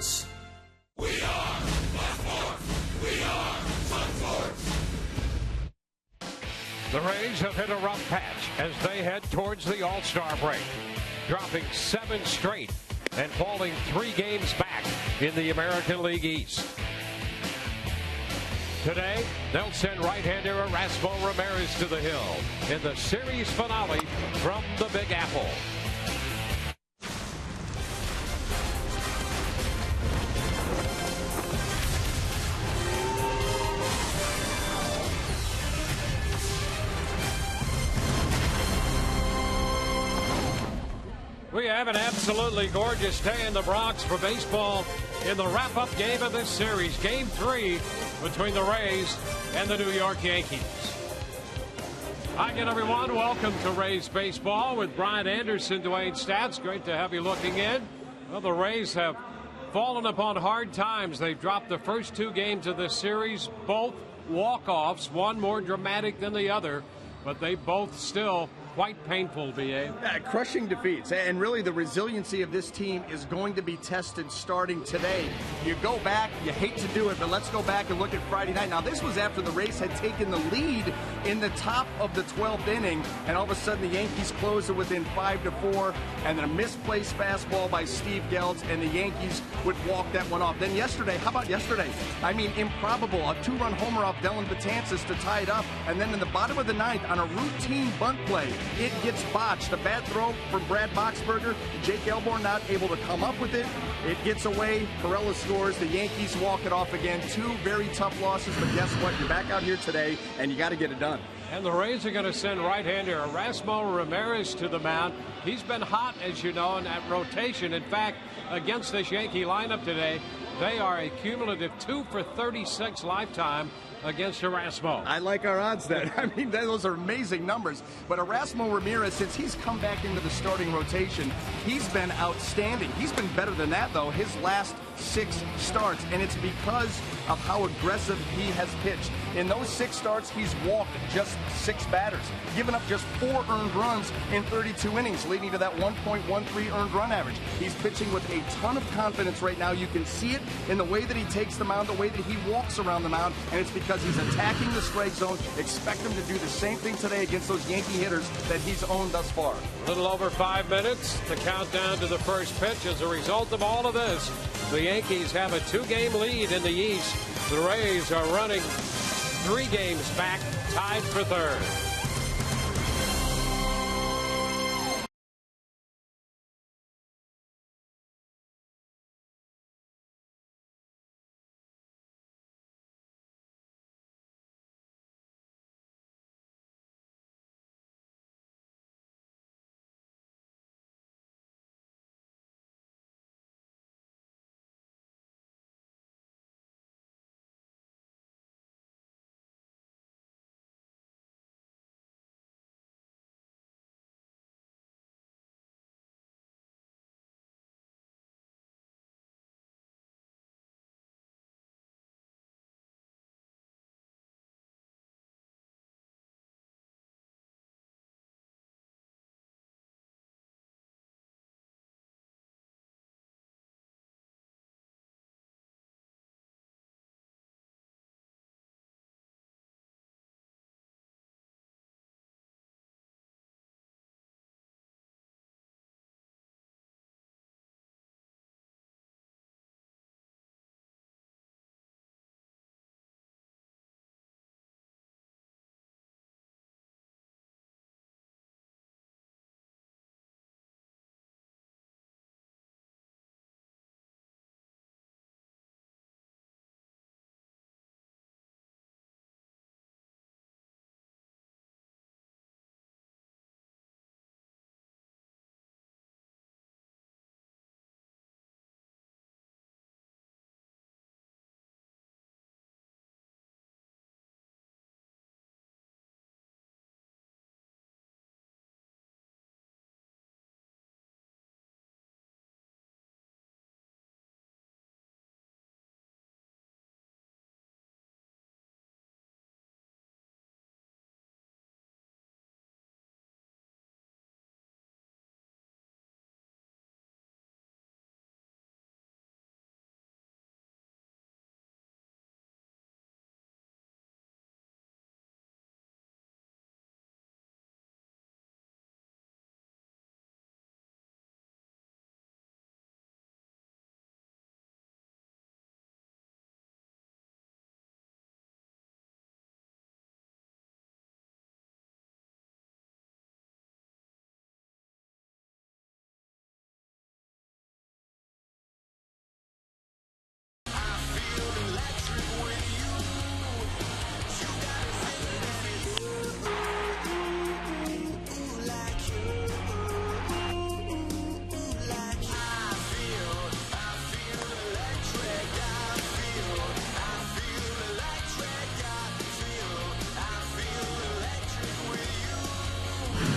Sports. We are Fox Sports. We are Fox Sports. The Rays have hit a rough patch as they head towards the All-Star break, dropping 7 straight and falling 3 games back in the American League East. Today, they'll send right-hander Erasmo Ramirez to the hill in the series finale from the Big Apple. We have an absolutely gorgeous day in the Bronx for baseball in the wrap-up game of this series, Game 3 between the Rays and the New York Yankees. Hi again, everyone. Welcome to Rays Baseball with Brian Anderson, Dwayne Stats. Great to have you looking in. Well, the Rays have fallen upon hard times. They've dropped the first 2 games of this series, both walk-offs, one more dramatic than the other, but they both still quite painful, B.A. Crushing defeats, and really the resiliency of this team is going to be tested starting today. You go back, you hate to do it, but let's go back and look at Friday night. Now, this was after the Rays had taken the lead in the top of the 12th inning, and all of a sudden the Yankees closed it within 5-4, and then a misplaced fastball by Steve Geltz, and the Yankees would walk that one off. Then yesterday, how about yesterday? I mean, improbable, a 2-run homer off Dellin Betances to tie it up, and then in the bottom of the 9th on a routine bunt play, it gets botched. A bad throw from Brad Boxberger. Jake Elborn not able to come up with it. It gets away. Corella scores. The Yankees walk it off again. 2 very tough losses, but guess what? You're back out here today, and you got to get it done. And the Rays are going to send right-hander Erasmo Ramirez to the mound. He's been hot, as you know, in that rotation. In fact, against this Yankee lineup today, they are a cumulative 2 for 36 lifetime against Erasmo. I like our odds then. I mean, those are amazing numbers. But Erasmo Ramirez, since he's come back into the starting rotation, he's been outstanding. He's been better than that, though, his last 6 starts, and it's because of how aggressive he has pitched. In those 6 starts, he's walked just 6 batters, given up just 4 earned runs in 32 innings, leading to that 1.13 earned run average. He's pitching with a ton of confidence right now. You can see it in the way that he takes the mound, the way that he walks around the mound, and it's because he's attacking the strike zone. Expect him to do the same thing today against those Yankee hitters that he's owned thus far. A little over 5 minutes to count down to the first pitch. As a result of all of this, the Yankees have a 2-game lead in the East. The Rays are running 3 games back, tied for 3rd.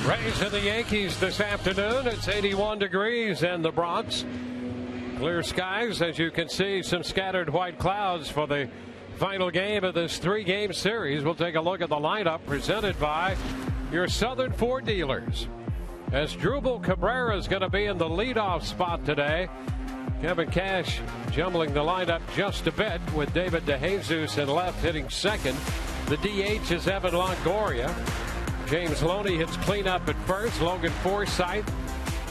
Rays and the Yankees this afternoon. It's 81 degrees in the Bronx. Clear skies, as you can see, some scattered white clouds for the final game of this 3-game series. We'll take a look at the lineup presented by your Southern Ford dealers. As Drupal Cabrera is going to be in the leadoff spot today. Kevin Cash jumbling the lineup just a bit with David DeJesus in left hitting second. The DH is Evan Longoria. James Loney hits cleanup at first. Logan Forsythe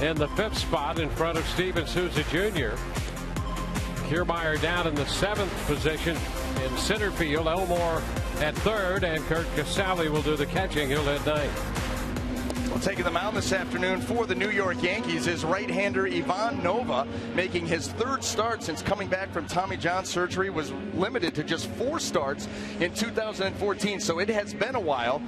in the 5th spot in front of Steven Souza Jr. Kiermaier down in the 7th position in center field. Elmore at 3rd, and Kurt Casale will do the catching. He'll hit 9th. Well, taking the mound this afternoon for the New York Yankees is right-hander Ivan Nova, making his 3rd start since coming back from Tommy John surgery. Was limited to just 4 starts in 2014, so it has been a while.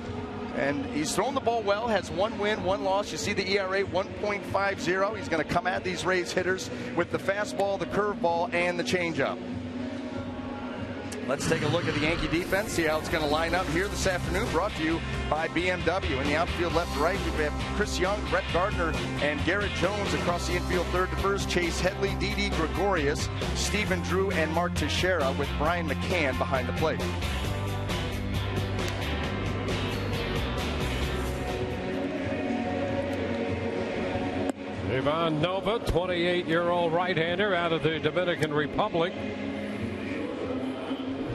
And he's thrown the ball well, has 1 win, 1 loss. You see the ERA 1.50. He's going to come at these Rays hitters with the fastball, the curveball, and the changeup. Let's take a look at the Yankee defense, see how it's going to line up here this afternoon. Brought to you by BMW. In the outfield left to right, we have Chris Young, Brett Gardner, and Garrett Jones. Across the infield, 3rd to 1st, Chase Headley, Didi Gregorius, Stephen Drew, and Mark Teixeira, with Brian McCann behind the plate. Ivan Nova, 28-year-old right-hander out of the Dominican Republic.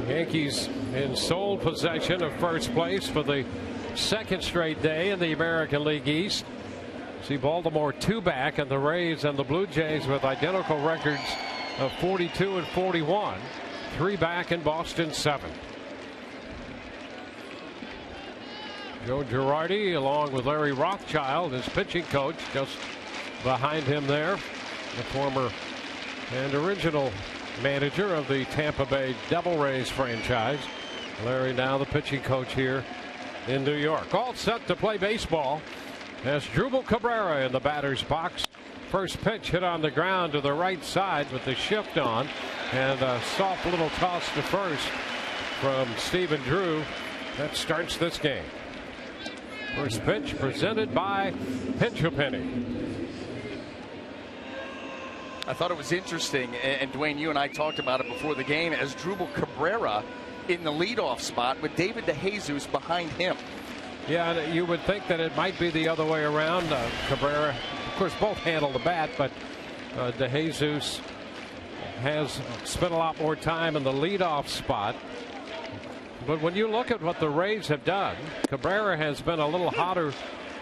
Yankees in sole possession of first place for the 2nd straight day in the American League East. See Baltimore 2 back, and the Rays and the Blue Jays with identical records of 42 and 41. 3 back in Boston 7. Joe Girardi along with Larry Rothschild, his pitching coach, just behind him there, the former and original manager of the Tampa Bay Devil Rays franchise. Larry now the pitching coach here in New York. All set to play baseball as Drupal Cabrera in the batter's box. First pitch hit on the ground to the right side with the shift on, and a soft little toss to first from Stephen Drew. That starts this game. First pitch presented by Pinch A Penny. I thought it was interesting, and Dwayne, you and I talked about it before the game, as Drupal Cabrera in the leadoff spot with David DeJesus behind him. Yeah, you would think that it might be the other way around. Cabrera, of course, both handle the bat, but DeJesus has spent a lot more time in the leadoff spot. But when you look at what the Rays have done, Cabrera has been a little hotter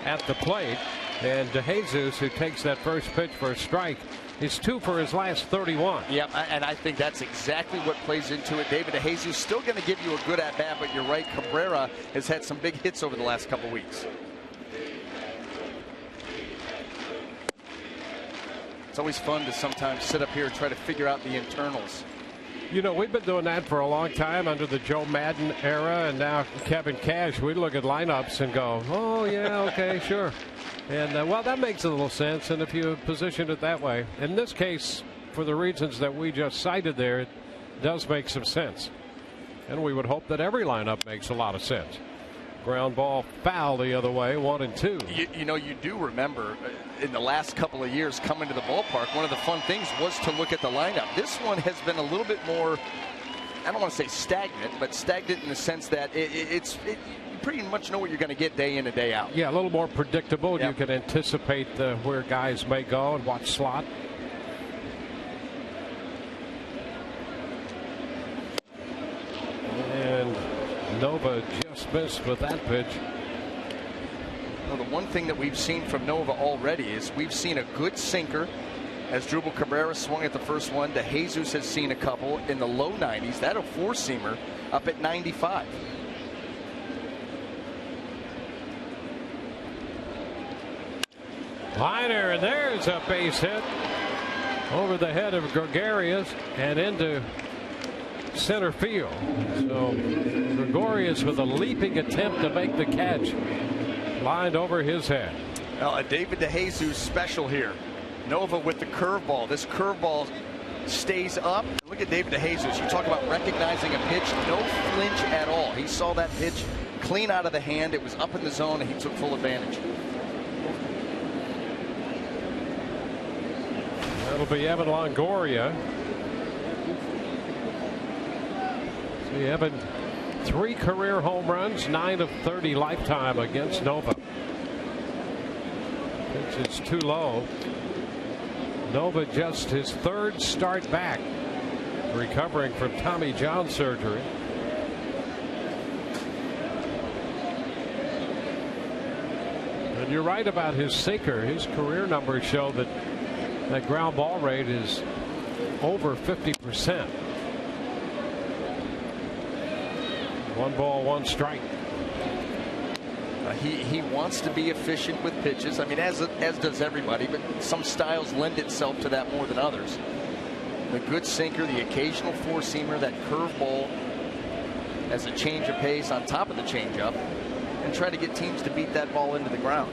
at the plate, and DeJesus, who takes that first pitch for a strike, is 2 for his last 31. Yeah, and I think that's exactly what plays into it. David DeJesus still going to give you a good at-bat, but you're right, Cabrera has had some big hits over the last couple weeks. It's always fun to sometimes sit up here and try to figure out the internals. You know, we've been doing that for a long time under the Joe Madden era, and now Kevin Cash. We look at lineups and go, oh, yeah, okay, sure. And, well, that makes a little sense, and if you position it that way. In this case, for the reasons that we just cited there, it does make some sense. And we would hope that every lineup makes a lot of sense. Ground ball foul the other way, 1-2. You know, you do remember in the last couple of years coming to the ballpark, one of the fun things was to look at the lineup. This one has been a little bit more, I don't want to say stagnant, but stagnant in the sense that you pretty much know what you're going to get day in and day out. Yeah, a little more predictable. Yep. You can anticipate where guys may go and what slot. And Nova just missed with that pitch. Well, the one thing that we've seen from Nova already is we've seen a good sinker as Drupal Cabrera swung at the first one. DeJesus has seen a couple in the low 90s. That a 4-seamer up at 95. Liner, and there's a base hit over the head of Gregorius and into center field. So Gregorius with a leaping attempt to make the catch, lined over his head. Well, a David DeJesus special here. Nova with the curveball. This curveball stays up. Look at David DeJesus. You talk about recognizing a pitch, no flinch at all. He saw that pitch clean out of the hand. It was up in the zone, and he took full advantage. That'll be Evan Longoria. See, Evan, 3 career home runs, 9 of 30 lifetime against Nova. Pitch is too low. Nova just his 3rd start back, recovering from Tommy John surgery. And you're right about his sinker. His career numbers show that that ground ball rate is over 50%. 1 ball, 1 strike. He wants to be efficient with pitches. I mean, as does everybody, but some styles lend itself to that more than others. The good sinker, the occasional 4-seamer, that curveball as a change of pace on top of the changeup, and try to get teams to beat that ball into the ground.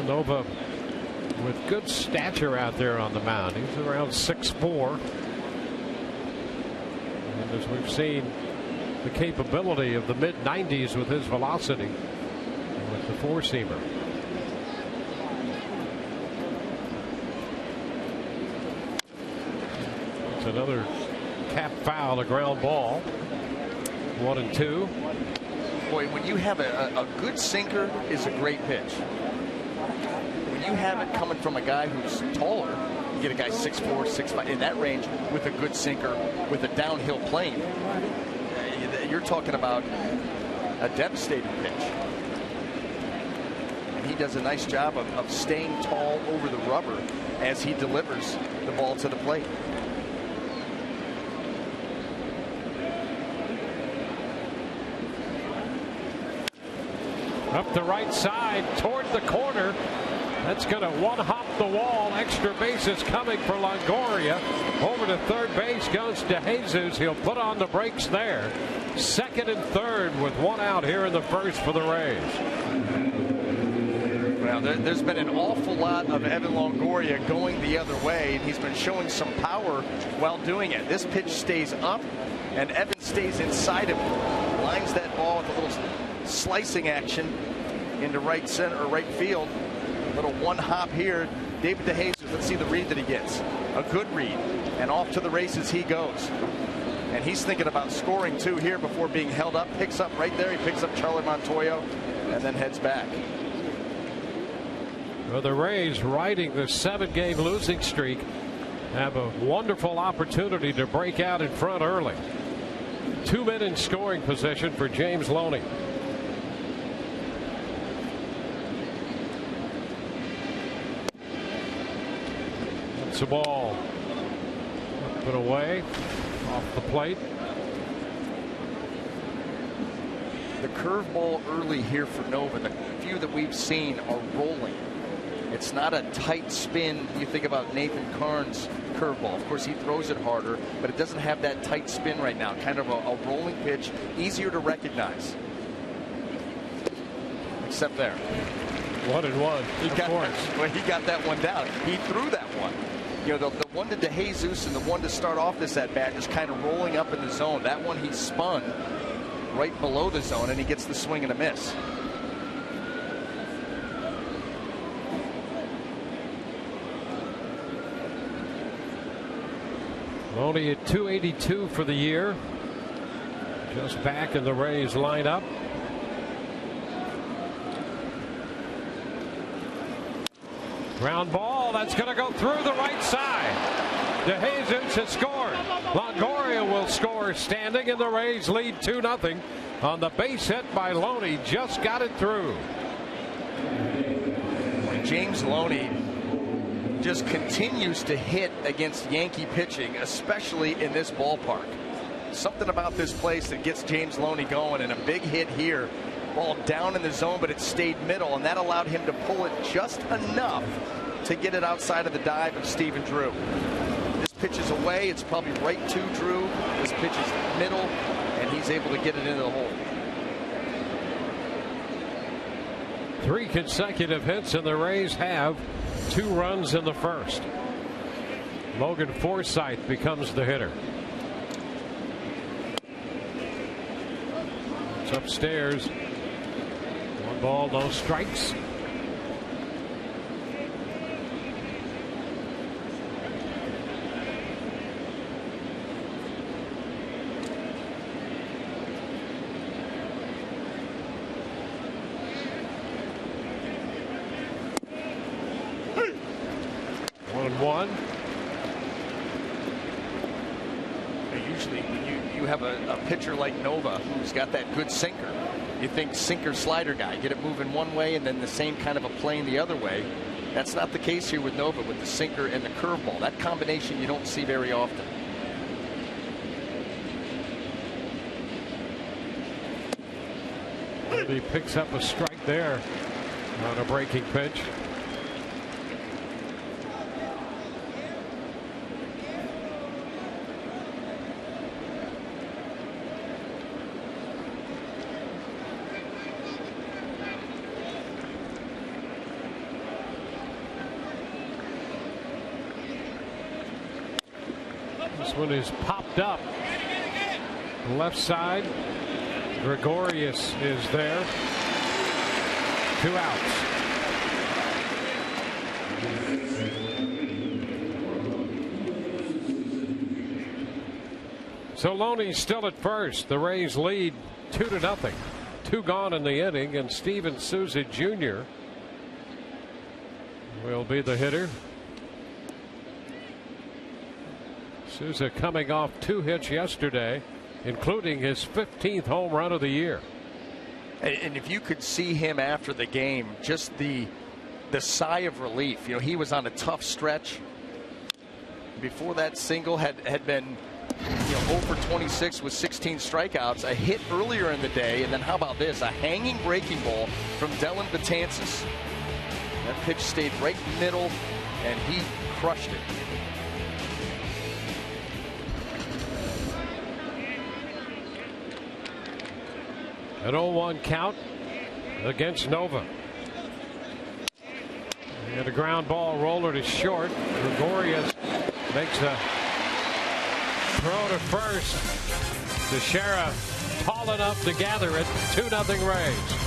Nova with good stature out there on the mound. He's around 6'4". And as we've seen, the capability of the mid-90s with his velocity with the 4-seamer. It's another cap foul, a ground ball. 1-2. Boy, when you have a good sinker is a great pitch. You have it coming from a guy who's taller. You get a guy 6'4", 6'5", in that range with a good sinker with a downhill plane. You're talking about a devastating pitch. And he does a nice job of staying tall over the rubber as he delivers the ball to the plate. Up the right side toward the corner. That's going to one-hop the wall. Extra bases coming for Longoria. Over to third base goes DeJesus. He'll put on the brakes there. 2nd and 3rd with 1 out here in the 1st for the Rays. Well, there's been an awful lot of Evan Longoria going the other way, and he's been showing some power while doing it. This pitch stays up, and Evan stays inside of him. Lines that ball with a little slicing action into right center or right field. Little one hop here. David DeJesus, let's see the read that he gets. A good read, and off to the races he goes. And he's thinking about scoring too here before being held up. Picks up right there. He picks up Charlie Montoyo and then heads back. Well, the Rays, riding the 7-game losing streak, have a wonderful opportunity to break out in front early. 2 men in scoring position for James Loney. It's a ball up and away off the plate. The curveball early here for Nova, the few that we've seen are rolling. It's not a tight spin. You think about Nathan Karn's curveball. Of course, he throws it harder, but it doesn't have that tight spin right now. Kind of a rolling pitch, easier to recognize. Except there. 1-1. He got that one down. He threw that one. You know, the one to DeJesus and the one to start off this at bat is kind of rolling up in the zone. That one he spun right below the zone, and he gets the swing and a miss. Loney at .282 for the year. Just back in the Rays lineup. Ground ball, that's going to go through the right side. DeJesus has scored. Longoria will score standing, and the Rays lead 2-0 on the base hit by Loney. Just got it through. James Loney just continues to hit against Yankee pitching, especially in this ballpark. Something about this place that gets James Loney going, and a big hit here. Ball down in the zone, but it stayed middle, and that allowed him to pull it just enough to get it outside of the dive of Stephen Drew. This pitch is away. It's probably right to Drew. This pitch is middle, and he's able to get it into the hole. 3 consecutive hits, and the Rays have 2 runs in the 1st. Logan Forsythe becomes the hitter. It's upstairs. 1 ball, no strikes. One. Usually when you have a pitcher like Nova who's got that good sinker, you think sinker slider guy, get it moving one way and then the same kind of a plane the other way. That's not the case here with Nova with the sinker and the curveball. That combination you don't see very often. He picks up a strike there on a breaking pitch. This one is popped up. Left side. Gregorius is there. 2 outs. So Loney's still at first. The Rays lead 2-0. 2 gone in the inning, and Steven Souza Jr. will be the hitter. Souza coming off 2 hits yesterday, including his 15th home run of the year. And if you could see him after the game, just the sigh of relief. You know, he was on a tough stretch. Before that single had been 0 for 26 with 16 strikeouts, a hit earlier in the day, and then how about this? A hanging breaking ball from Dylan Betances. That pitch stayed right in the middle, and he crushed it. An 0-1 count against Nova. And a ground ball roller to short. Gregorius makes a throw to first. Teixeira tall enough to gather it. 2-0 Rays.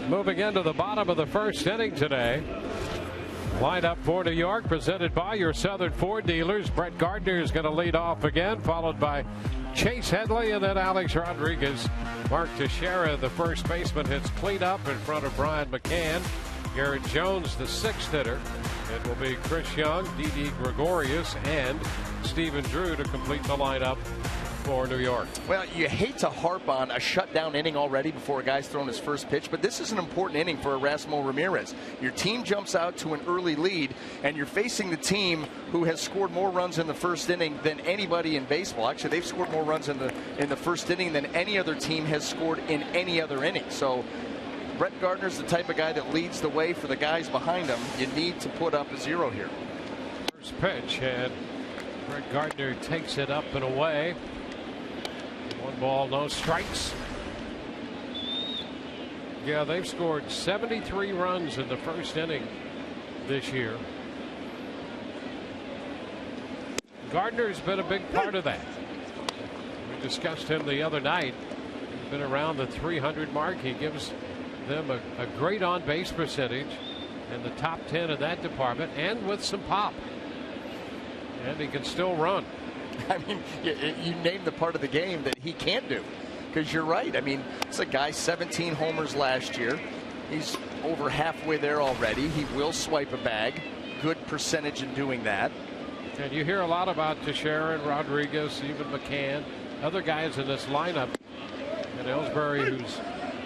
Moving into the bottom of the first inning today. Lineup for New York presented by your Southern Ford dealers. Brett Gardner is going to lead off again, followed by Chase Headley and then Alex Rodriguez. Mark Teixeira, the first baseman, hits cleanup in front of Brian McCann. Garrett Jones, the 6th hitter. It will be Chris Young, Didi Gregorius, and Stephen Drew to complete the lineup for New York. Well, you hate to harp on a shutdown inning already before a guy's thrown his first pitch, but this is an important inning for Erasmo Ramirez. Your team jumps out to an early lead, and you're facing the team who has scored more runs in the first inning than anybody in baseball. Actually, they've scored more runs in the first inning than any other team has scored in any other inning. So Brett Gardner's the type of guy that leads the way for the guys behind him. You need to put up a 0 here. First pitch, and Brett Gardner takes it up and away. 1 ball, no strikes. Yeah, they've scored 73 runs in the first inning this year. Gardner's been a big part of that. We discussed him the other night. He's been around the 300 mark. He gives them a great on-base percentage in the top 10 in that department, and with some pop. And he can still run. I mean, you name the part of the game that he can't do. Because you're right. I mean, it's a guy 17 homers last year. He's over halfway there already. He will swipe a bag. Good percentage in doing that. And you hear a lot about Teixeira and Rodriguez, even McCann, other guys in this lineup. And Ellsbury, who's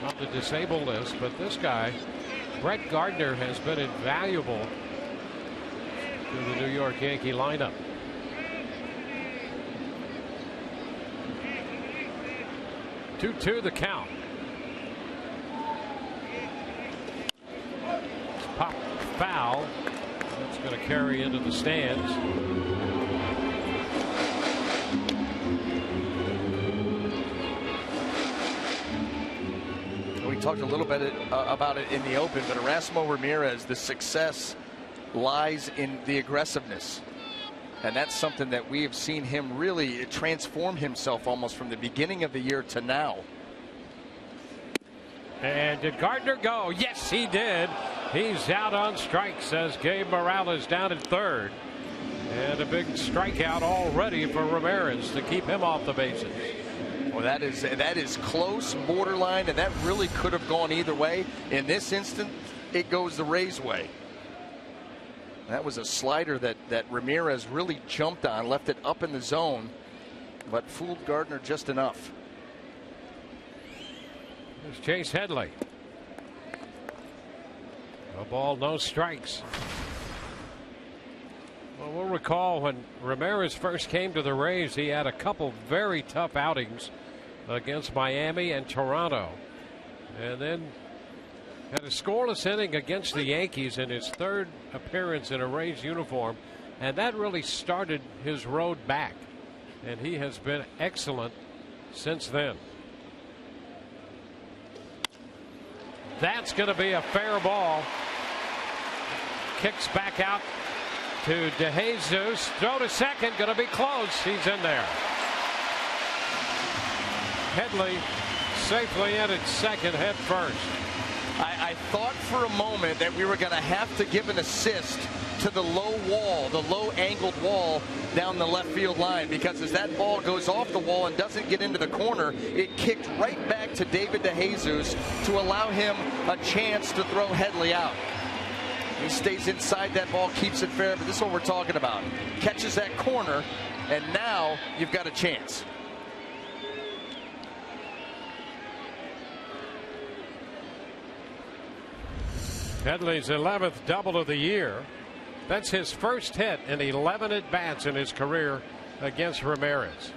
on the disabled list, but this guy, Brett Gardner, has been invaluable to the New York Yankee lineup. Two the count. It's pop foul. That's going to carry into the stands. We talked a little bit about it in the open, but Erasmo Ramirez, the success lies in the aggressiveness. And that's something that we have seen him really transform himself almost from the beginning of the year to now. And did Gardner go? Yes, he did. He's out on strikes as Gabe Morales down at third. And a big strikeout already for Ramirez to keep him off the bases. Well, that is close, borderline, and that really could have gone either way. In this instant, it goes the Rays' way. That was a slider that Ramirez really jumped on, left it up in the zone, but fooled Gardner just enough. There's Chase Headley. No ball, no strikes. Well, we'll recall when Ramirez first came to the Rays, he had a couple very tough outings against Miami and Toronto. And then had a scoreless inning against the Yankees in his third appearance in a Rays uniform, and that really started his road back, and he has been excellent since then. That's going to be a fair ball. Kicks back out to DeJesus. Throw to second, going to be close. He's in there. Headley safely in at second, head first. I thought for a moment that we were going to have to give an assist to the low wall, the low angled wall down the left field line, because as that ball goes off the wall and doesn't get into the corner, it kicked right back to David DeJesus to allow him a chance to throw Headley out. He stays inside that ball, keeps it fair, but this is what we're talking about. Catches that corner, and now you've got a chance. Headley's 11th double of the year. That's his first hit in 11 at-bats in his career against Ramirez.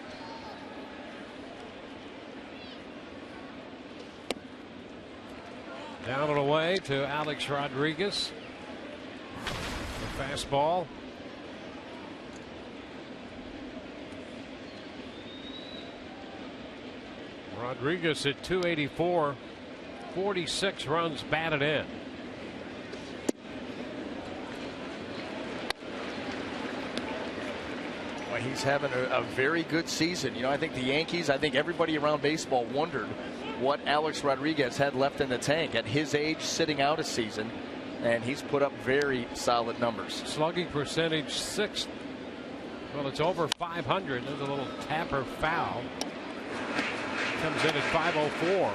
Down and away to Alex Rodriguez. The fastball. Rodriguez at 284, 46 runs batted in. He's having a very good season. You know, I think the Yankees, I think everybody around baseball wondered what Alex Rodriguez had left in the tank at his age, sitting out a season, and he's put up very solid numbers. Slugging percentage 6th. Well, it's over 500. There's a little tapper foul. Comes in at 504,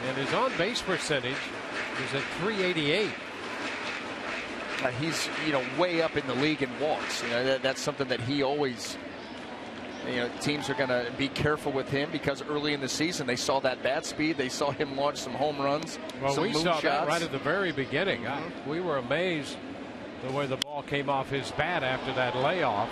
and his on-base percentage is at 388. He's, way up in the league in walks. That's something that he always, teams are going to be careful with him, because early in the season they saw that bat speed. They saw him launch some home runs. Well, we saw shots. that right at the very beginning. We were amazed the way the ball came off his bat after that layoff.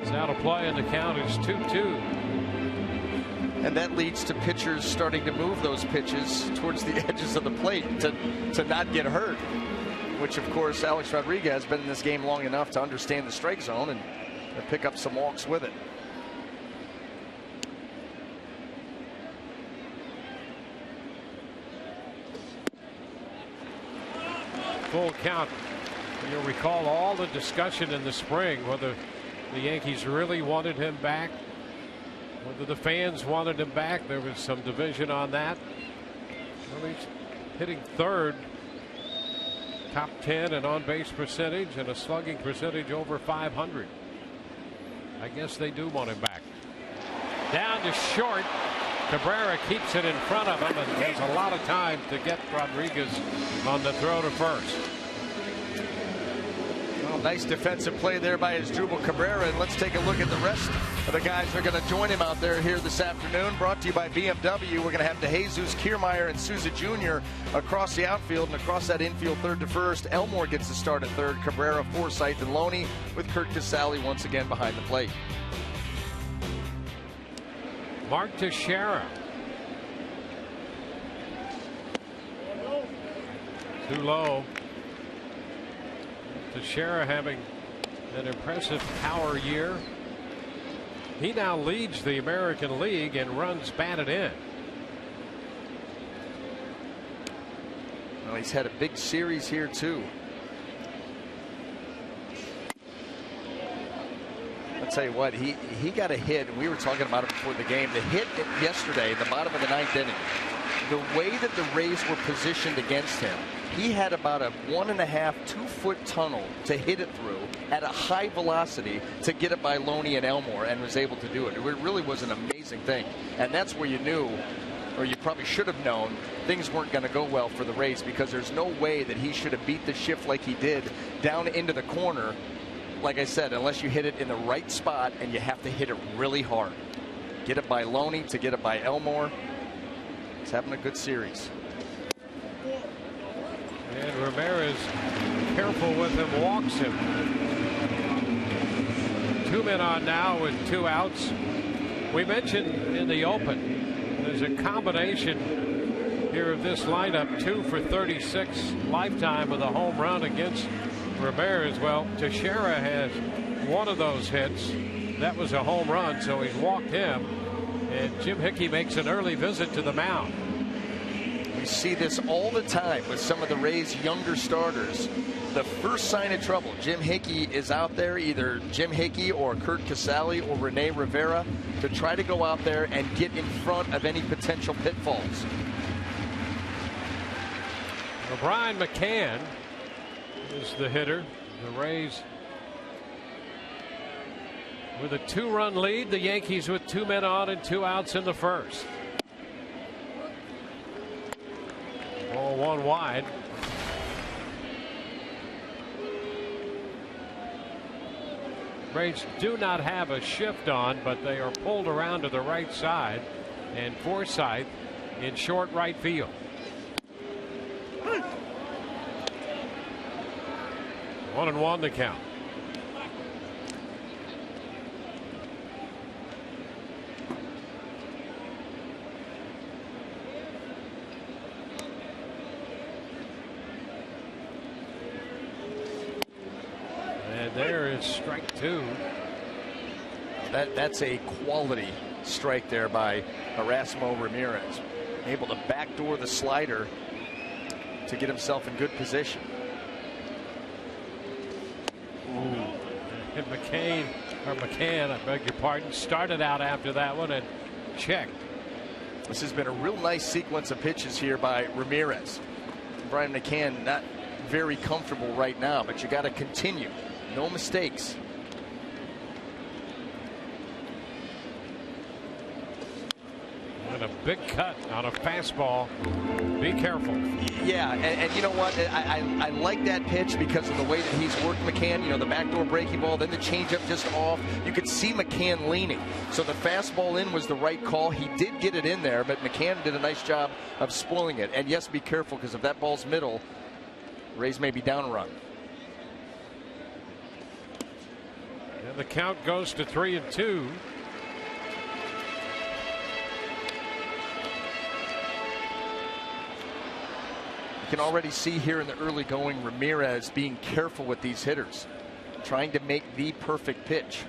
It's out of play, and the count is 2-2. And that leads to pitchers starting to move those pitches towards the edges of the plate to not get hurt, which of course Alex Rodriguez has been in this game long enough to understand the strike zone and pick up some walks with it. Full count. You'll recall all the discussion in the spring whether the Yankees really wanted him back, whether the fans wanted him back. There was some division on that. Well, he's hitting third, top 10 in on-base percentage and a slugging percentage over 500. I guess they do want him back. Down to short. Cabrera keeps it in front of him and has a lot of time to get Rodriguez on the throw to first. Well, nice defensive play there by Asdrubal Cabrera. And let's take a look at the rest of the guys that are going to join him out there here this afternoon. Brought to you by BMW. We're going to have DeJesus, Kiermaier, and Souza Jr. across the outfield, and across that infield third to first. Elmore gets the start at third. Cabrera, Forsythe, and Loney, with Kurt Casale once again behind the plate. Mark Teixeira. Too low. Teixeira having an impressive power year. He now leads the American League in runs batted in. Well, he's had a big series here too. I'll tell you what, he got a hit, and we were talking about it before the game. The hit yesterday in the bottom of the ninth inning, the way that the Rays were positioned against him, he had about a 1.5 to 2 foot tunnel to hit it through at a high velocity to get it by Loney and Elmore, and was able to do it. It really was an amazing thing, and that's where you knew, or you probably should have known, things weren't going to go well for the Rays, because there's no way that he should have beat the shift like he did down into the corner. Like I said, unless you hit it in the right spot, and you have to hit it really hard. Get it by Loney to get it by Elmore. He's having a good series. And Ramirez, careful with him, walks him. 2 men on now with 2 outs. We mentioned in the open, there's a combination here of this lineup, 2 for 36 lifetime with a home run against Ramirez. Well, Teixeira has one of those hits. That was a home run, so he's walked him. And Jim Hickey makes an early visit to the mound. We see this all the time with some of the Rays' younger starters. The first sign of trouble, Jim Hickey is out there, either Jim Hickey or Kurt Casale or Rene Rivera, to try to go out there and get in front of any potential pitfalls. Well, Brian McCann is the hitter. The Rays with a 2-run lead. The Yankees with 2 men on and 2 outs in the first. Ball 1 wide. Rays do not have a shift on, but they are pulled around to the right side, and Forsythe in short right field. 1-1 the count. And there is strike 2. That's a quality strike there by Erasmo Ramirez. Able to backdoor the slider to get himself in good position. And McCann, I beg your pardon, started out after that one and checked. This has been a real nice sequence of pitches here by Ramirez. Brian McCann not very comfortable right now, but you got to continue. No mistakes. And a big cut on a fastball. Be careful. Yeah, and you know what? I like that pitch because of the way that he's worked McCann. You know, the backdoor breaking ball, then the changeup just off. You could see McCann leaning. So the fastball in was the right call. He did get it in there, but McCann did a nice job of spoiling it. And yes, be careful, because if that ball's middle, Rays may be down a run. And the count goes to 3-2. You can already see here in the early going Ramirez being careful with these hitters, trying to make the perfect pitch.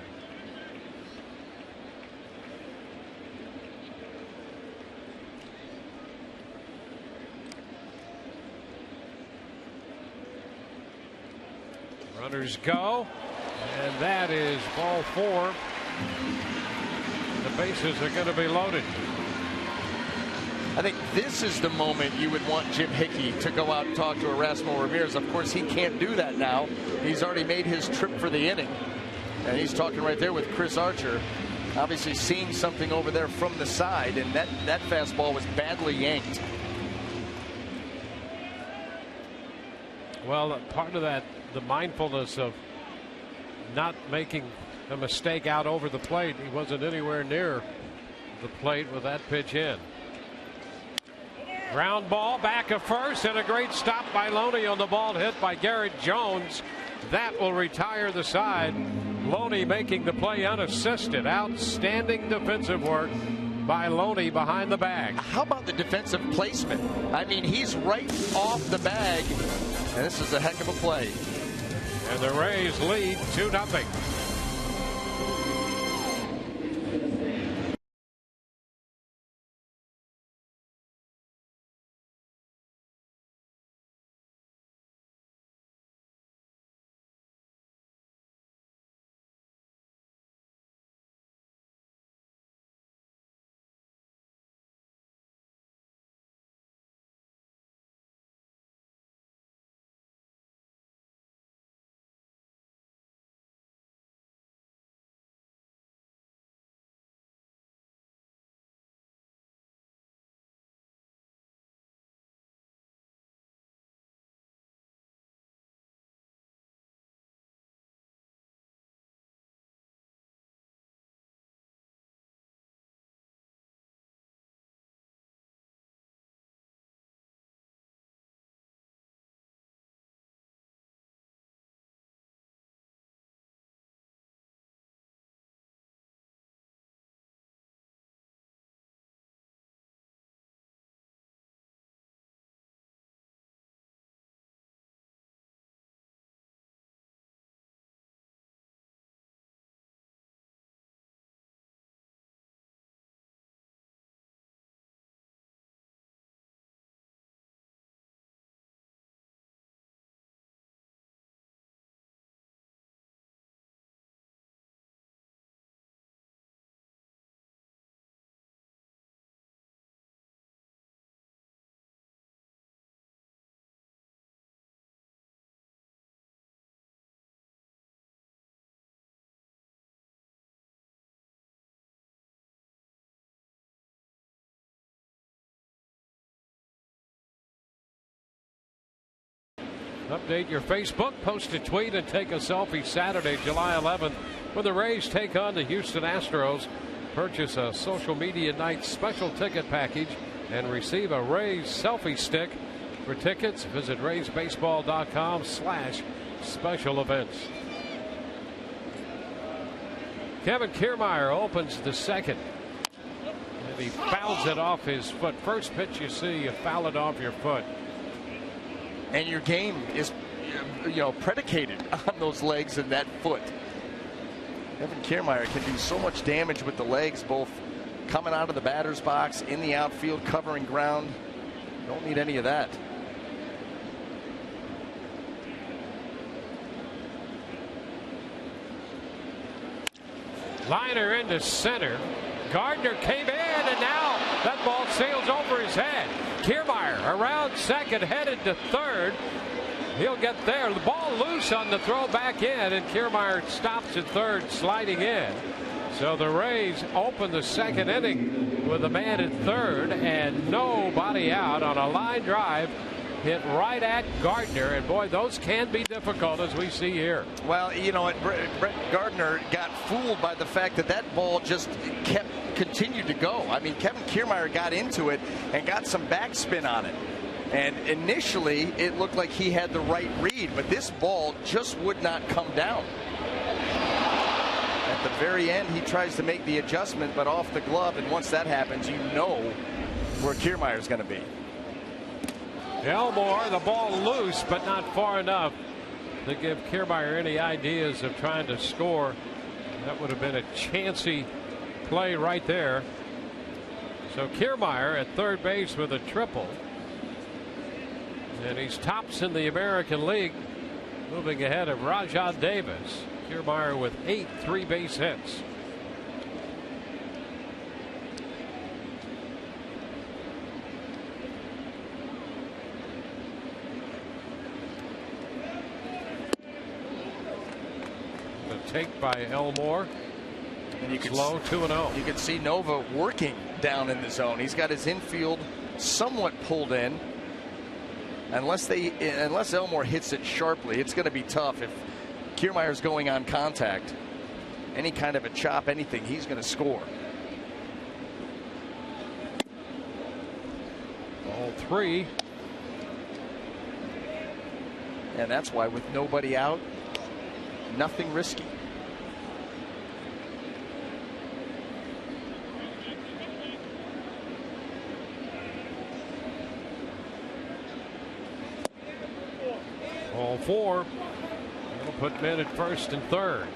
Runners go, and that is ball 4. The bases are going to be loaded. I think this is the moment you would want Jim Hickey to go out and talk to Erasmo Ramirez. Of course, he can't do that now. He's already made his trip for the inning. And he's talking right there with Chris Archer. Obviously seeing something over there from the side, and that fastball was badly yanked. Well, part of that, the mindfulness of not making a mistake out over the plate. He wasn't anywhere near the plate with that pitch in. Ground ball back of first, and a great stop by Loney on the ball hit by Garrett Jones. That will retire the side. Loney making the play unassisted. Outstanding defensive work by Loney behind the bag. How about the defensive placement? I mean, he's right off the bag, and this is a heck of a play. And the Rays lead 2-0. Update your Facebook, post a tweet, and take a selfie Saturday, July 11th, when the Rays take on the Houston Astros. Purchase a social media night special ticket package and receive a Rays selfie stick. For tickets, visit raysbaseball.com/special events. Kevin Kiermaier opens the second, and he fouls it off his foot. First pitch you see, you foul it off your foot. And your game is, predicated on those legs and that foot. Kevin Kiermaier can do so much damage with the legs, both coming out of the batter's box, in the outfield, covering ground. Don't need any of that. Liner into center. Gardner came in, and now that ball sails over his head. Kiermaier around second, headed to third. He'll get there. The ball loose on the throw back in, and Kiermaier stops at third, sliding in. So the Rays open the second inning with a man at third and nobody out on a line drive hit right at Gardner. And boy, those can be difficult, as we see here. Well, you know what, Brett Gardner got fooled by the fact that that ball just continued to go. I mean, Kevin Kiermaier got into it and got some backspin on it. And initially, it looked like he had the right read, but this ball just would not come down. At the very end, he tries to make the adjustment, but off the glove, and once that happens, you know where Kiermaier's going to be. Elmore, the ball loose, but not far enough to give Kiermaier any ideas of trying to score. That would have been a chancy play right there. So Kiermaier at third base with a triple. And he's tops in the American League, moving ahead of Rajah Davis. Kiermaier with 8 3-base hits. The take by Elmore. And you can slow 2-0. You can see Nova working down in the zone. He's got his infield somewhat pulled in. Unless Elmore hits it sharply, it's going to be tough. If Kiermaier's going on contact, any kind of a chop, anything, he's going to score. Ball 3. And that's why with nobody out, nothing risky. Ball 4. That'll put men at first and third.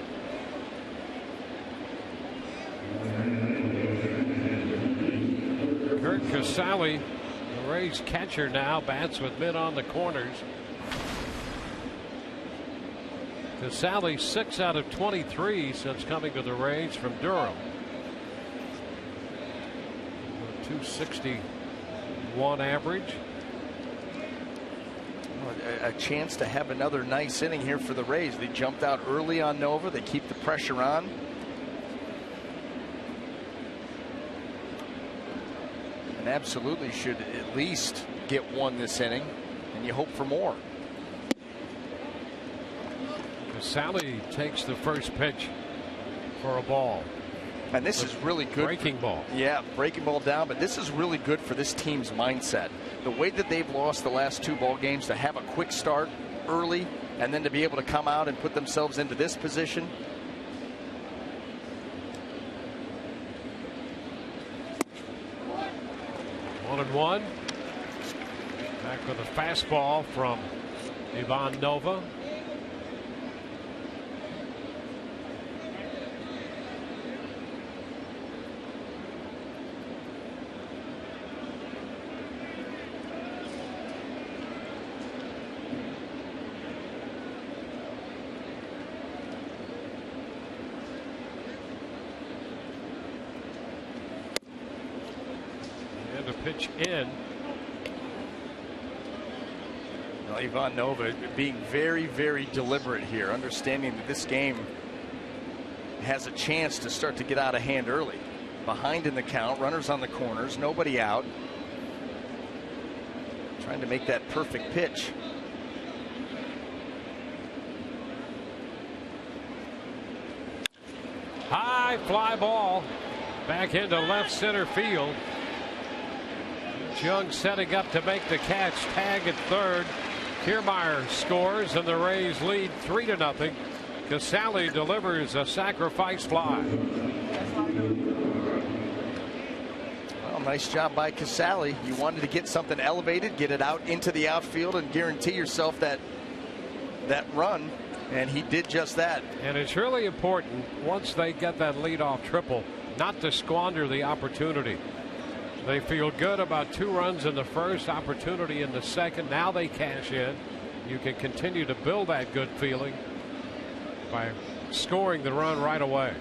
Kurt Casale, the Rays catcher, now bats with men on the corners. Casale 6 out of 23 since coming to the Rays from Durham. 261 average. A chance to have another nice inning here for the Rays. They jumped out early on Nova. They keep the pressure on. And absolutely should at least get one this inning. And you hope for more. Casale takes the first pitch for a ball. And this is really good. Breaking ball. Yeah, breaking ball down. But this is really good for this team's mindset. The way that they've lost the last 2 ball games, to have a quick start early and then to be able to come out and put themselves into this position. One and one. Back with a fastball from Ivan Nova. Pitch in. Well, Ivan Nova being very, very deliberate here, understanding that this game has a chance to start to get out of hand early. Behind in the count, runners on the corners, nobody out. Trying to make that perfect pitch. High fly ball back into left center field. Jung setting up to make the catch. Tag at third. Kiermaier scores and the Rays lead 3-0. Casale delivers a sacrifice fly. Well, nice job by Casale. You wanted to get something elevated, get it out into the outfield and guarantee yourself that run, and he did just that. And it's really important once they get that leadoff triple not to squander the opportunity. They feel good about 2 runs in the first, opportunity in the second. Now they cash in. You can continue to build that good feeling by scoring the run right away.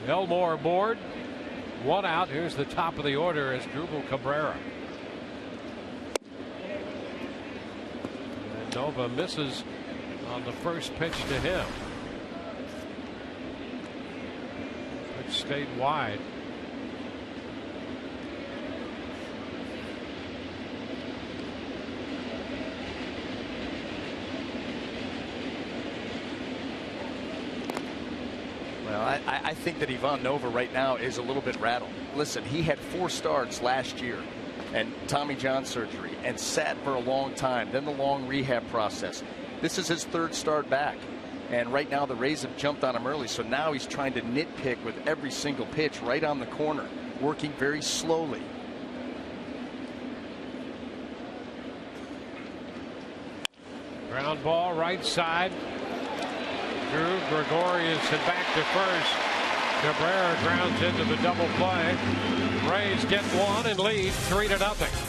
Elmore aboard. 1 out. Here's the top of the order as Drupal Cabrera. And Nova misses on the first pitch to him. Stayed wide. Well, I think that Ivan Nova right now is a little bit rattled. Listen, he had 4 starts last year and Tommy John surgery and sat for a long time, then the long rehab process. This is his 3rd start back. And right now the Rays have jumped on him early, so now he's trying to nitpick with every single pitch right on the corner, working very slowly. Ground ball right side. Drew Gregorius and back to first. Cabrera grounds into the double play. Rays get one and lead 3-0.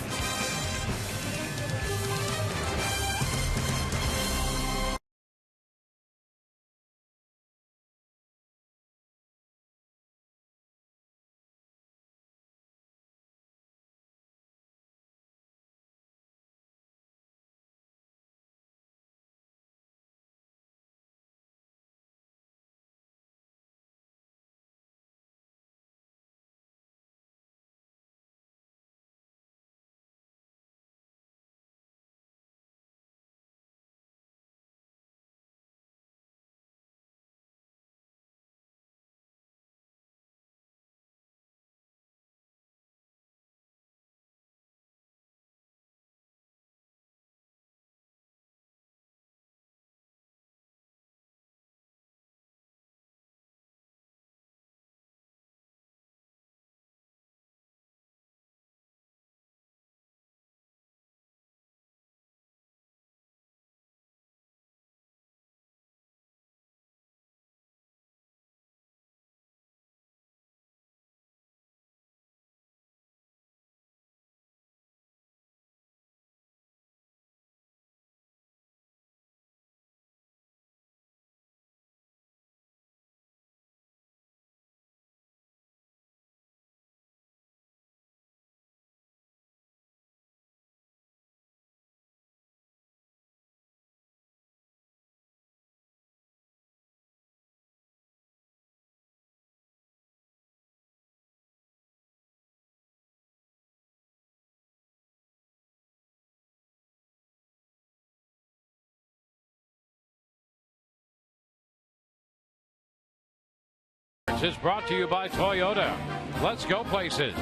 Is brought to you by Toyota. Let's go places.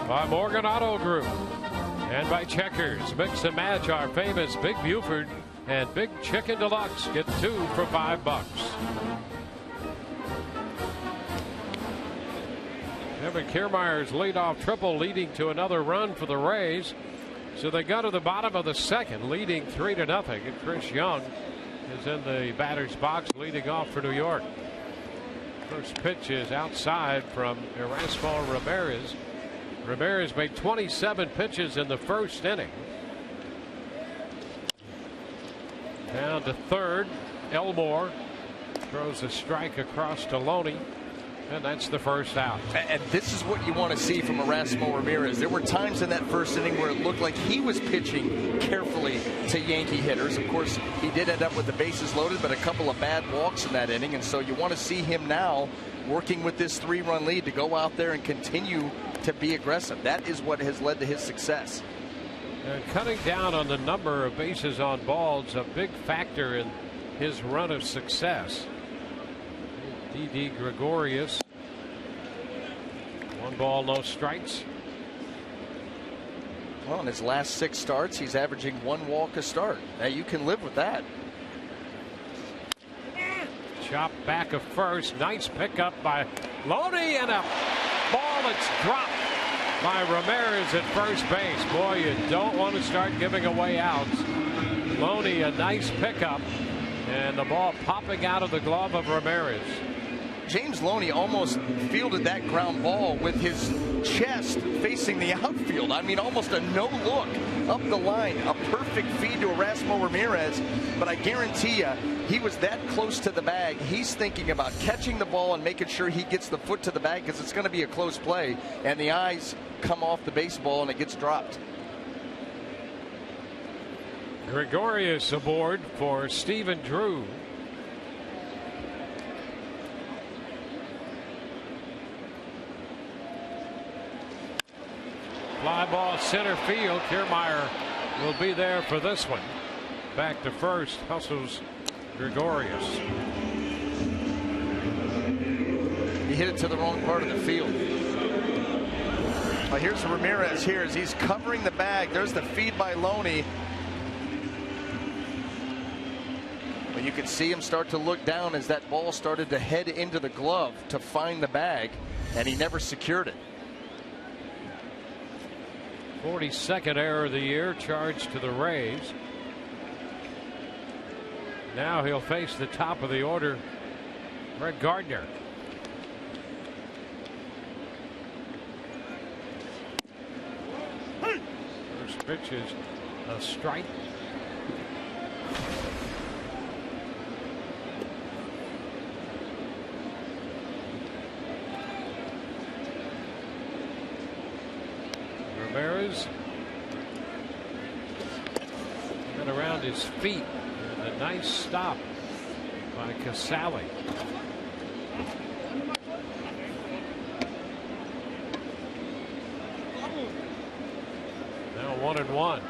By Morgan Auto Group. And by Checkers. Mix and match our famous Big Buford and Big Chicken Deluxe. Get 2 for $5. Evan Kiermaier's leadoff triple leading to another run for the Rays. So they go to the bottom of the second, leading 3-0. And Chris Young is in the batter's box leading off for New York. First pitch is outside from Erasmo Ramirez. Ramirez made 27 pitches in the first inning. Down to third. Elmore throws a strike across to Loney. And that's the first out. And this is what you want to see from Erasmo Ramirez. There were times in that first inning where it looked like he was pitching carefully to Yankee hitters. Of course, he did end up with the bases loaded, but a couple of bad walks in that inning. And so you want to see him now working with this 3-run lead to go out there and continue to be aggressive. That is what has led to his success. And cutting down on the number of bases on balls, a big factor in his run of success. D.D. Gregorius. 1 ball, no strikes. Well, in his last 6 starts, he's averaging 1 walk a start. Now you can live with that. Chop back of first. Nice pickup by Loney, and a ball that's dropped by Ramirez at first base. Boy, you don't want to start giving away outs. Loney, a nice pickup, and the ball popping out of the glove of Ramirez. James Loney almost fielded that ground ball with his chest facing the outfield. I mean, almost a no look up the line. A perfect feed to Erasmo Ramirez. But I guarantee you, he was that close to the bag. He's thinking about catching the ball and making sure he gets the foot to the bag because it's going to be a close play. And the eyes come off the baseball and it gets dropped. Gregorius aboard for Stephen Drew. Fly ball center field. Kiermaier will be there for this one. Back to first. Hustles Gregorius. He hit it to the wrong part of the field. Well, here's Ramirez here as he's covering the bag. There's the feed by Loney. But you can see him start to look down as that ball started to head into the glove to find the bag, and he never secured it. 42nd error of the year charged to the Rays. Now he'll face the top of the order, Brett Gardner. First pitch is a strike. Ramirez got around his feet. And a nice stop by Casale. Now 1-1.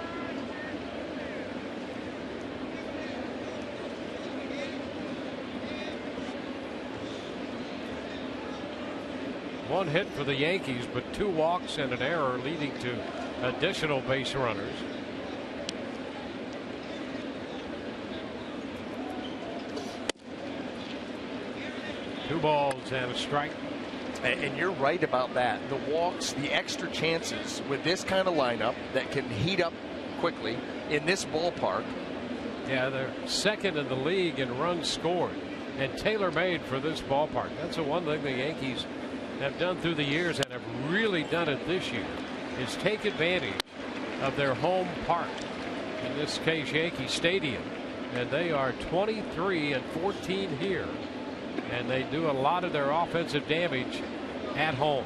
One hit for the Yankees, but 2 walks and an error leading to additional base runners. Two balls and a strike. And you're right about that. The walks, the extra chances with this kind of lineup that can heat up quickly in this ballpark. Yeah, they're second in the league in runs scored and tailor-made for this ballpark. That's the one thing the Yankees have done through the years and have really done it this year, is take advantage of their home park, in this case Yankee Stadium, and they are 23-14 here, and they do a lot of their offensive damage at home.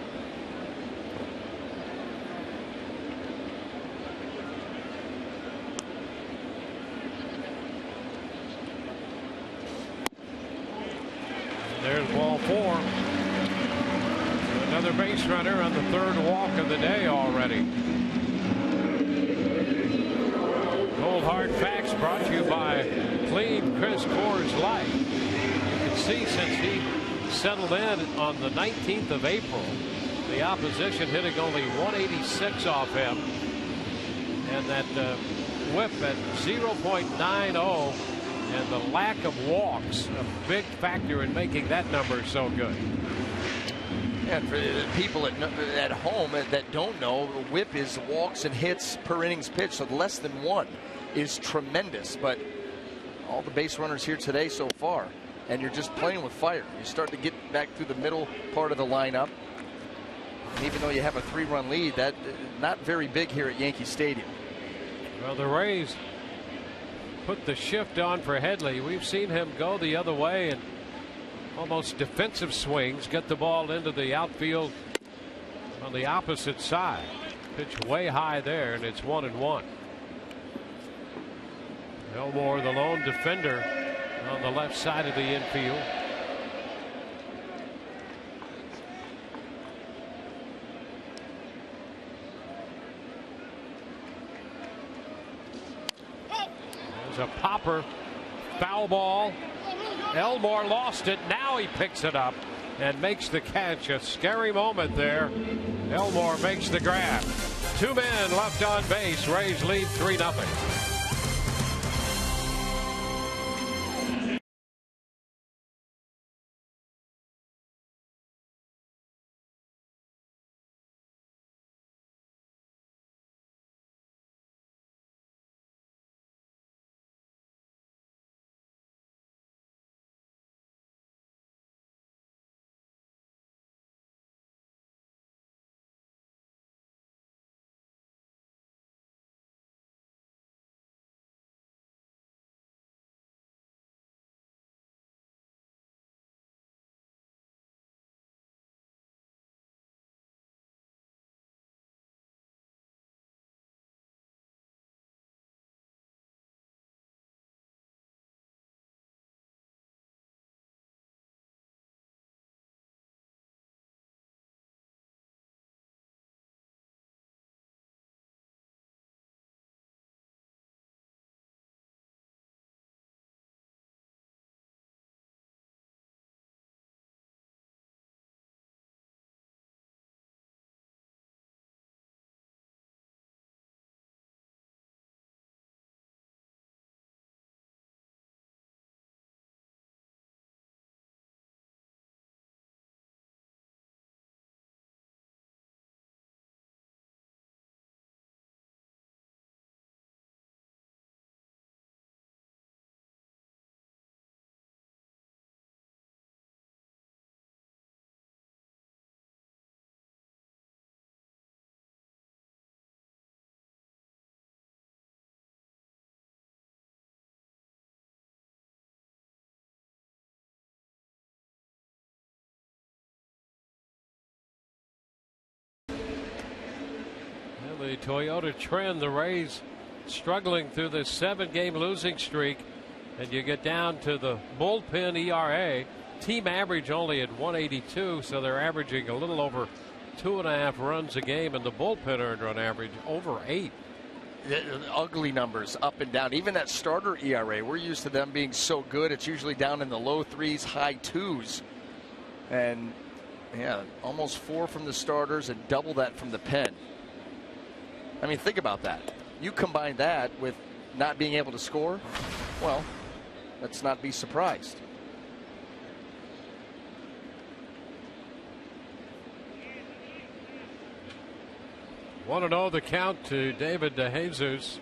And there's ball 4. Another base runner on the 3rd walk of the day already. Cold Hard Facts brought to you by Clean Chris Coors Light. You can see since he settled in on the 19th of April, the opposition hitting only 186 off him, and that whip at 0.90, and the lack of walks a big factor in making that number so good. And for the people at home that don't know, whip is walks and hits per innings pitched, so less than 1 is tremendous. But all the base runners here today so far, and you're just playing with fire. You start to get back through the middle part of the lineup. And even though you have a 3-run lead, that not very big here at Yankee Stadium. Well, the Rays put the shift on for Headley. We've seen him go the other way and almost defensive swings, get the ball into the outfield on the opposite side. Pitch way high there, and it's 1-1. Elmore, the lone defender on the left side of the infield. There's a popper, foul ball. Elmore lost it. Now he picks it up and makes the catch. A scary moment there. Elmore makes the grab. 2 men left on base. Rays lead 3-0. the Toyota trend, the Rays struggling through this 7-game losing streak, and you get down to the bullpen ERA. Team average only at 182, so they're averaging a little over 2.5 runs a game, and the bullpen earned run average over 8. Ugly numbers up and down. Even that starter ERA, we're used to them being so good. It's usually down in the low 3s, high 2s. And yeah, almost 4 from the starters and double that from the pen. I mean, think about that. You combine that with not being able to score, well, let's not be surprised. Want to know the count to David DeJesus.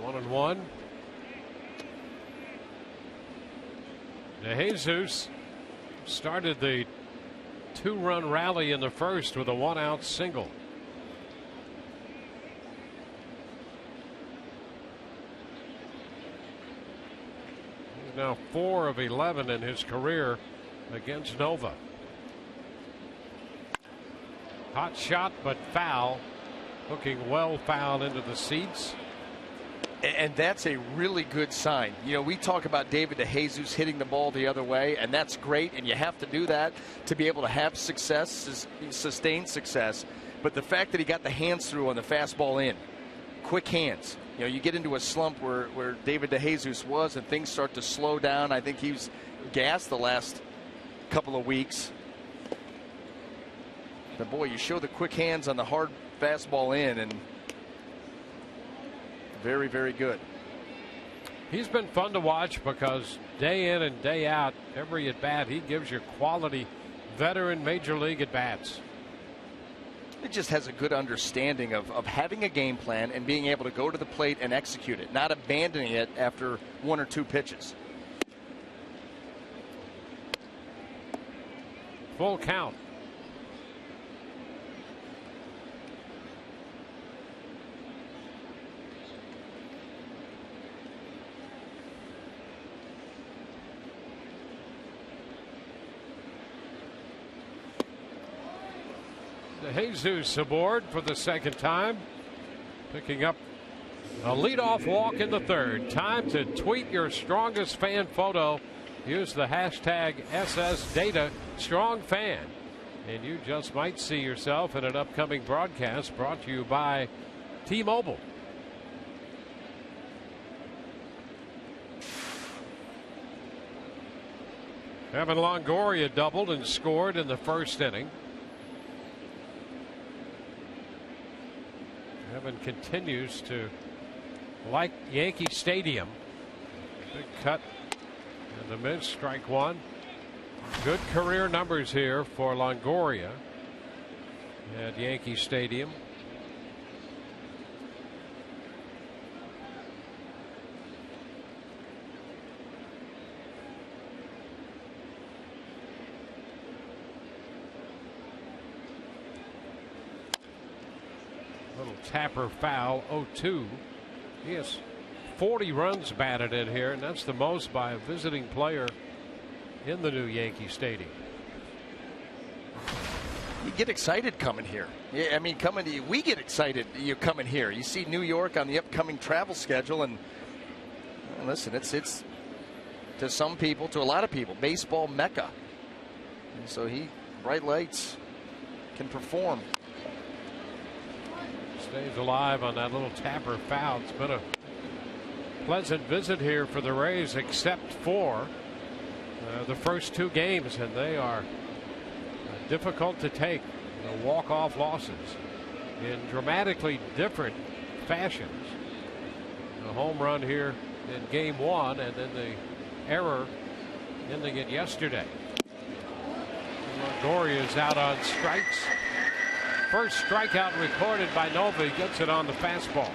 One and one. DeJesus started the 2-run rally in the first with a 1-out single. He's now 4 of 11 in his career against Nova. Hot shot, but foul. Hooking well foul into the seats. And that's a really good sign. You know, we talk about David DeJesus hitting the ball the other way, and that's great, and you have to do that to be able to have success, sustain success. But the fact that he got the hands through on the fastball in, quick hands. You know, you get into a slump where David DeJesus was, and things start to slow down. I think he was gassed the last couple of weeks. But boy, you show the quick hands on the hard fastball in, and very, very good. He's been fun to watch because day in and day out, every at bat, he gives you quality veteran major league at bats. He just has a good understanding of having a game plan and being able to go to the plate and execute it, not abandoning it after 1 or 2 pitches. Full count. DeJesus aboard for the second time, picking up a leadoff walk in the third. Time to tweet your strongest fan photo. Use the hashtag #SSDataStrongFan, and you just might see yourself in an upcoming broadcast brought to you by T-Mobile. Evan Longoria doubled and scored in the first inning. Evan continues to like Yankee Stadium. Big cut and the miss, strike one. Good career numbers here for Longoria at Yankee Stadium. Little tapper foul, 0-2. He has 40 runs batted in here, and that's the most by a visiting player in the new Yankee Stadium. You get excited coming here. Yeah, I mean, we get excited you coming here. You see New York on the upcoming travel schedule, and listen, it's to some people, to a lot of people, baseball mecca. And so bright lights, can perform. Stays alive on that little tapper foul. It's been a pleasant visit here for the Rays, except for the first 2 games, and they are difficult to take. Walk-off losses in dramatically different fashions. The home run here in game 1, and then the error ending it yesterday. Longoria is out on strikes. First strikeout recorded by Nova. He gets it on the fastball.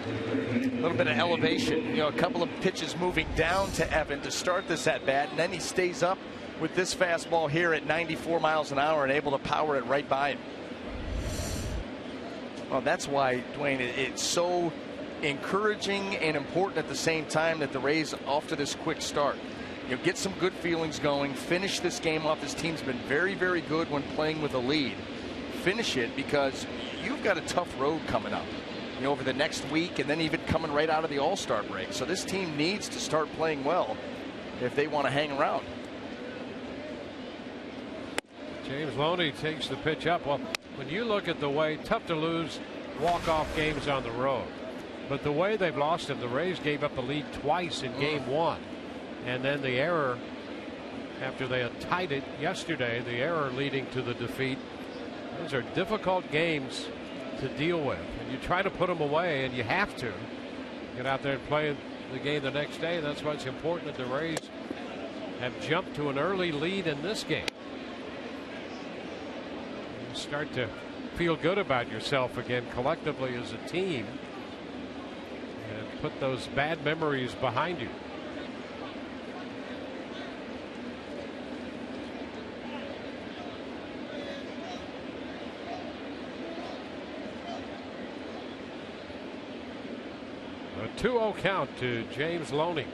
A little bit of elevation, a couple of pitches moving down to Evan to start this at bat, and then he stays up with this fastball here at 94 miles an hour and able to power it right by him. Well, that's why, Dwayne, it's so encouraging and important at the same time that the Rays off to this quick start. get some good feelings going, finish this game off. This team's been very, very good when playing with a lead. Finish it, because you've got a tough road coming up, over the next week, and then even coming right out of the All-Star break. So this team needs to start playing well if they want to hang around. James Loney takes the pitch up. Well, when you look at the way, tough to lose walk-off games on the road, but the way they've lost them, the Rays gave up the lead twice in game one, and then the error after they had tied it yesterday, the error leading to the defeat. Those are difficult games to deal with, and you try to put them away, and you have to get out there and play the game the next day. That's why it's important that the Rays have jumped to an early lead in this game. You start to feel good about yourself again collectively as a team and put those bad memories behind you. A 2-0 count to James Loney.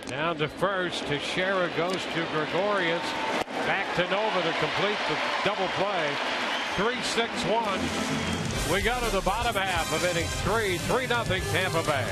Down to first. Teixeira goes to Gregorius. Back to Nova to complete the double play. 3-6-1. We go to the bottom half of inning 3. 3-0 Tampa Bay.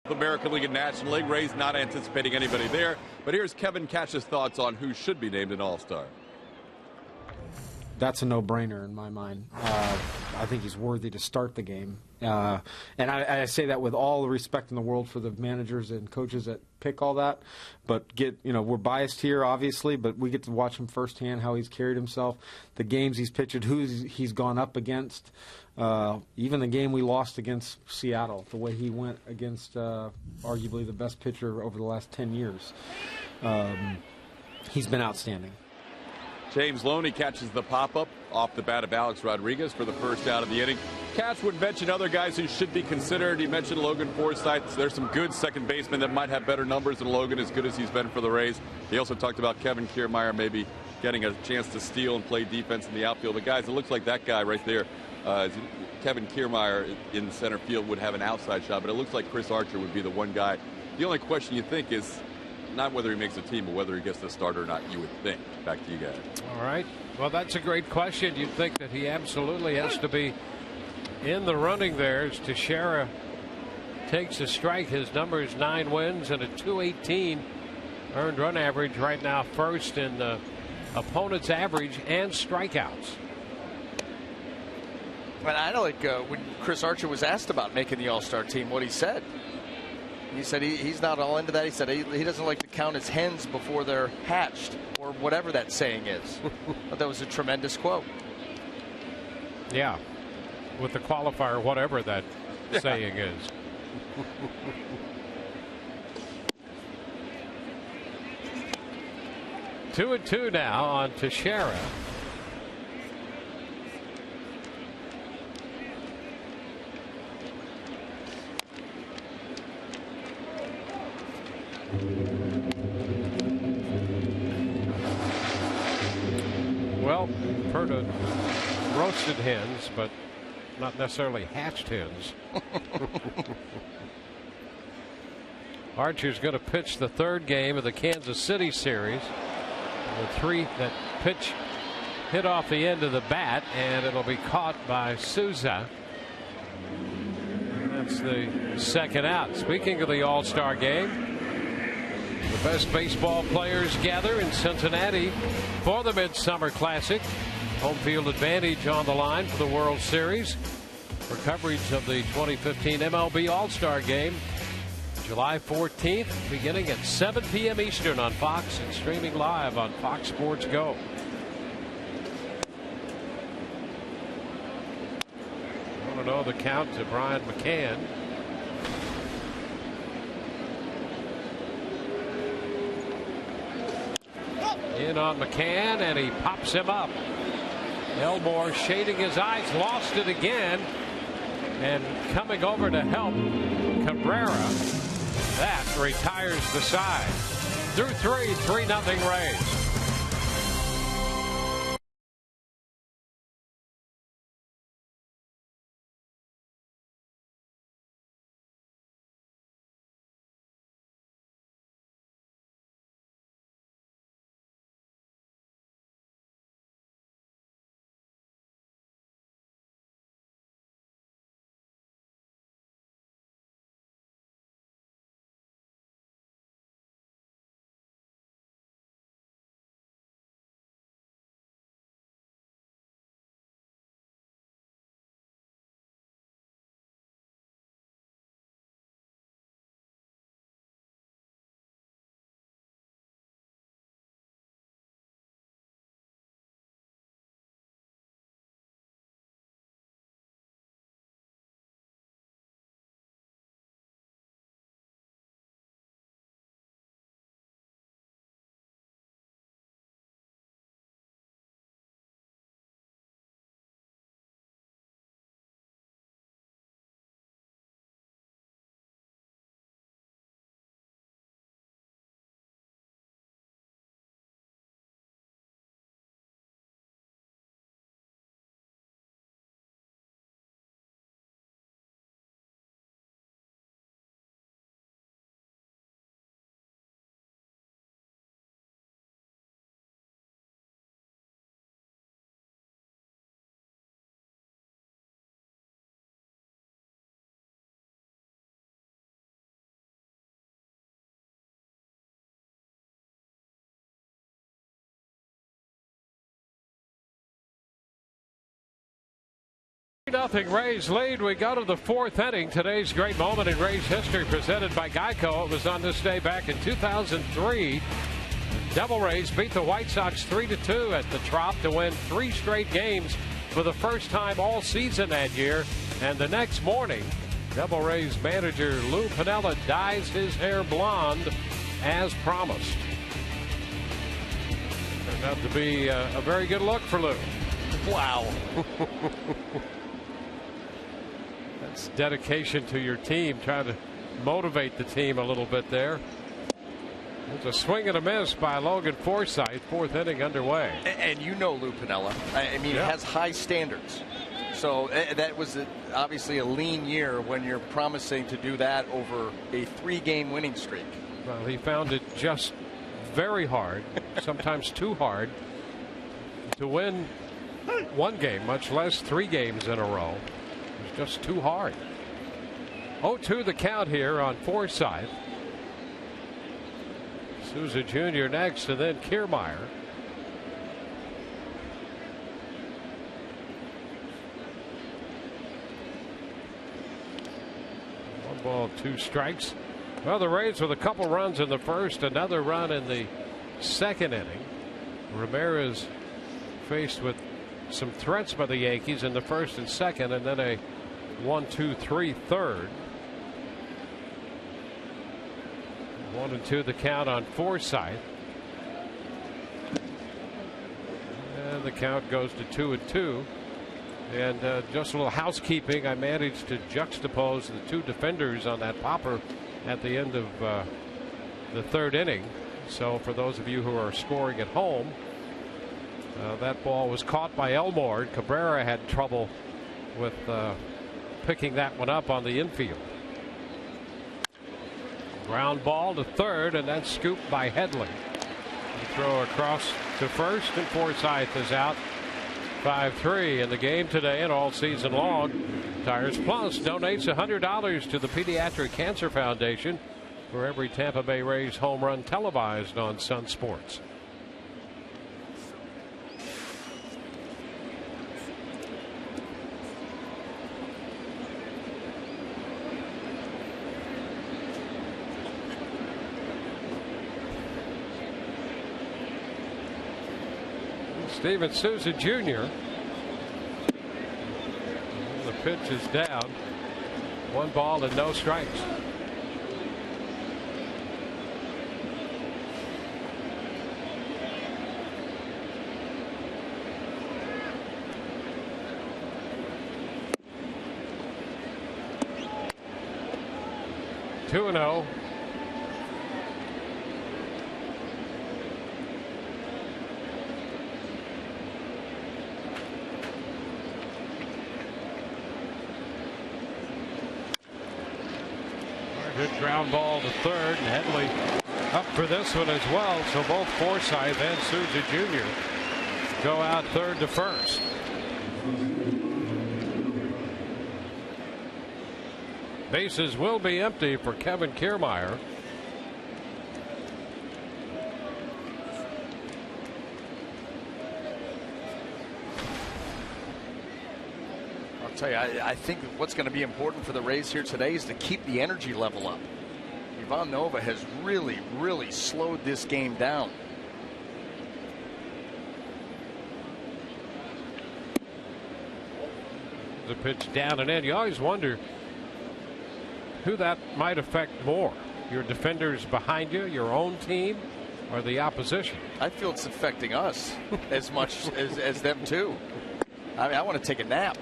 The American League and National League. Rays not anticipating anybody there. But here's Kevin Cash's thoughts on who should be named an All-Star. That's a no-brainer in my mind. I think he's worthy to start the game. And I say that with all the respect in the world for the managers and coaches that pick all that. But we're biased here, obviously, but we get to watch him firsthand, how he's carried himself, the games he's pitched, who he's gone up against. Even the game we lost against Seattle, the way he went against arguably the best pitcher over the last 10 years. He's been outstanding. James Loney catches the pop-up off the bat of Alex Rodriguez for the first out of the inning. Cash would mention other guys who should be considered. He mentioned Logan Forsythe. There's some good second basemen that might have better numbers than Logan, as good as he's been for the Rays. He also talked about Kevin Kiermaier maybe getting a chance to steal and play defense in the outfield. But guys, it looks like that guy right there, Kevin Kiermaier in center field, would have an outside shot, but it looks like Chris Archer would be the one guy. The only question you think is not whether he makes the team, but whether he gets the start or not, you would think. Back to you guys. All right. Well, that's a great question. You'd think that he absolutely has to be in the running there as Teixeira takes a strike. His number is 9 wins and a .218 earned run average right now, first in the opponent's average and strikeouts. And I know, when Chris Archer was asked about making the All-Star team, what he said. He said he's not all into that. He said he doesn't like to count his hens before they're hatched, or whatever that saying is. But that was a tremendous quote. Yeah, with the qualifier, whatever that saying is. 2-2 now on Teixeira. Well, heard of roasted hens, but not necessarily hatched hens. Archer's going to pitch the third game of the Kansas City series. That pitch hit off the end of the bat, and it'll be caught by Souza. That's the second out. Speaking of the All-Star game, the best baseball players gather in Cincinnati for the Midsummer Classic. Home field advantage on the line for the World Series. For coverage of the 2015 MLB All-Star Game, July 14th, beginning at 7 p.m. Eastern on Fox and streaming live on Fox Sports Go. I don't know the count to Brian McCann. In on McCann, and he pops him up. Elmore shading his eyes, lost it again, and coming over to help Cabrera. That retires the side. Through 3-0 Rays. Nothing Rays lead. We go to the fourth inning. Today's great moment in Rays history presented by Geico. It was on this day back in 2003. Devil Rays beat the White Sox 3-2 at the Trop to win 3 straight games for the first time all season that year. And the next morning, Devil Rays manager Lou Piniella dyes his hair blonde as promised. Turned out to be a very good look for Lou. Wow. That's dedication to your team, trying to motivate the team a little bit there. There's a swing and a miss by Logan Forsythe. Fourth inning underway. And you know Lou Piniella. I mean, yeah. He has high standards. So that was obviously a lean year when you're promising to do that over a 3-game winning streak. Well, he found it just very hard, sometimes too hard, to win one game, much less 3 games in a row. It was just too hard. 0-2 the count here on Forsythe. Souza Jr. next, and then Kiermaier. One ball, 2 strikes. Well, the Rays with a couple runs in the first, another run in the second inning. Ramirez faced with some threats by the Yankees in the first and second, and then a 1-2-3 third. 1-2 the count on Forsythe. And the count goes to 2-2. And just a little housekeeping. I managed to juxtapose the two defenders on that popper at the end of the third inning. So for those of you who are scoring at home, that ball was caught by Elmore. Cabrera had trouble with picking that one up on the infield. Ground ball to third, and then scooped by Headley. The throw across to first, and Forsythe is out. 5-3 in the game today and all season long. Tires Plus donates $100 to the Pediatric Cancer Foundation for every Tampa Bay Rays home run televised on Sun Sports. Steven Souza Jr. The pitch is down. 1 ball and no strikes. Two and 0. Good ground ball to third, and Headley up for this one as well. So both Forsythe and Souza Jr. go out third to first. Bases will be empty for Kevin Kiermaier. Tell you, I think what's going to be important for the Rays here today is to keep the energy level up. Ivan Nova has really slowed this game down. The pitch down and in. You always wonder who that might affect more. Your defenders behind you, your own team, or the opposition. I feel it's affecting us as much as them too. I mean, I want to take a nap.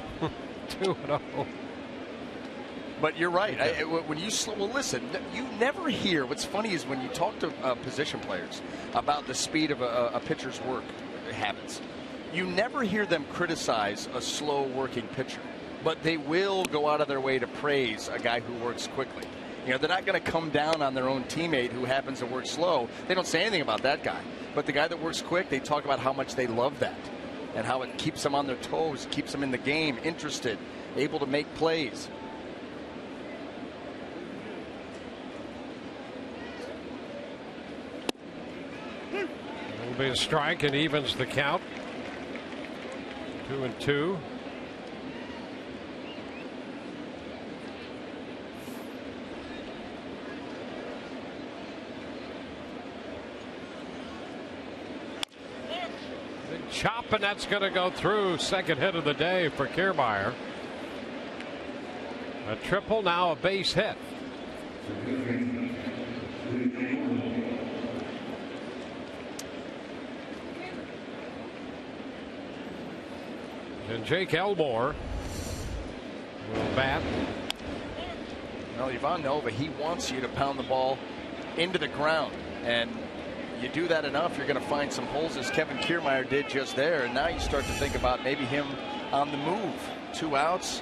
2-0. But you're right. When you well, listen, you never hear. What's funny is when you talk to position players about the speed of a pitcher's work habits, you never hear them criticize a slow working pitcher, but they will go out of their way to praise a guy who works quickly. You know, they're not going to come down on their own teammate who happens to work slow. They don't say anything about that guy. But the guy that works quick, they talk about how much they love that and how it keeps them on their toes, keeps them in the game, interested, able to make plays. It'll be a strike and evens the count. 2-2. Chop, and that's going to go through. Second hit of the day for Kiermaier. A triple, now a base hit. And Jake Elmore will bat. Well, Ivan Nova, he wants you to pound the ball into the ground, and you do that enough, you're going to find some holes, as Kevin Kiermaier did just there. And now you start to think about maybe him on the move. 2 outs.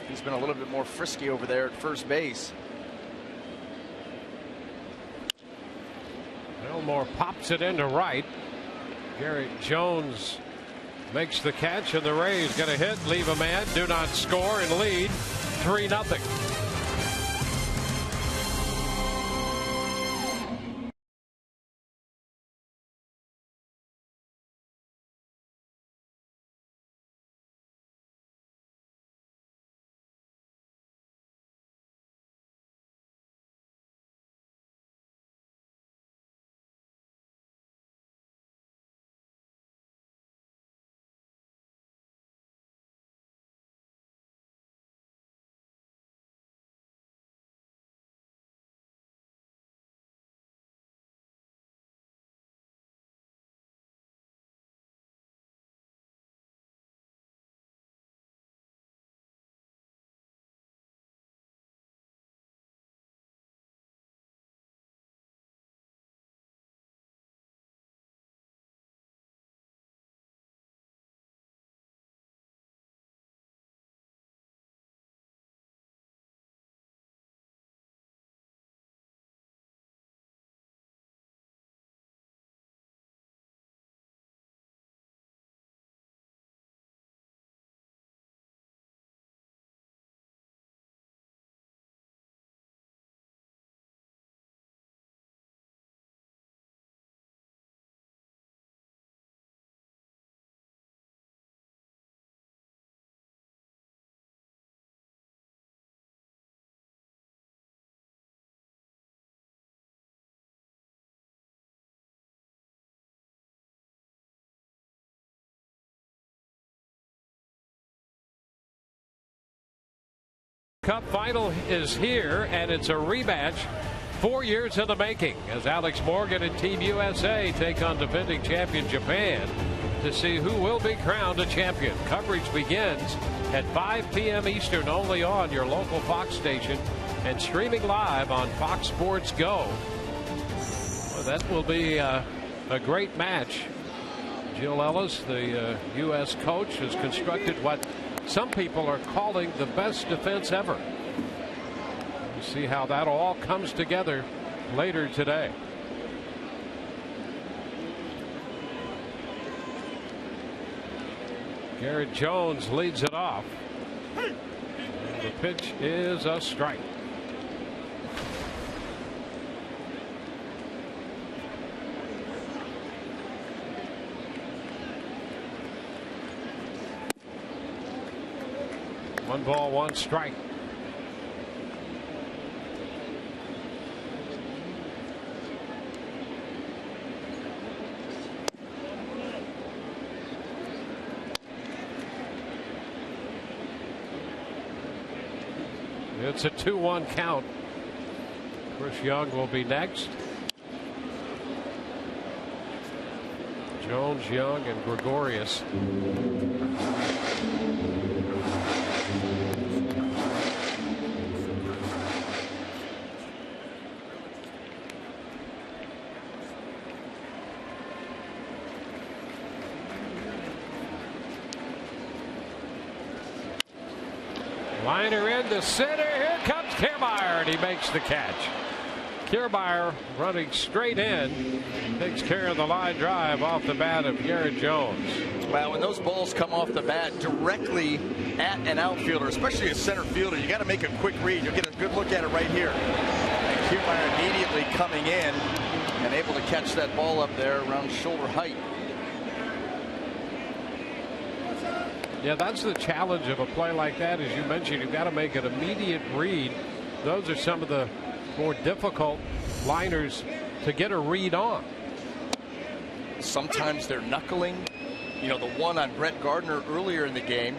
He's been a little bit more frisky over there at first base. Elmore pops it into right. Garrett Jones makes the catch, and the Rays get a hit, leave a man, do not score, and lead 3-0. Cup final is here, and it's a rematch 4 years in the making as Alex Morgan and Team USA take on defending champion Japan to see who will be crowned a champion. Coverage begins at 5 p.m. Eastern only on your local Fox station and streaming live on Fox Sports Go. Well, that will be a great match. Jill Ellis, the U.S. coach, has constructed what some people are calling the best defense ever. We'll see how that all comes together later today. Garrett Jones leads it off. And the pitch is a strike. One ball, one strike. It's a 2-1 count. Chris Young will be next. Jones, Young, and Gregorius. Liner into center. Here comes Kiermaier, and he makes the catch. Kiermaier running straight in, takes care of the line drive off the bat of Garrett Jones. Well, when those balls come off the bat directly at an outfielder, especially a center fielder, you got to make a quick read. You'll get a good look at it right here. And Kiermaier immediately coming in and able to catch that ball up there around shoulder height. Yeah, that's the challenge of a play like that. As you mentioned, you've got to make an immediate read. Those are some of the more difficult liners to get a read on. Sometimes they're knuckling. You know, the one on Brett Gardner earlier in the game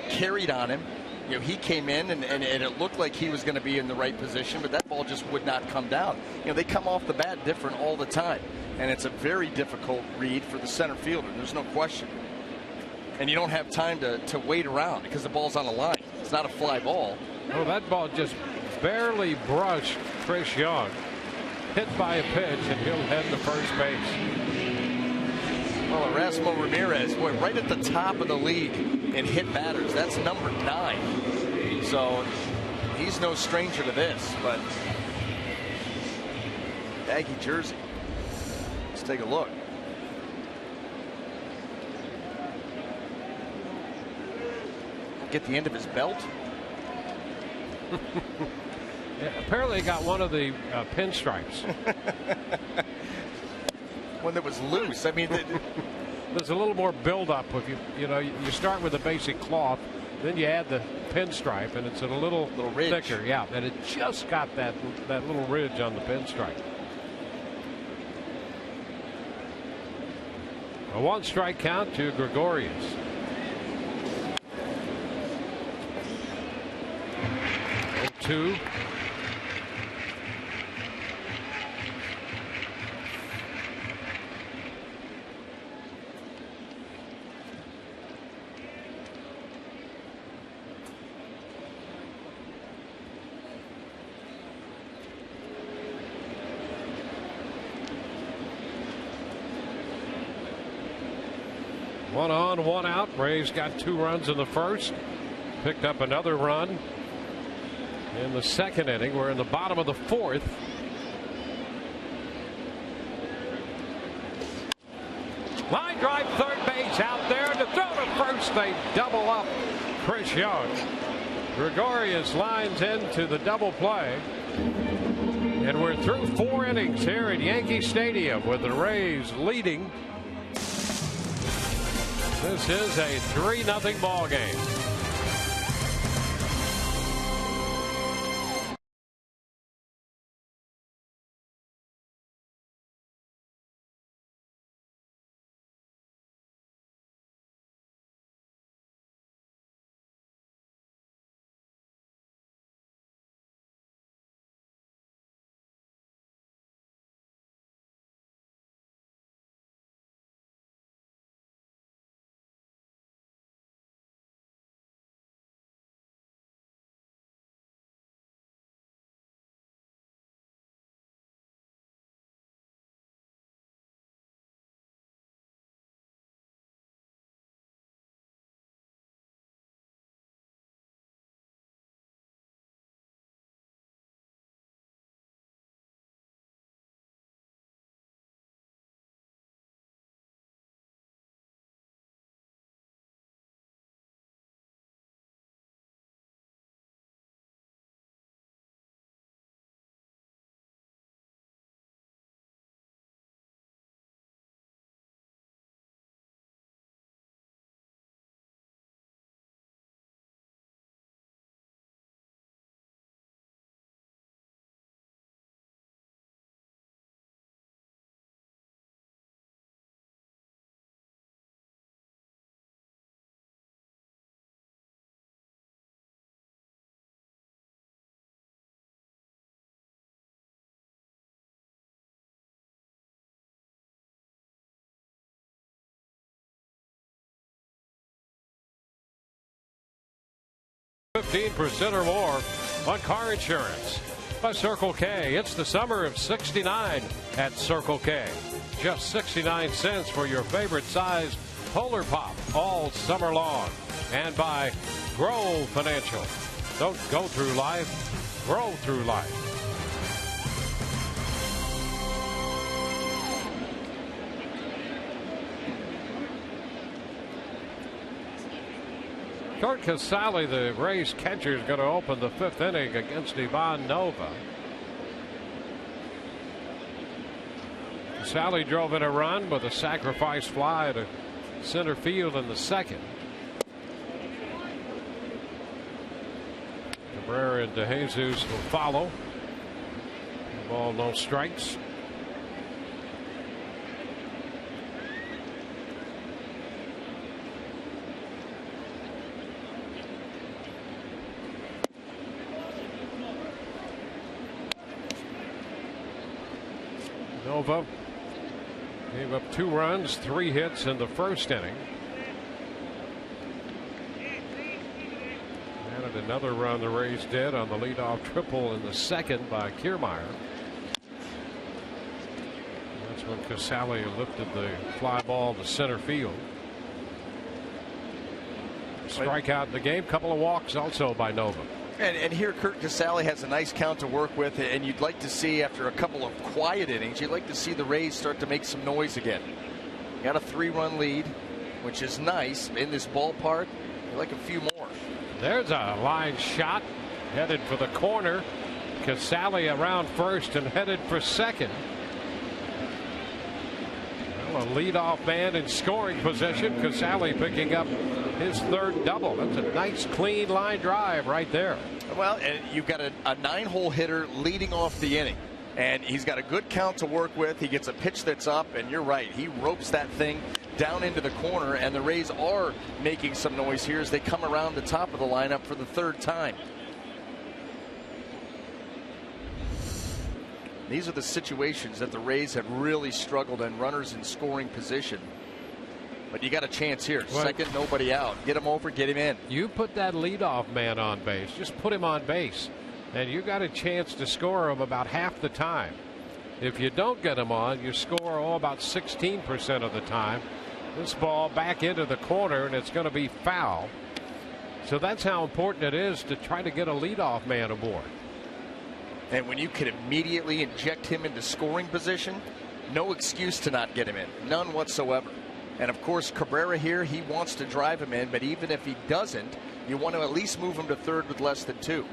carried on him. You know, he came in and it looked like he was going to be in the right position, but that ball just would not come down. You know, they come off the bat different all the time, and it's a very difficult read for the center fielder. There's no question. And you don't have time to wait around because the ball's on the line. It's not a fly ball. Oh, that ball just barely brushed Chris Young. Hit by a pitch, and he'll head to first base. Well, Erasmo Ramirez, boy, right at the top of the league in hit batters. That's number 9. So he's no stranger to this, but Aggie jersey. Let's take a look. Get the end of his belt. Yeah, apparently he got one of the pinstripes. One that was loose. I mean, there's a little more buildup if you start with a basic cloth, then you add the pinstripe, and it's a little ridge. Thicker. Yeah, and it just got that little ridge on the pinstripe. A 1-strike count to Gregorius. 2. One on, one out. Rays got 2 runs in the first. Picked up another run in the second inning. We're in the bottom of the 4th. Line drive, third base out there. To throw to first, they double up Chris Young. Gregorius lines into the double play. And we're through 4 innings here at Yankee Stadium with the Rays leading. This is a 3-0 ball game. 15% or more on car insurance. By Circle K, it's the summer of 69 at Circle K. Just 69 cents for your favorite size Polar Pop all summer long. And by Grow Financial. Don't go through life, grow through life. Kurt Casale, the Rays catcher, is going to open the 5th inning against Ivan Nova. Casale drove in a run with a sacrifice fly to center field in the 2nd. Cabrera and DeJesus will follow. Ball, no strikes. Nova gave up 2 runs, 3 hits in the 1st inning. Added another run the Rays did on the leadoff triple in the 2nd by Kiermaier. That's when Casale lifted the fly ball to center field. Strikeout in the game, couple of walks also by Nova. And here Kurt Casale has a nice count to work with, and you'd like to see, after a couple of quiet innings, you'd like to see the Rays start to make some noise again. Got a 3-run lead, which is nice in this ballpark. You'd like a few more. There's a line shot headed for the corner. Casale around first and headed for second. Well, a leadoff man in scoring position. Casale picking up his 3rd double. That's a nice clean line drive right there. Well, and you've got a 9-hole hitter leading off the inning, and he's got a good count to work with. He gets a pitch that's up, and you're right, he ropes that thing down into the corner, and the Rays are making some noise here as they come around the top of the lineup for the 3rd time. These are the situations that the Rays have really struggled in, runners in scoring position. But you got a chance here. Well, 2nd, nobody out. Get him over, get him in. You put that leadoff man on base. Just put him on base, and you got a chance to score him about half the time. If you don't get him on, you score about 16% of the time. This ball back into the corner, and it's going to be foul. So that's how important it is to try to get a leadoff man aboard. And when you can immediately inject him into scoring position, no excuse to not get him in. None whatsoever. And of course, Cabrera here, he wants to drive him in, but even if he doesn't, you want to at least move him to 3rd with less than 2.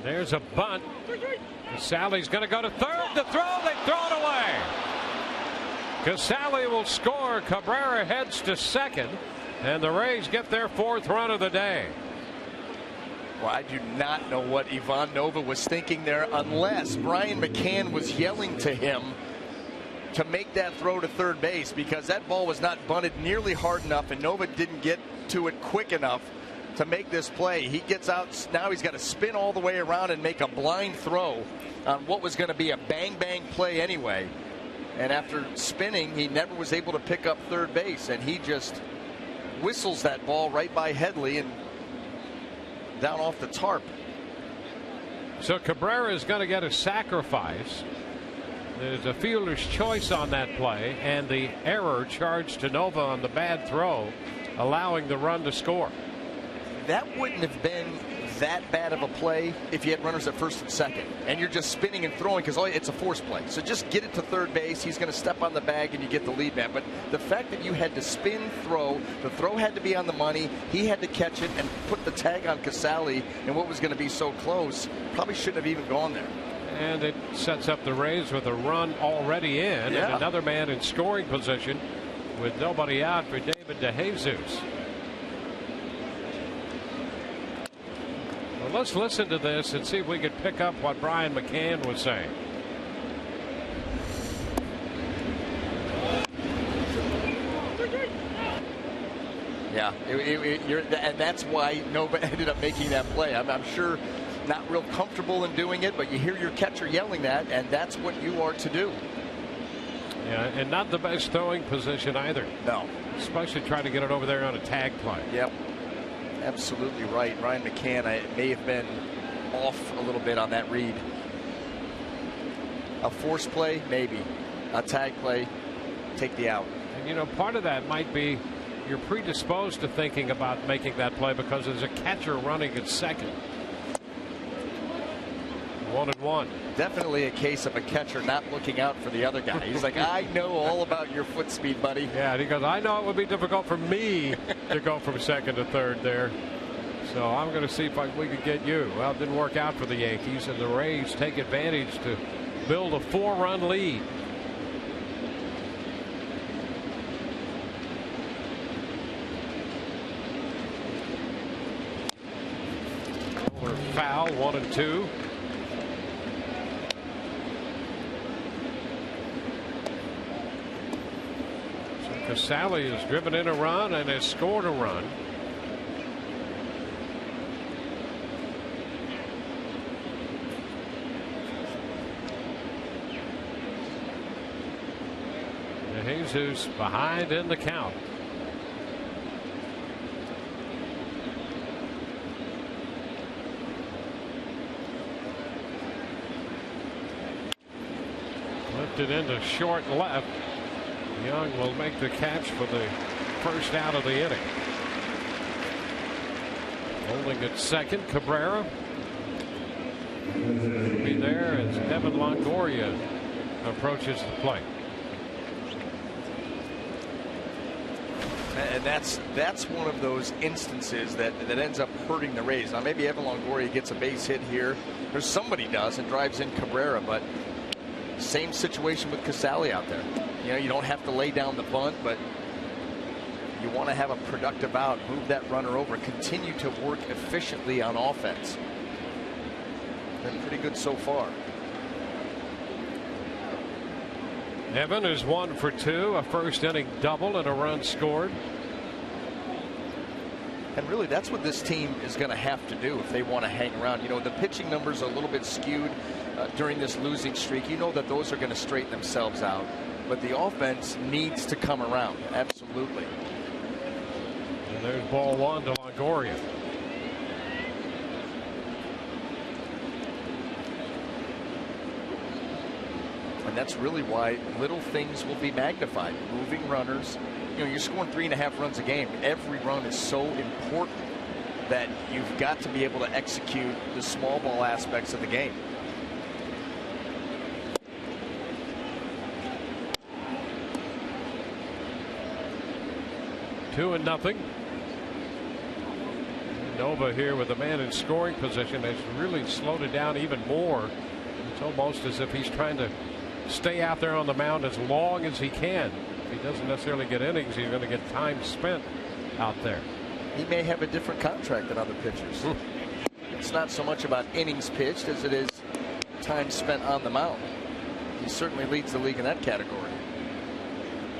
There's a bunt. Casale's going to go to 3rd. The throw, they throw it away. Casale will score. Cabrera heads to 2nd, and the Rays get their 4th run of the day. Well, I do not know what Ivan Nova was thinking there, unless Brian McCann was yelling to him to make that throw to 3rd base, because that ball was not bunted nearly hard enough, and Nova didn't get to it quick enough to make this play. He gets out. Now he's got to spin all the way around and make a blind throw on what was going to be a bang-bang play anyway. And after spinning, he never was able to pick up 3rd base, and he just whistles that ball right by Headley and down off the tarp. So Cabrera is going to get a sacrifice. There's a fielder's choice on that play, and the error charged to Nova on the bad throw, allowing the run to score. That wouldn't have been that bad of a play if you had runners at 1st and 2nd, and you're just spinning and throwing, because it's a force play. So just get it to 3rd base. He's going to step on the bag, and you get the lead man. But the fact that you had to spin, throw, the throw had to be on the money. He had to catch it and put the tag on Casale, and what was going to be so close probably shouldn't have even gone there. And it sets up the Rays with a run already in, and another man in scoring position with nobody out for David DeJesus. Well, let's listen to this and see if we can pick up what Brian McCann was saying. Yeah, and that's why nobody ended up making that play. I'm sure not real comfortable in doing it, but you hear your catcher yelling that, and that's what you are to do. Yeah, and not the best throwing position either. No. Especially trying to get it over there on a tag play. Yep. Absolutely right. Ryan McCann may have been off a little bit on that read. A force play, maybe. A tag play, take the out. And part of that might be you're predisposed to thinking about making that play because there's a catcher running at second. 1-1. Definitely a case of a catcher not looking out for the other guy. He's like, I know all about your foot speed, buddy. Yeah, and he goes, I know it would be difficult for me to go from second to third there. So I'm going to see if we could get you. Well, it didn't work out for the Yankees, and the Rays take advantage to build a 4-run lead. Foul, 1-2. Casale has driven in a run and has scored a run. Jesus behind in the count. Lifted into short left. Young will make the catch for the first out of the inning. Holding at second, Cabrera will be there as Evan Longoria approaches the plate. And that's one of those instances that ends up hurting the Rays. Now maybe Evan Longoria gets a base hit here, or somebody does, and drives in Cabrera, but same situation with Casale out there. You don't have to lay down the bunt, but you want to have a productive out, move that runner over, continue to work efficiently on offense. Been pretty good so far. Evan is 1 for 2, a first inning double and a run scored. And really, that's what this team is going to have to do if they want to hang around. The pitching numbers are a little bit skewed during this losing streak. You know that those are going to straighten themselves out. But the offense needs to come around. Absolutely. And there's ball 1 to Longoria. And that's really why little things will be magnified. Moving runners. You're scoring 3.5 runs a game. Every run is so important that you've got to be able to execute the small ball aspects of the game. 2-0. Nova here with a man in scoring position has really slowed it down even more. It's almost as if he's trying to stay out there on the mound as long as he can. If he doesn't necessarily get innings, he's going to get time spent out there. He may have a different contract than other pitchers. It's not so much about innings pitched as it is time spent on the mound. He certainly leads the league in that category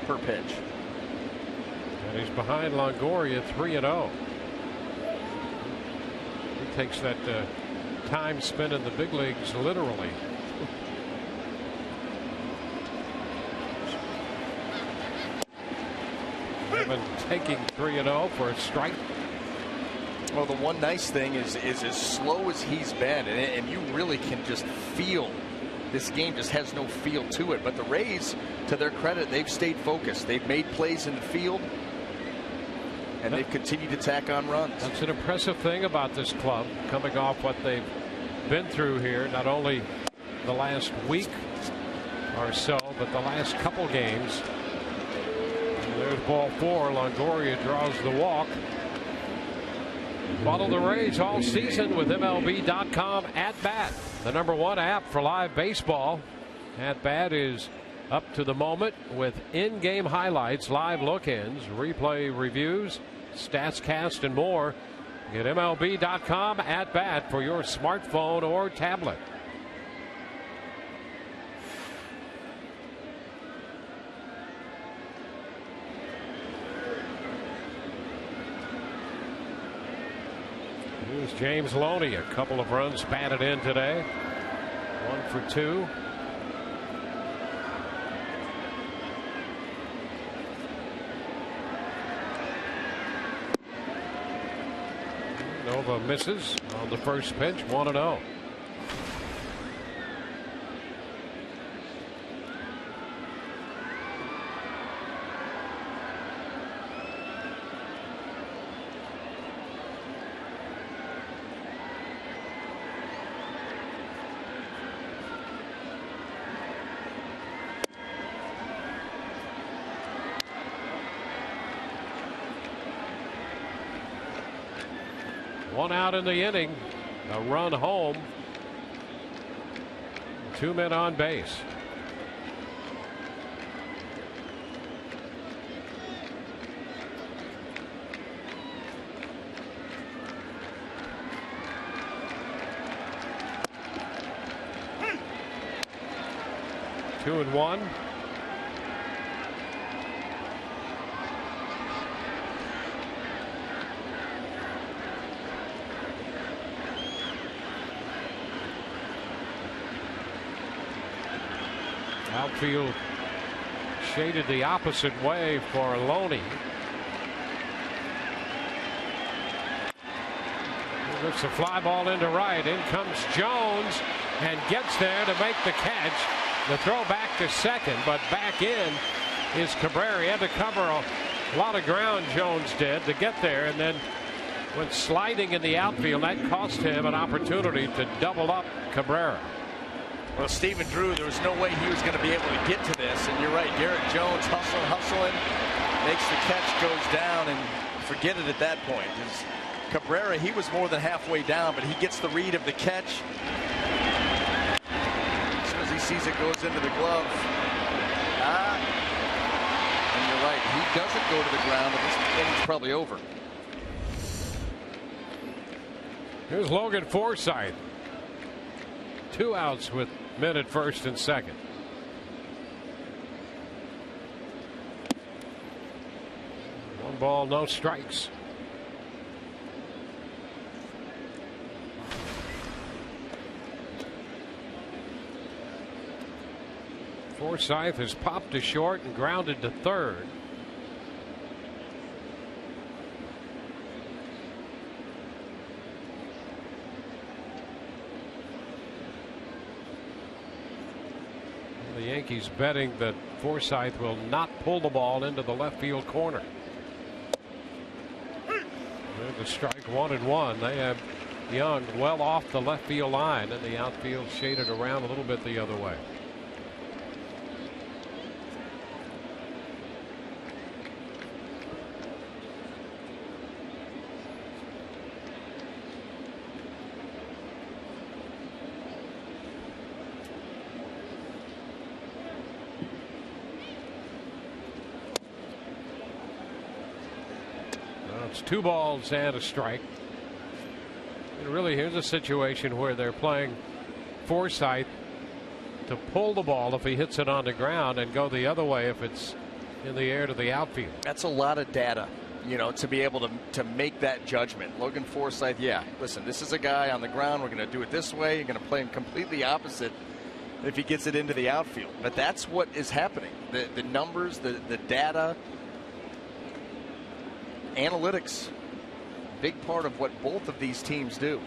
per pitch. And he's behind Longoria 3-0. He takes that time spent in the big leagues literally. Evan taking 3-0 for a strike. Well, the one nice thing is as slow as he's been, and you really can just feel this game just has no feel to it. But the Rays, to their credit, they've stayed focused. They've made plays in the field, and they've continued to tack on runs. That's an impressive thing about this club, coming off what they've been through here, not only the last week or so, but the last couple games. And there's ball 4. Longoria draws the walk. Follow the Rays all season with MLB.com At Bat, the #1 app for live baseball. At Bat is up to the moment with in-game highlights, live look-ins, replay reviews, StatsCast, and more. Get MLB.com At Bat for your smartphone or tablet. Here's James Loney. A couple of runs batted in today. 1 for 2. Nova misses on the first pitch. 1-0. One out in the inning, a run home, 2 men on base. Two and one. Outfield shaded the opposite way for Loney. Looks a fly ball into right. In comes Jones and gets there to make the catch. The throw back to second, but back in is Cabrera. He had to cover a lot of ground, Jones did, to get there, and then went sliding in the outfield. That cost him an opportunity to double up Cabrera. Well, Stephen Drew, there was no way he was going to be able to get to this. And you're right, Garrett Jones hustling, makes the catch, goes down, and forget it at that point. Cabrera, he was more than halfway down, but he gets the read of the catch. As soon as he sees it goes into the glove. And you're right, he doesn't go to the ground, and this inning's probably over. Here's Logan Forsythe. 2 outs with men at first and second. One ball, no strikes. Forsythe has popped to short and grounded to third. The Yankees betting that Forsythe will not pull the ball into the left field corner. There's a strike, 1-1. They have Young well off the left field line, and the outfield shaded around a little bit the other way. It's 2 balls and a strike. And really, here's a situation where they're playing Forsythe to pull the ball if he hits it on the ground and go the other way if it's in the air to the outfield. That's a lot of data, to be able to make that judgment. Logan Forsythe, yeah, listen, this is a guy on the ground. We're going to do it this way. You're going to play him completely opposite if he gets it into the outfield. But that's what is happening. The numbers, the data, analytics, big part of what both of these teams do.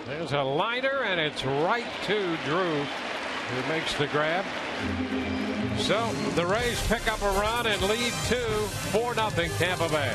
There's a liner, and it's right to Drew, who makes the grab. So the Rays pick up a run and lead 4-0 Tampa Bay.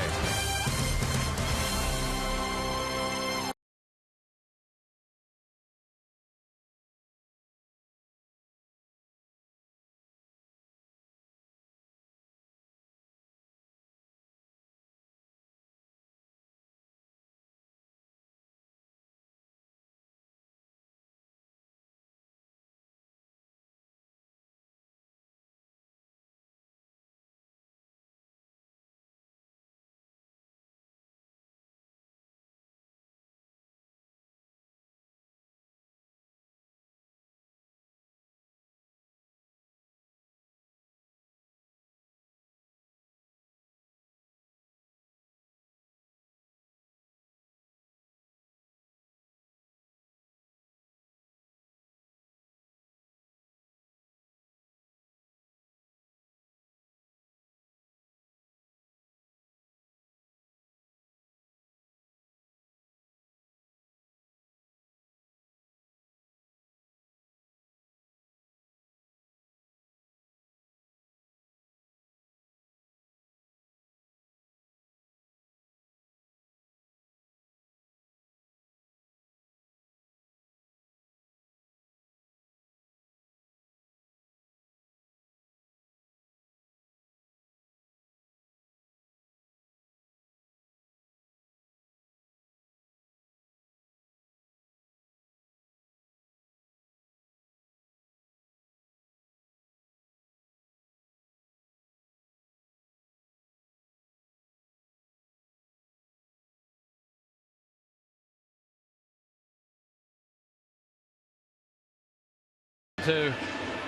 to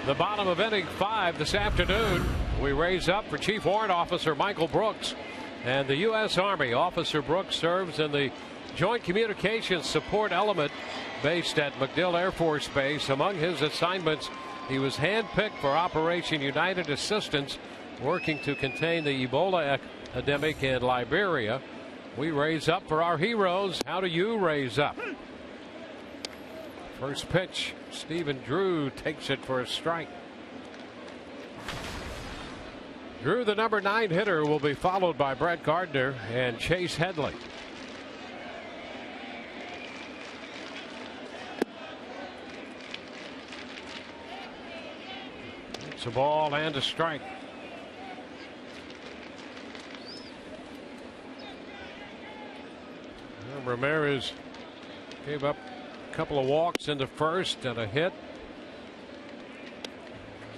the bottom of inning 5 this afternoon. We raise up for Chief Warrant Officer Michael Brooks and the U.S. Army. Officer Brooks serves in the Joint Communications Support Element based at MacDill Air Force Base. Among his assignments, he was handpicked for Operation United Assistance, working to contain the Ebola epidemic in Liberia. We raise up for our heroes. How do you raise up? First pitch, Stephen Drew takes it for a strike. Drew, the number 9 hitter, will be followed by Brett Gardner and Chase Headley. It's a ball and a strike. Ramirez gave up a couple of walks in the first and a hit.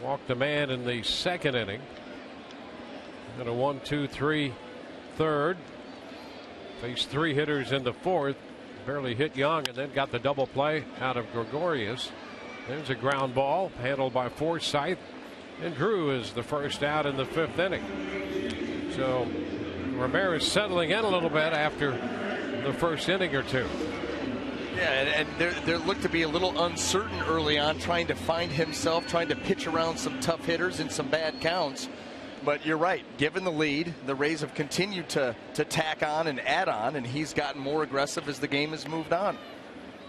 Walked a man in the second inning. And a 1-2-3 third. Faced 3 hitters in the fourth. Barely hit Young and then got the double play out of Gregorius. There's a ground ball handled by Forsythe. And Drew is the first out in the 5th inning. So Ramirez settling in a little bit after the first inning or two. Yeah, and there looked to be a little uncertain early on, trying to find himself, trying to pitch around some tough hitters in some bad counts. But you're right, given the lead, the Rays have continued to tack on and add on, and he's gotten more aggressive as the game has moved on.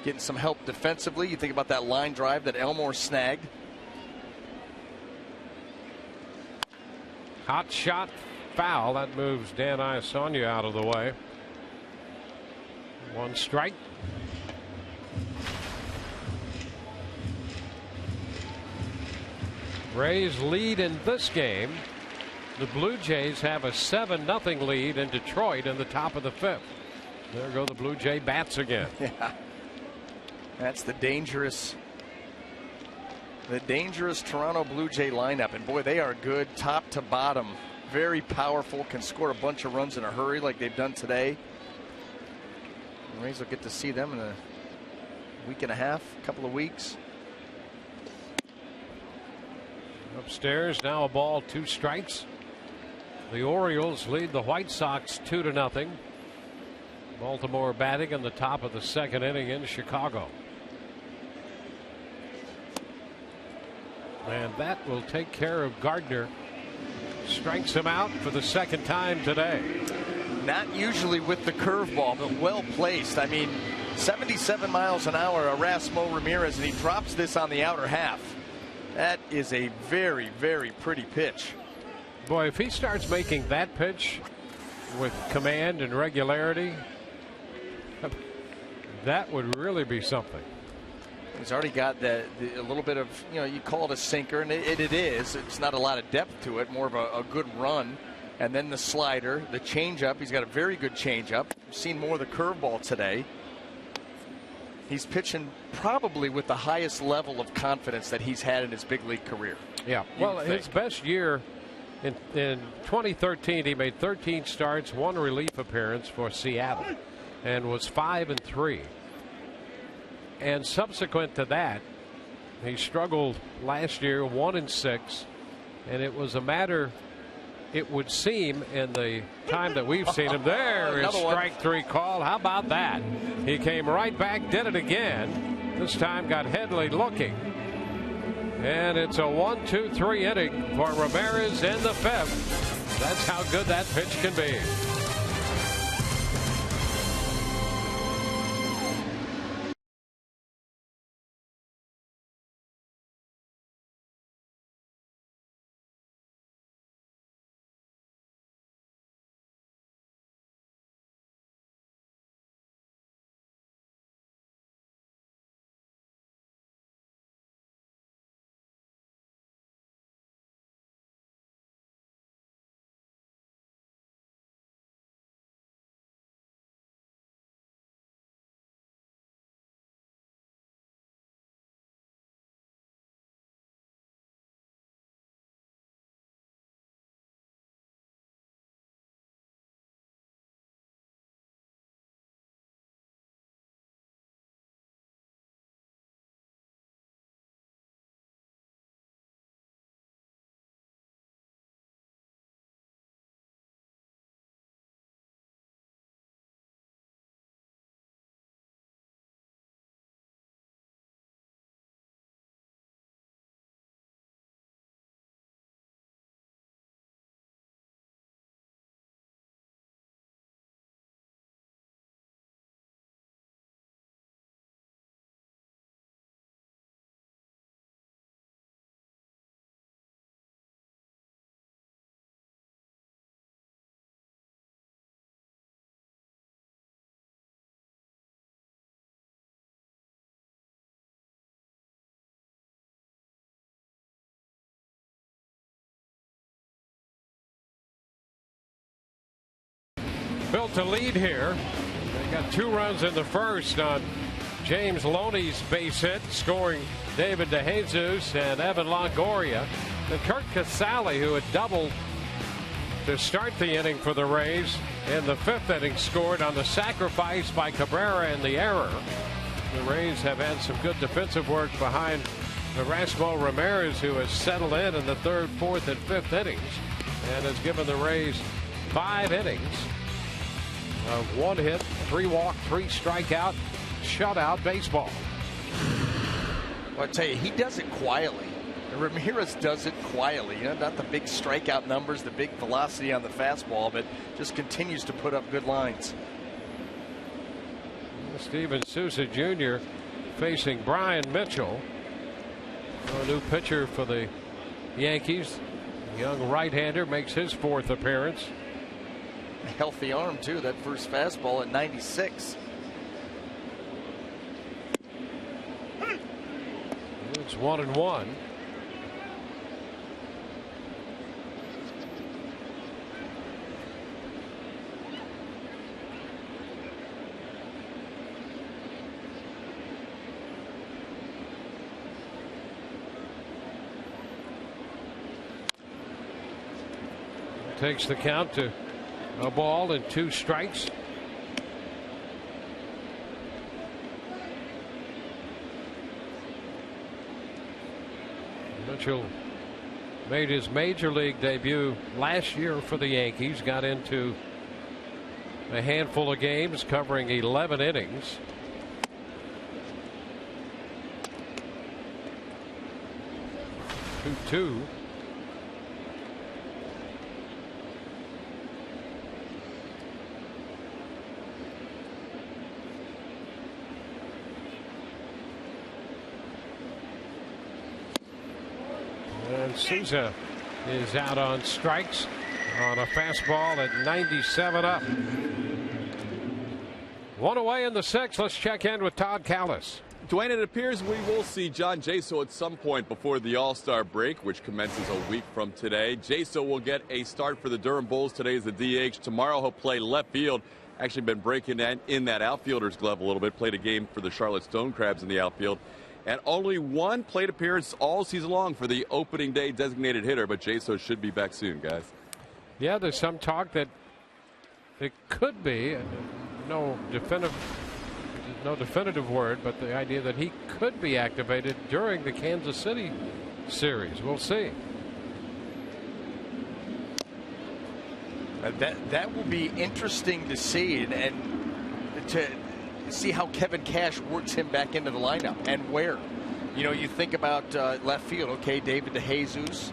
Getting some help defensively. You think about that line drive that Elmore snagged. Hot shot foul. That moves Dan Iasonia out of the way. 1 strike. Rays lead in this game. The Blue Jays have a 7-0 lead in Detroit in the top of the 5th. There go the Blue Jay bats again. Yeah. That's the dangerous Toronto Blue Jay lineup. And boy, they are good top to bottom. Very powerful, can score a bunch of runs in a hurry like they've done today. The Rays will get to see them in a week and a half, couple of weeks. Upstairs, now a ball, 2 strikes. The Orioles lead the White Sox 2-0. Baltimore batting in the top of the 2nd inning in Chicago. And that will take care of Gardner. Strikes him out for the 2nd time today. Not usually with the curveball, but well placed. I mean, 77 miles an hour, Erasmo Ramirez, and he drops this on the outer half. That is a very, very pretty pitch. Boy, if he starts making that pitch with command and regularity, that would really be something. He's already got a little bit of, you call it a sinker, and it is. It's not a lot of depth to it, more of a good run. And then the slider, the changeup. He's got a very good changeup. We've seen more of the curveball today. He's pitching probably with the highest level of confidence that he's had in his big league career. Yeah, well, his best year in 2013, he made 13 starts, 1 relief appearance for Seattle, and was 5-3. And subsequent to that, he struggled last year, 1-6, and it was a matter, it would seem, in the time that we've seen him. There is strike 3 call. How about that? He came right back, did it again. This time got Headley looking. And it's a 1-2-3 inning for Ramirez in the 5th. That's how good that pitch can be. built a lead here. They got 2 runs in the first on James Loney's base hit, scoring David DeJesus and Evan Longoria. And Kurt Casale, who had doubled to start the inning for the Rays in the 5th inning, scored on the sacrifice by Cabrera and the error. The Rays have had some good defensive work behind Erasmo Ramirez, who has settled in the 3rd, 4th, and 5th innings and has given the Rays 5 innings of 1 hit, 3 walk, 3 strikeout, shutout baseball. Well, I tell you, he does it quietly. Ramirez does it quietly. Not the big strikeout numbers, the big velocity on the fastball, but just continues to put up good lines. Steven Souza Jr. facing Brian Mitchell, a new pitcher for the Yankees. Young right-hander makes his 4th appearance. A healthy arm too. That first fastball at 96. It's 1-1. Takes the count to a ball and 2 strikes. Mitchell made his major league debut last year for the Yankees, got into a handful of games covering 11 innings. Two. And Souza is out on strikes on a fastball at 97 up. 1 away in the 6th. Let's check in with Todd Callis. Dwayne, it appears we will see John Jaso at some point before the All-Star break, which commences a week from today. Jaso will get a start for the Durham Bulls today as the DH. Tomorrow he'll play left field. Actually been breaking in that outfielder's glove a little bit. Played a game for the Charlotte Stone Crabs in the outfield. And only 1 plate appearance all season long for the opening day designated hitter, but Jaso should be back soon, guys. Yeah, there's some talk that it could be no definitive word, but the idea that he could be activated during the Kansas City series. We'll see. That will be interesting to see, and to see how Kevin Cash works him back into the lineup and where. You think about left field. Okay, David DeJesus.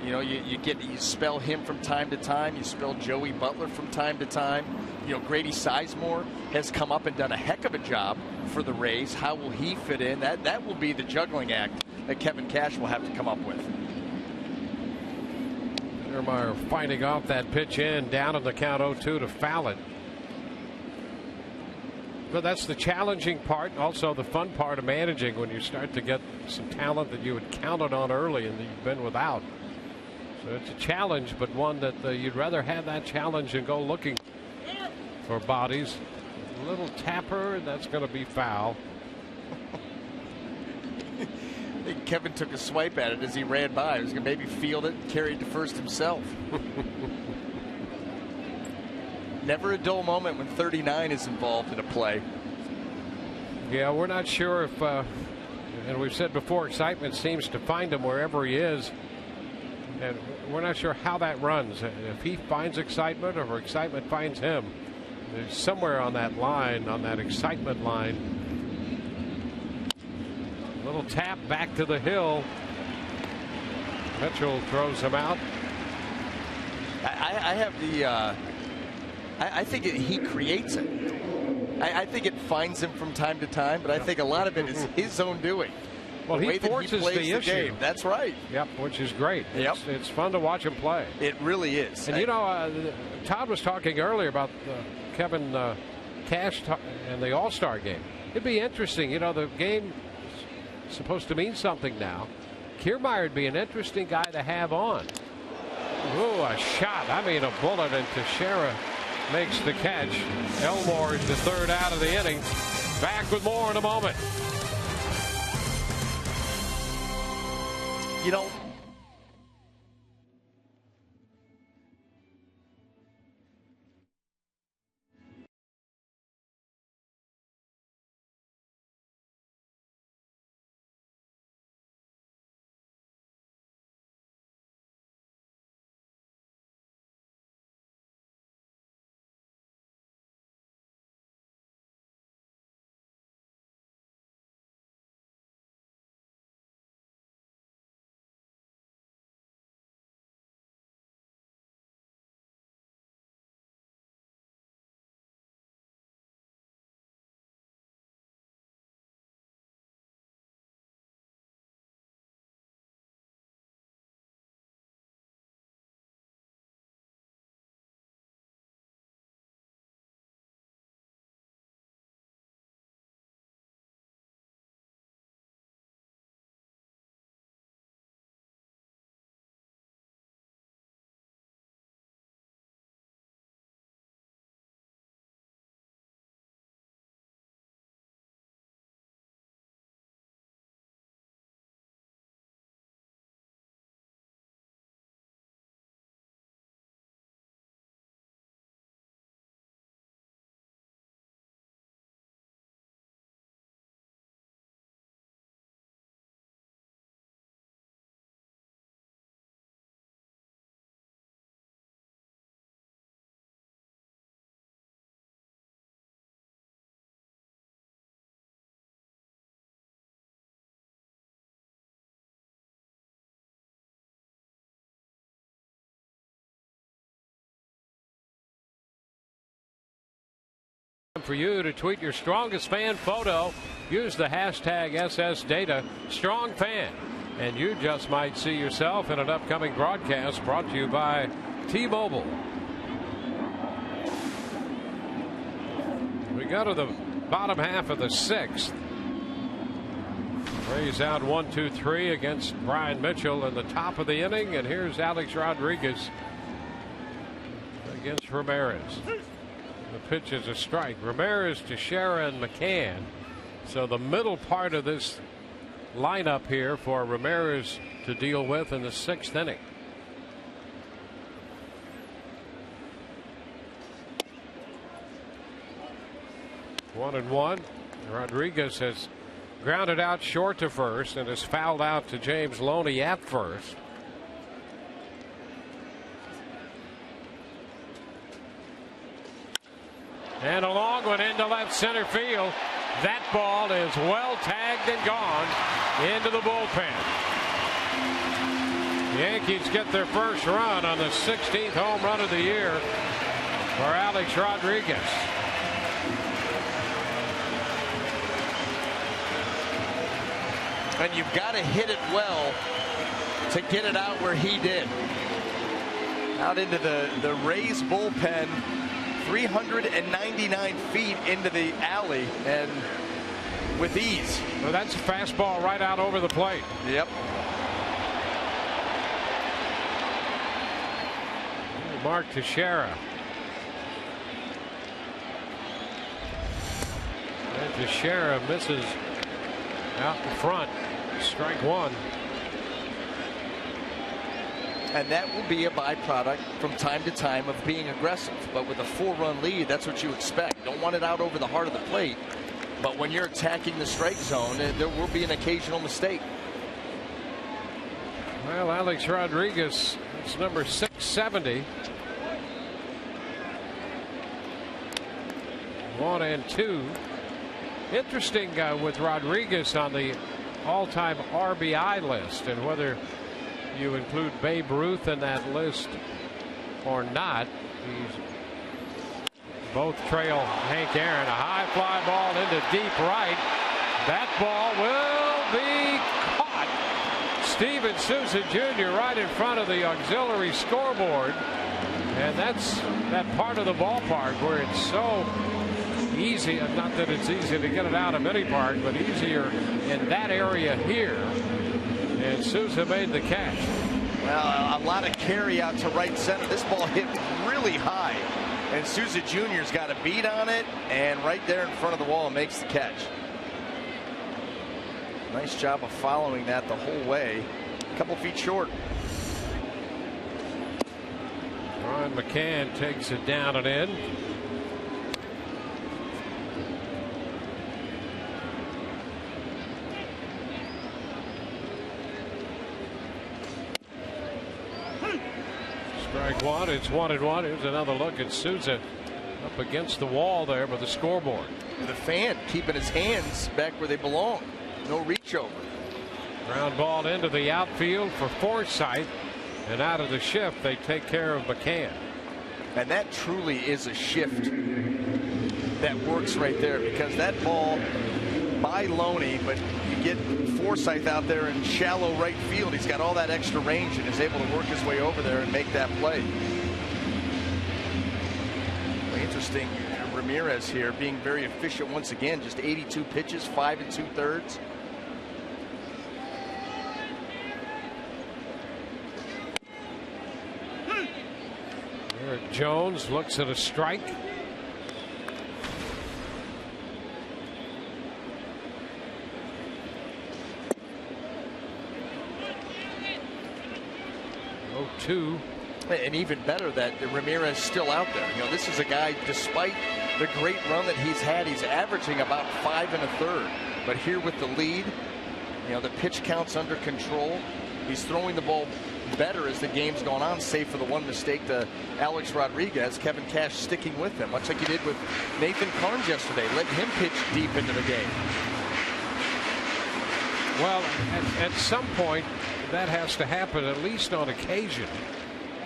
You spell him from time to time. You spell Joey Butler from time to time. Grady Sizemore has come up and done a heck of a job for the Rays. How will he fit in? That will be the juggling act that Kevin Cash will have to come up with. Ermeyer fighting off that pitch in, down on the count 0-2 to Fallon. But that's the challenging part, also the fun part of managing when you start to get some talent that you had counted on early and that you've been without. So it's a challenge, but one that you'd rather have that challenge and go looking for bodies. A little tapper, and that's going to be foul. I think Kevin took a swipe at it as he ran by. He was going to maybe field it and carry it to first himself. Never a dull moment when 39 is involved in a play. Yeah, we're not sure if, and we've said before, excitement seems to find him wherever he is. And we're not sure how that runs. If he finds excitement or excitement finds him. There's somewhere on that line, on that excitement line. A little tap back to the hill. Mitchell throws him out. I have the. I think he creates it. I think it finds him from time to time, but I think a lot of it is his own doing. Well, he forces the issue. Game. That's right. Yep, which is great. Yep. It's fun to watch him play. It really is. And Todd was talking earlier about Kevin Cash and the All-Star game. It'd be interesting. The game is supposed to mean something now. Kiermaier would be an interesting guy to have on. Ooh, a shot. I mean, a bullet into Teixeira makes the catch. Elmore is the third out of the inning. Back with more in a moment. You know, for you to tweet your strongest fan photo. Use the hashtag SSData StrongFan, and you just might see yourself in an upcoming broadcast brought to you by T-Mobile. We go to the bottom half of the sixth. Rays out 1-2-3 against Brian Mitchell in the top of the inning, and here's Alex Rodriguez against Ramirez. The pitch is a strike. Ramirez, Teixeira, and McCann. So the middle part of this lineup here for Ramirez to deal with in the sixth inning. One and one. Rodriguez has grounded out short to first and is fouled out to James Loney at first. And a long one into left center field. That ball is well tagged and gone into the bullpen. The Yankees get their first run on the 16th home run of the year for Alex Rodriguez. And you've got to hit it well to get it out where he did. Out into the Rays bullpen. 399 feet into the alley and with ease. Well, that's a fastball right out over the plate. Yep. Mark Teixeira. And Teixeira misses out in front. Strike one. And that will be a byproduct from time to time of being aggressive. But with a 4-run lead, that's what you expect. Don't want it out over the heart of the plate. But when you're attacking the strike zone, there will be an occasional mistake. Well, Alex Rodriguez, it's number 670. 1-2. Interesting with Rodriguez on the all-time RBI list, and whether you include Babe Ruth in that list or not. He's both trail Hank Aaron. A high fly ball into deep right. That ball will be caught. Steven Souza Jr. right in front of the auxiliary scoreboard. And that's that part of the ballpark where it's so easy, not that it's easy to get it out of any park, but easier in that area here. And Souza made the catch. Well, a lot of carry out to right center. This ball hit really high. And Souza Jr.'s got a beat on it, and right there in front of the wall makes the catch. Nice job of following that the whole way. A couple feet short. Ryan McCann takes it down and in. Strike one. It's 1-1. Here's another look at Souza up against the wall there by the scoreboard. The fan keeping his hands back where they belong. No reach over. Ground ball into the outfield for Forsythe, and out of the shift they take care of McCann. And that truly is a shift that works right there, because that ball by Loney, but you get Forsythe out there in shallow right field. He's got all that extra range and is able to work his way over there and make that play. Interesting. Ramirez here being very efficient once again. Just 82 pitches, 5 2/3. Eric Jones looks at a strike. Two. And even better that Ramirez still out there. You know, this is a guy, despite the great run that he's had, he's averaging about 5 1/3. But here with the lead, you know, the pitch count's under control. He's throwing the ball better as the game's gone on, save for the one mistake to Alex Rodriguez. Kevin Cash sticking with him, much like he did with Nathan Carnes yesterday, letting him pitch deep into the game. Well, at some point, that has to happen, at least on occasion,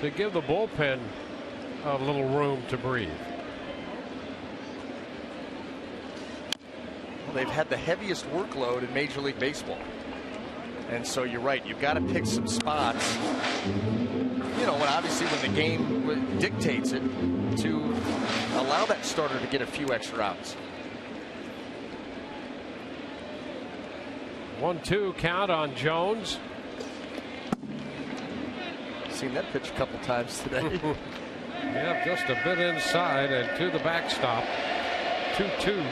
to give the bullpen a little room to breathe. Well, they've had the heaviest workload in Major League Baseball. And so you're right, you've got to pick some spots, you know, obviously when the game dictates it, to allow that starter to get a few extra outs. 1-2 count on Jones. Seen that pitch a couple times today. Yeah, just a bit inside and to the backstop. 2-2.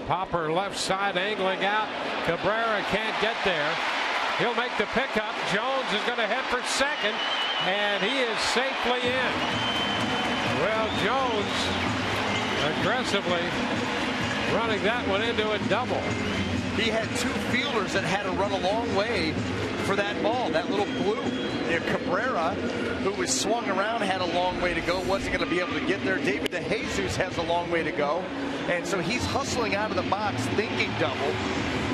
Popper left side angling out. Cabrera can't get there. He'll make the pickup. Jones is going to head for second, and he is safely in. Well, Jones aggressively running that one into a double. He had two fielders that had to run a long way for that ball, that little blue. Cabrera, who was swung around, had a long way to go, wasn't going to be able to get there. David DeJesus has a long way to go. And so he's hustling out of the box, thinking double.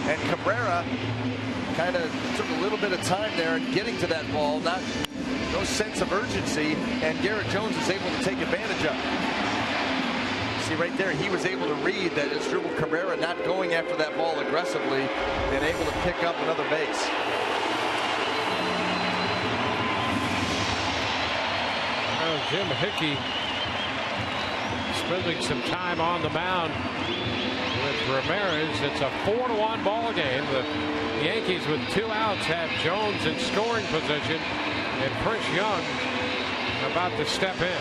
And Cabrera kind of took a little bit of time there in getting to that ball. No sense of urgency. And Garrett Jones is able to take advantage of it. See right there, he was able to read that it's Dribble Cabrera not going after that ball aggressively and able to pick up another base. Well, Jim Hickey spending some time on the mound with Ramirez. It's a 4-1 ball game. The Yankees with 2 outs have Jones in scoring position and Prince Young about to step in.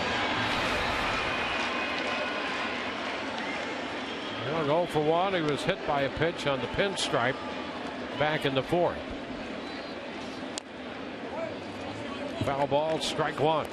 Young 0 for 1. He was hit by a pitch on the pinstripe back in the 4th. Foul ball, strike one.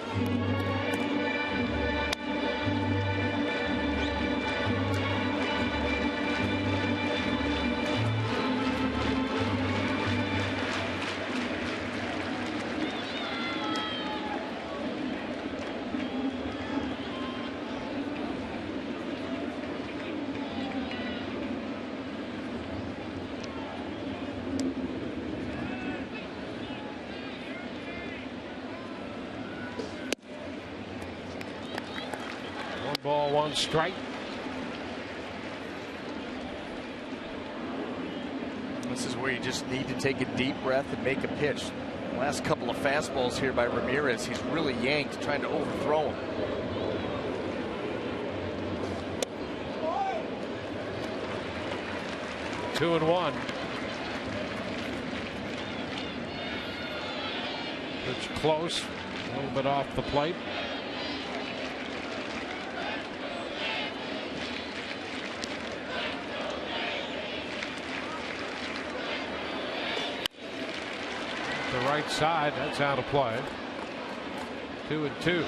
Ball, 1 strike. This is where you just need to take a deep breath and make a pitch. Last couple of fastballs here by Ramirez, he's really yanked, trying to overthrow him. Two and one. It's close, a little bit off the plate. The right side, that's out of play. 2-2.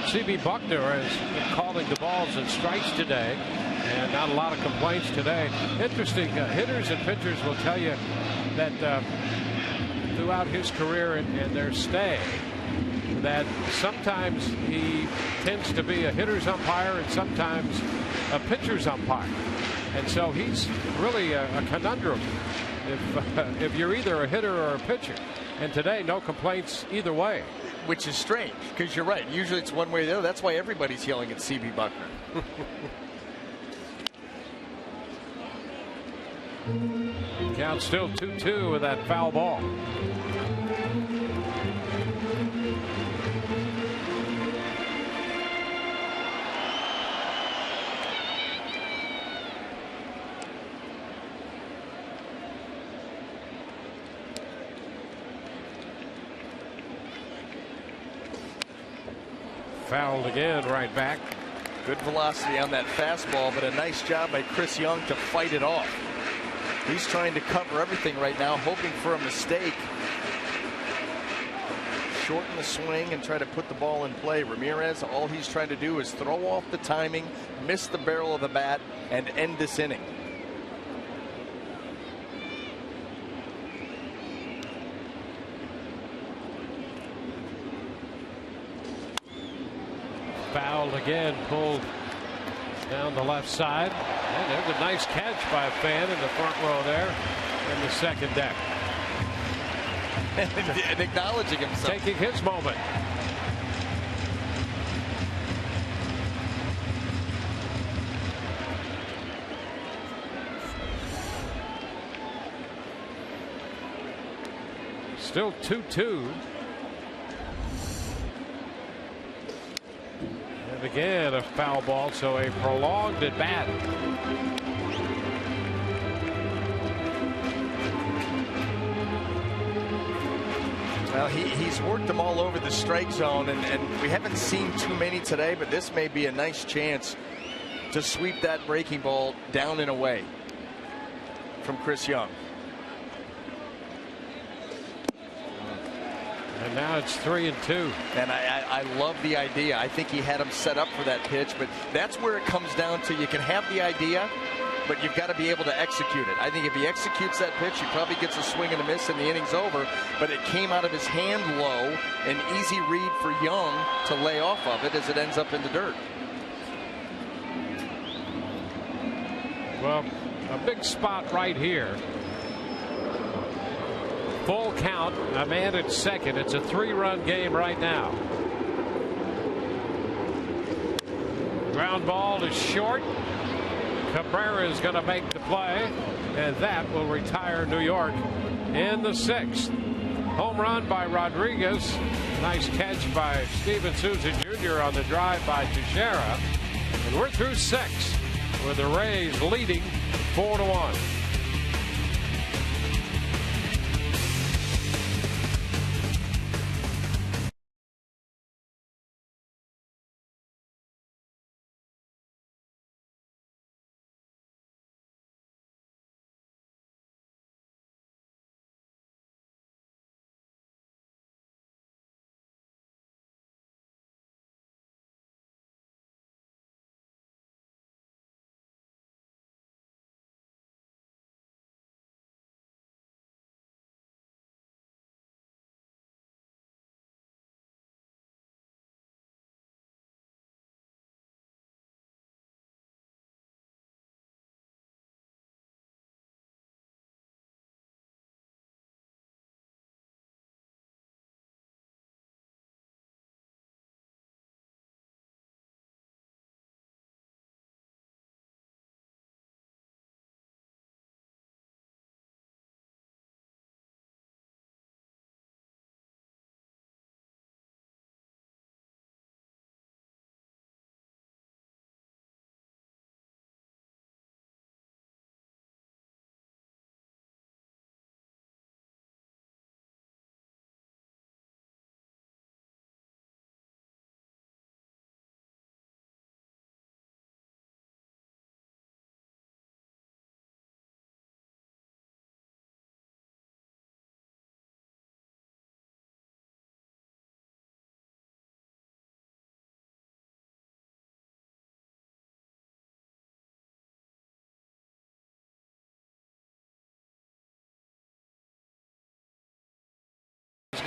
CB Buckner has been calling the balls and strikes today, and not a lot of complaints today. Interesting, hitters and pitchers will tell you that throughout his career and their stay, that sometimes he tends to be a hitter's umpire and sometimes a pitcher's umpire, and so he's really a conundrum if you're either a hitter or a pitcher. And today, no complaints either way. Which is strange, because you're right. Usually it's one way or the other. That's why everybody's yelling at CB Buckner. Count still 2-2 with that foul ball. Fouled again, right back. Good velocity on that fastball, but a nice job by Chris Young to fight it off. He's trying to cover everything right now, hoping for a mistake. Shorten the swing and try to put the ball in play. Ramirez, all he's trying to do is throw off the timing, miss the barrel of the bat, and end this inning. Fouled again, pulled down the left side. And there's a nice catch by a fan in the front row there in the second deck. And acknowledging himself. Taking his moment. Still 2-2. And again, a foul ball, so a prolonged at bat. Well, he's worked them all over the strike zone, and we haven't seen too many today, but this may be a nice chance to sweep that breaking ball down and away from Chris Young. And now it's 3-2. And I love the idea. I think he had him set up for that pitch, but that's where it comes down to. You can have the idea, but you've got to be able to execute it. I think if he executes that pitch, he probably gets a swing and a miss and the inning's over, but it came out of his hand low, an easy read for Young to lay off of it as it ends up in the dirt. Well, a big spot right here. Full count, a man at second. It's a 3-run game right now. Ground ball is short. Cabrera is going to make the play, and that will retire New York in the 6th. Home run by Rodriguez. Nice catch by Steven Souza Jr. on the drive by Teixeira. And we're through 6 with the Rays leading 4-1.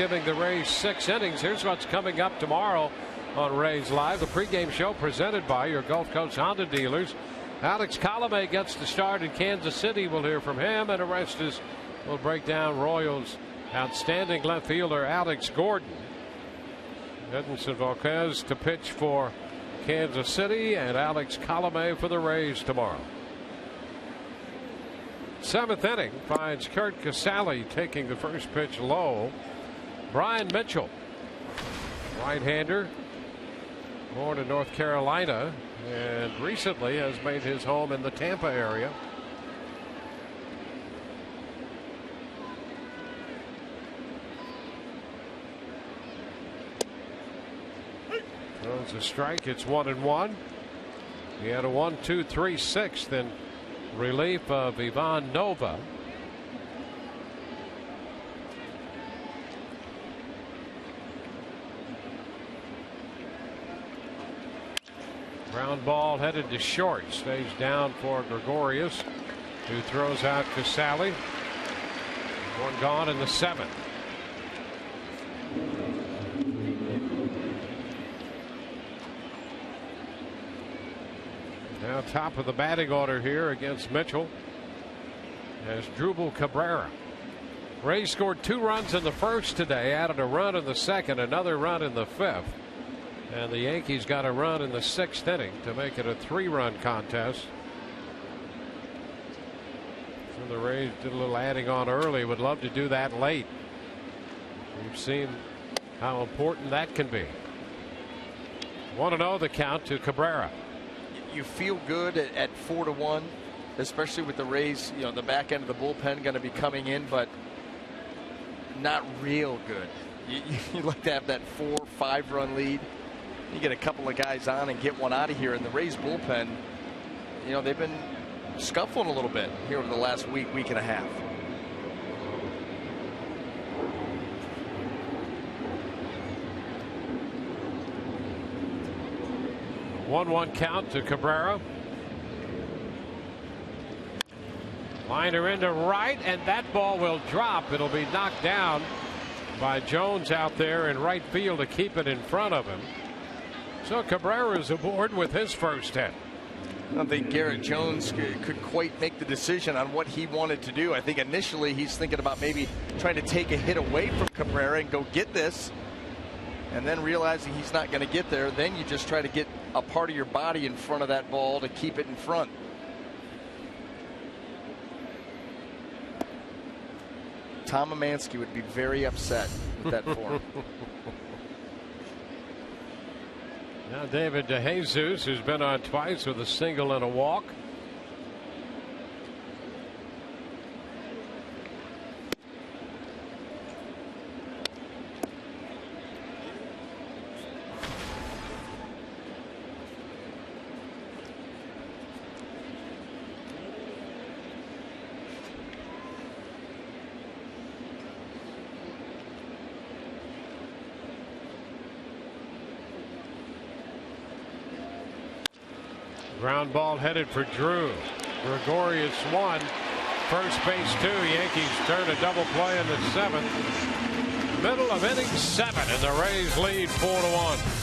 giving the Rays 6 innings. Here's what's coming up tomorrow on Rays Live. The pregame show presented by your Gulf Coast Honda dealers. Alex Colomé gets the start in Kansas City. We'll hear from him, and Orestes will break down Royals' outstanding left fielder Alex Gordon. Edinson Volquez to pitch for Kansas City, and Alex Colomé for the Rays tomorrow. 7th inning finds Kurt Casale taking the first pitch low. Brian Mitchell, right-hander, born in North Carolina, and recently has made his home in the Tampa area. Throws a strike. It's 1-1. He had a 1-2-3 6th in relief of Ivan Nova. Ground ball headed to short. Stays down for Gregorius, who throws out Casale. One gone in the 7th. Now top of the batting order here against Mitchell as Drupal Cabrera. Rays scored 2 runs in the first today, added a run in the second, another run in the 5th. And the Yankees got a run in the 6th inning to make it a 3-run contest. So the Rays did a little adding on early. Would love to do that late. We've seen how important that can be. 1-0 the count to Cabrera. You feel good at 4-1, especially with the Rays. You know, the back end of the bullpen going to be coming in, but not real good. You like to have that 4-5 run lead. You get a couple of guys on and get one out of here. And the Rays bullpen, you know, they've been scuffling a little bit here over the last week and a half. A 1-1 count to Cabrera. Liner into right, and that ball will drop. It'll be knocked down by Jones out there in right field to keep it in front of him. So Cabrera's aboard with his first hit. I don't think Garrett Jones could quite make the decision on what he wanted to do. I think initially he's thinking about maybe trying to take a hit away from Cabrera and go get this, and then realizing he's not going to get there. Then you just try to get a part of your body in front of that ball to keep it in front. Tom Amansky would be very upset with that form. Now David DeJesus, who's been on twice with a single and a walk. Ground ball headed for Drew. Gregorius 1. First base 2. Yankees turn a double play in the 7th. Middle of inning 7, and the Rays lead 4-1.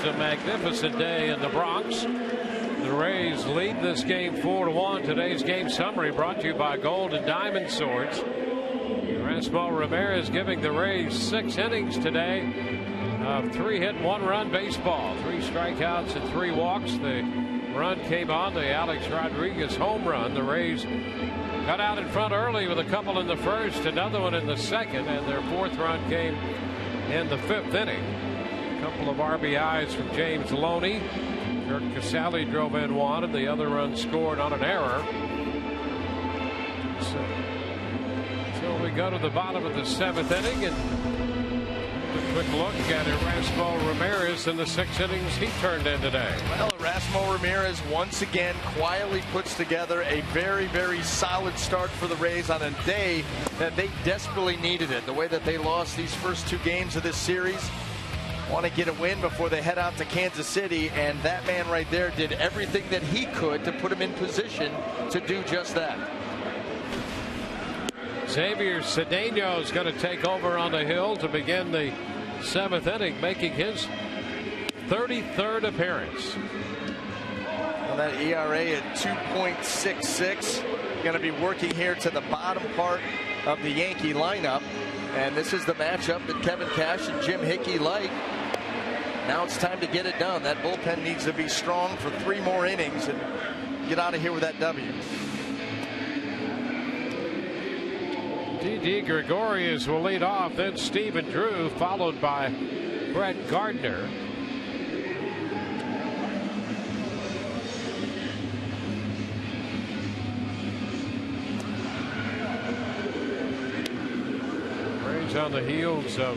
Just a magnificent day in the Bronx. The Rays lead this game 4-1. Today's game summary brought to you by Gold and Diamond Swords. Erasmo Ramirez giving the Rays 6 innings today of 3-hit, 1-run baseball. 3 strikeouts and 3 walks. The run came on the Alex Rodriguez home run. The Rays got out in front early with a couple in the first, another one in the second, and their 4th run came in the 5th inning. A couple of RBIs from James Loney. Kurt Casale drove in 1, and the other run scored on an error. So we go to the bottom of the 7th inning, and a quick look at Erasmo Ramirez in the 6 innings he turned in today. Well, Erasmo Ramirez once again quietly puts together a very, very solid start for the Rays on a day that they desperately needed it. The way that they lost these first 2 games of this series, want to get a win before they head out to Kansas City, and that man right there did everything that he could to put him in position to do just that. Xavier Cedeno is going to take over on the hill to begin the 7th inning, making his 33rd appearance. Well, that ERA at 2.66. Going to be working here to the bottom part of the Yankee lineup. And this is the matchup that Kevin Cash and Jim Hickey like. Now it's time to get it done. That bullpen needs to be strong for 3 more innings and get out of here with that W. Didi Gregorius will lead off, then Stephen Drew, followed by Brett Gardner. Rays on the heels of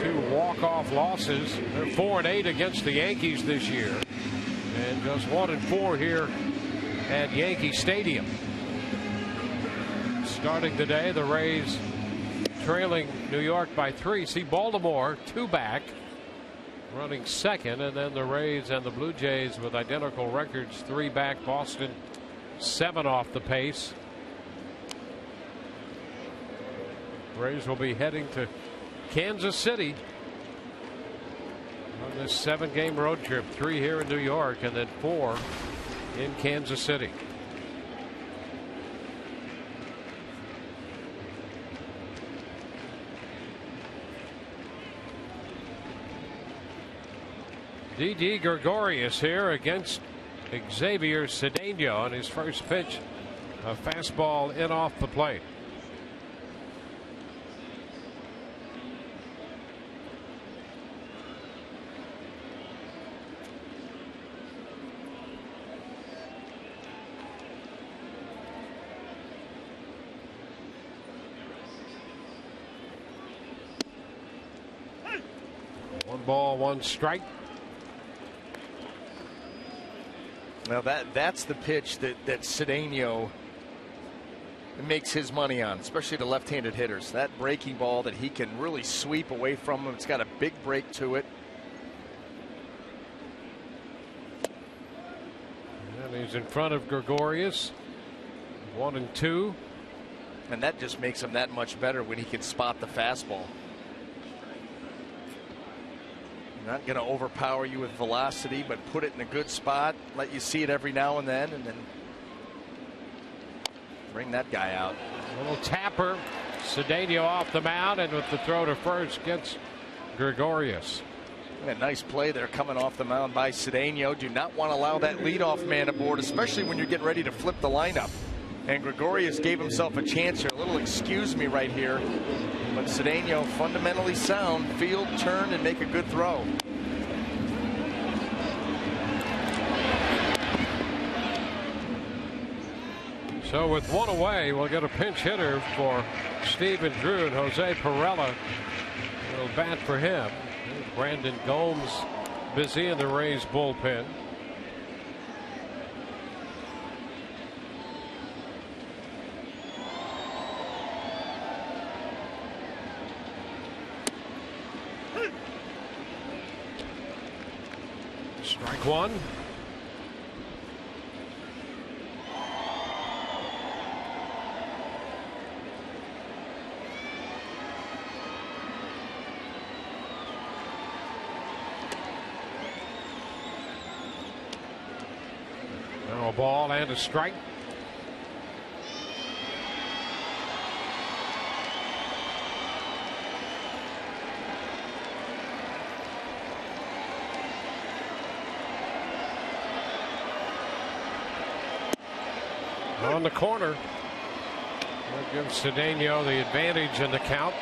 2 walk-off losses. They're 4-8 against the Yankees this year, and just 1-4 here at Yankee Stadium. Starting today, the Rays trailing New York by 3. See Baltimore 2 back, running second, and then the Rays and the Blue Jays with identical records, 3 back. Boston 7 off the pace. Rays will be heading to Kansas City on this 7-game road trip. 3 here in New York and then 4 in Kansas City. Didi Gregorius here against Xavier Cedeno on his first pitch. A fastball in off the plate. One ball, 1 strike. Now that's the pitch that Cedeno makes his money on, especially the left-handed hitters. That breaking ball that he can really sweep away from him. It's got a big break to it. And he's in front of Gregorius. 1-2. And that just makes him that much better when he can spot the fastball. Not going to overpower you with velocity, but put it in a good spot. Let you see it every now and then bring that guy out. A little tapper. Cedeno off the mound, and with the throw to first gets Gregorius. And a nice play there coming off the mound by Cedeno. Do not want to allow that leadoff man aboard, especially when you're getting ready to flip the lineup. And Gregorius gave himself a chance here. A little excuse me right here. But Cedeno fundamentally sound. Field, turn, and make a good throw. So with 1 away, we'll get a pinch hitter for Stephen Drew, and Jose Pirela will bat for him. Brandon Gomes busy in the Rays bullpen. Strike 1. A ball and a strike. On the corner. That gives Cedeno the advantage in the count.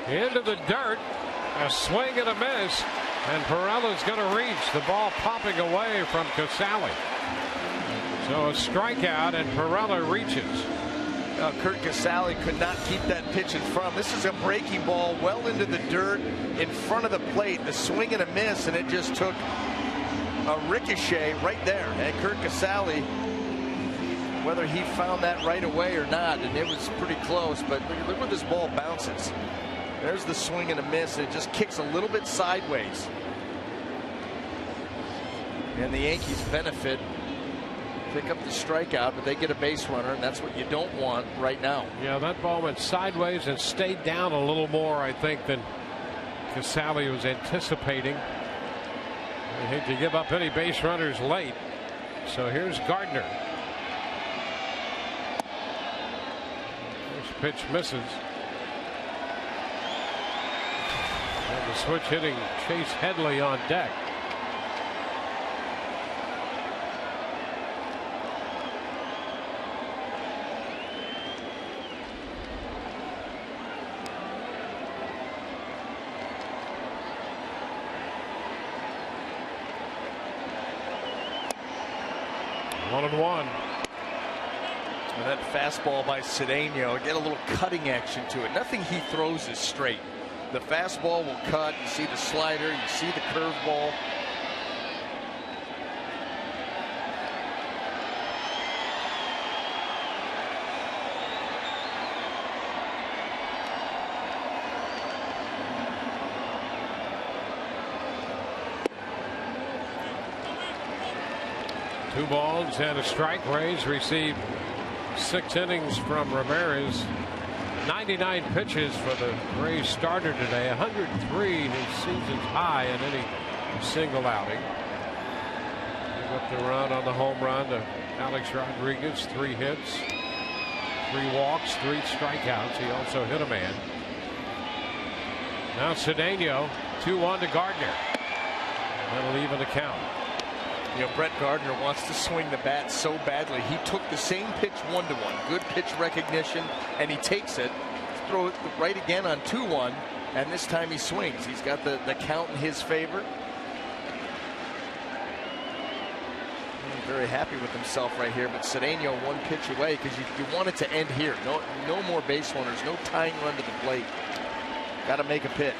Into the dirt. A swing and a miss. And Perella's going to reach. The ball popping away from Casale. So a strikeout, and Perella reaches. Kurt Casale could not keep that pitch in front. This is a breaking ball well into the dirt in front of the plate. The swing and a miss, and it just took a ricochet right there. And Kurt Casale, whether he found that right away or not, and it was pretty close, but look where this ball bounces. There's the swing and a miss, and it just kicks a little bit sideways. And the Yankees benefit, pick up the strikeout, but they get a base runner, and that's what you don't want right now. Yeah, that ball went sideways and stayed down a little more, I think, than Casale was anticipating. I hate to give up any base runners late. So here's Gardner. First pitch misses. And the switch hitting Chase Headley on deck. One and one. And that fastball by Cedeno, get a little cutting action to it. Nothing he throws is straight. The fastball will cut. You see the slider, you see the curveball. Two balls and a strike. Rays receive 6 innings from Ramirez. 99 pitches for the Rays starter today. 103, his season's high in any single outing. Give up the run on the home run to Alex Rodriguez. 3 hits, 3 walks, 3 strikeouts. He also hit a man. Now Cedeno, 2-1 to Gardner. That'll even the count. You know, Brett Gardner wants to swing the bat so badly. He took the same pitch 1-1. Good pitch recognition, and he takes it. Throw it right again on 2-1, and this time he swings. He's got the count in his favor. Very happy with himself right here, but Cedeno 1 pitch away because you want it to end here. No more base runners, no tying run to the plate. Got to make a pitch.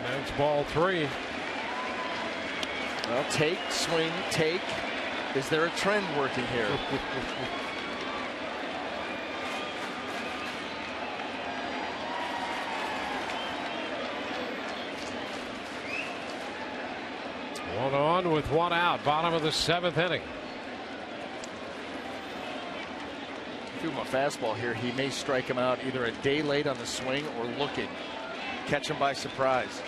That's ball 3. Well, take, swing, take. Is there a trend working here? One on with 1 out. Bottom of the 7th inning. Threw him a fastball here. He may strike him out either a day late on the swing or looking. Catch him by surprise.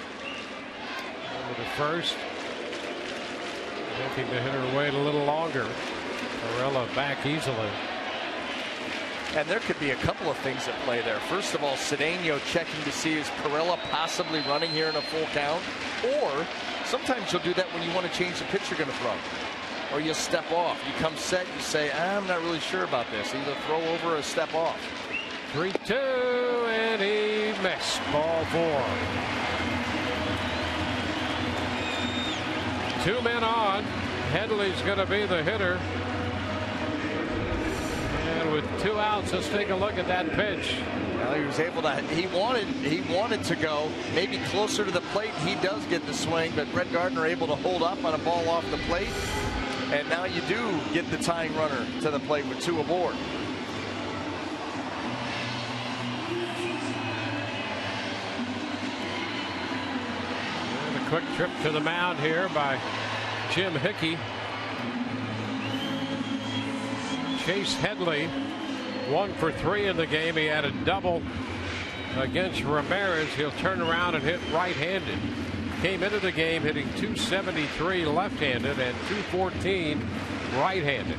Over to first. Making the hitter wait a little longer. Perella back easily. And there could be a couple of things at play there. First of all, Cedeno checking to see is Perella possibly running here in a full count. Or sometimes you'll do that when you want to change the pitch you're going to throw. Or you step off. You come set, you say, I'm not really sure about this. Either throw over or step off. 3-2, and he missed. Ball 4. 2 men on. Headley's going to be the hitter. And with 2 outs, let's take a look at that pitch. Well, he was able to. He wanted to go maybe closer to the plate. He does get the swing, but Brett Gardner able to hold up on a ball off the plate. And now you do get the tying runner to the plate with 2 aboard. quick trip to the mound here by Jim Hickey. Chase Headley, 1 for 3 in the game. He had a double against Ramirez. He'll turn around and hit right-handed. Came into the game hitting .273 left-handed and .214 right-handed.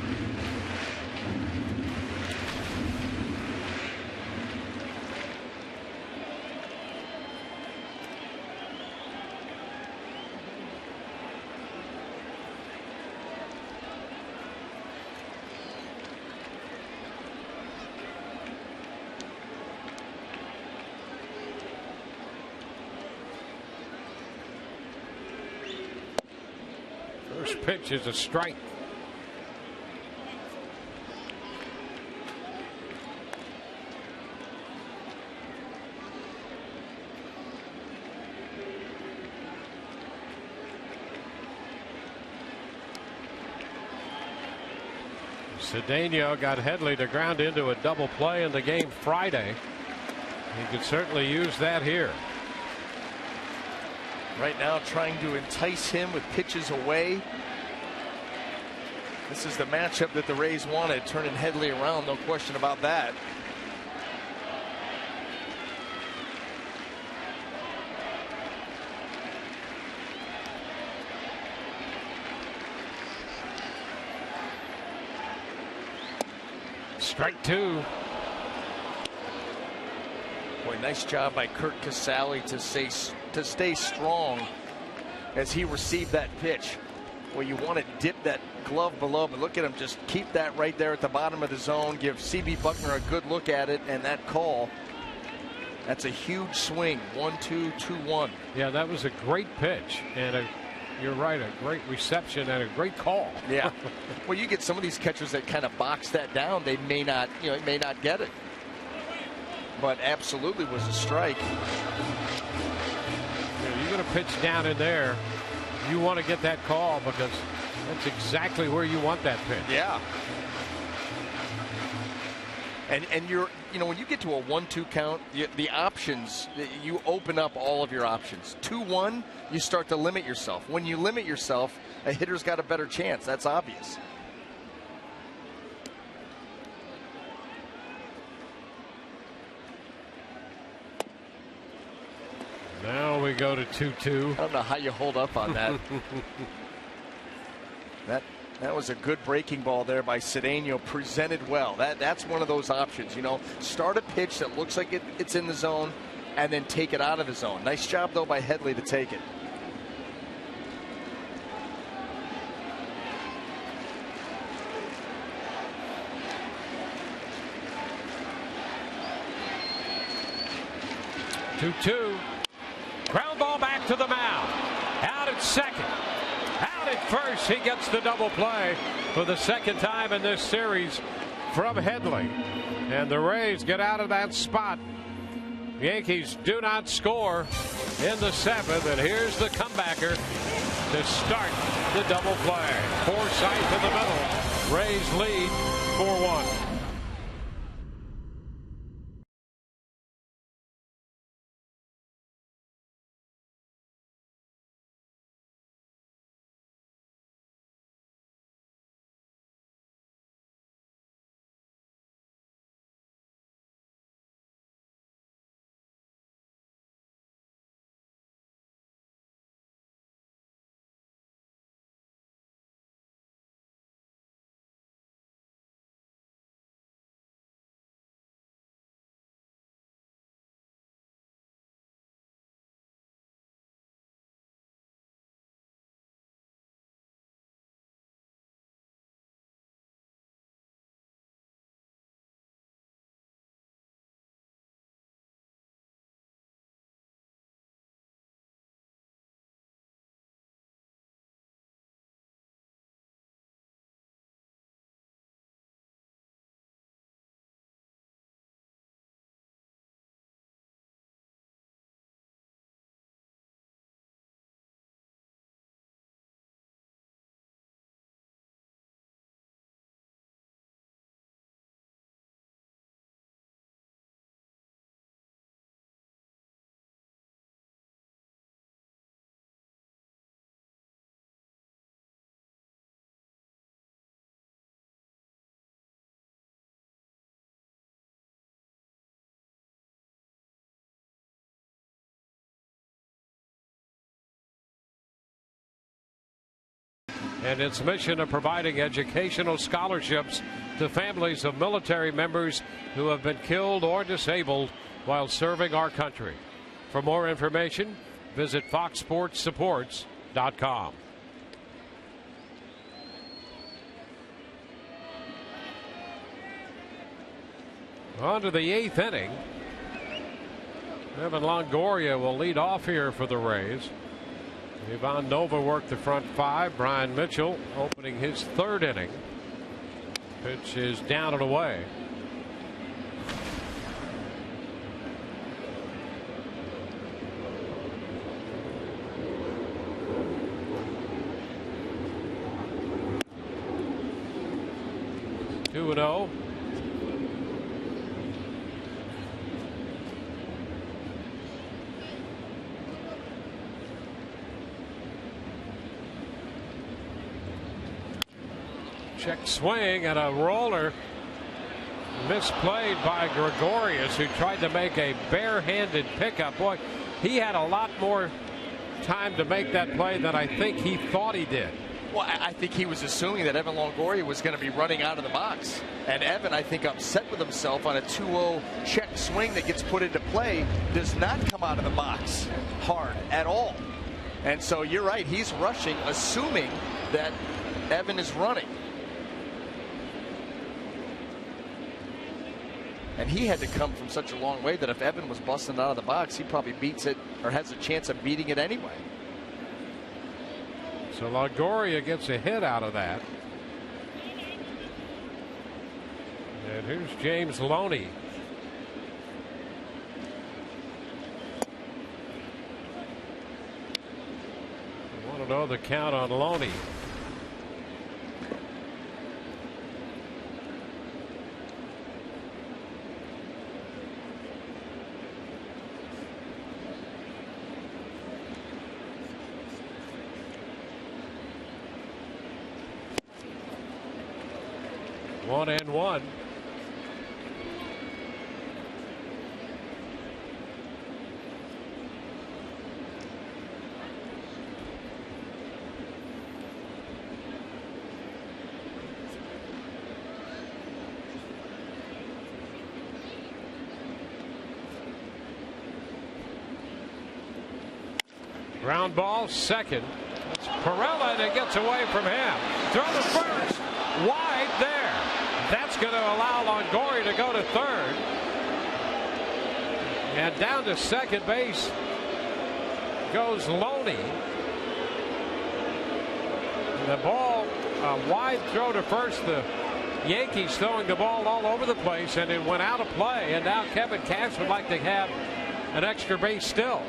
First pitch is a strike. Cedeno got Headley to ground into a double play in the game Friday. He could certainly use that here. Right now trying to entice him with pitches away. This is the matchup that the Rays wanted, turning Headley around, no question about that. Strike 2. Boy, nice job by Kurt Casale to stay strong as he received that pitch. Well, you want to dip that glove below, but look at him, just keep that right there at the bottom of the zone, give C.B. Buckner a good look at it, and that call, that's a huge swing. 1-2, 2-1. Yeah, that was a great pitch, and you're right, a great reception and a great call. Yeah. Well, you get some of these catchers that kind of box that down, they may not, may not get it. But absolutely was a strike. You're going to pitch down in there. You want to get that call because that's exactly where you want that pitch. Yeah. And you're, when you get to a 1-2 count, the options, you open up all of your options. 2-1, you start to limit yourself. When you limit yourself, a hitter's got a better chance. That's obvious. Now we go to 2-2. I don't know how you hold up on that. That was a good breaking ball there by Cedeno, presented well. That's one of those options. Start a pitch that looks like it's in the zone and then take it out of the zone. Nice job though by Headley to take it. Two. Ground ball back to the mound. Out at second. Out at first. He gets the double play for the second time in this series from Headley. And the Rays get out of that spot. Yankees do not score in the seventh. And here's the comebacker to start the double play. Forsythe in the middle. Rays lead 4-1. and its mission of providing educational scholarships to families of military members who have been killed or disabled while serving our country. For more information, visit foxsportssupports.com. On to the 8th inning. Evan Longoria will lead off here for the Rays. Ivan Nova worked the front 5. Brian Mitchell opening his 3rd inning. Pitch is down and away. Two and 0. Check swing and a roller misplayed by Gregorius, who tried to make a barehanded pickup. Boy, he had a lot more time to make that play than I think he thought he did. Well, I think he was assuming that Evan Longoria was going to be running out of the box. And Evan, I think, upset with himself on a 2-0 check swing that gets put into play, does not come out of the box hard at all. And so you're right, he's rushing, assuming that Evan is running. And he had to come from such a long way that if Evan was busting out of the box, he probably beats it or has a chance of beating it anyway. So Longoria gets a hit out of that. And here's James Loney. I want to know the count on Loney. One and one. Ground ball, second. It's Perella, and it gets away from him. Throw to first. Wide there. That's going to allow Longoria to go to third. And down to second base goes Loney. The ball, a wide throw to first. The Yankees throwing the ball all over the place, and it went out of play. And now Kevin Cash would like to have an extra base still.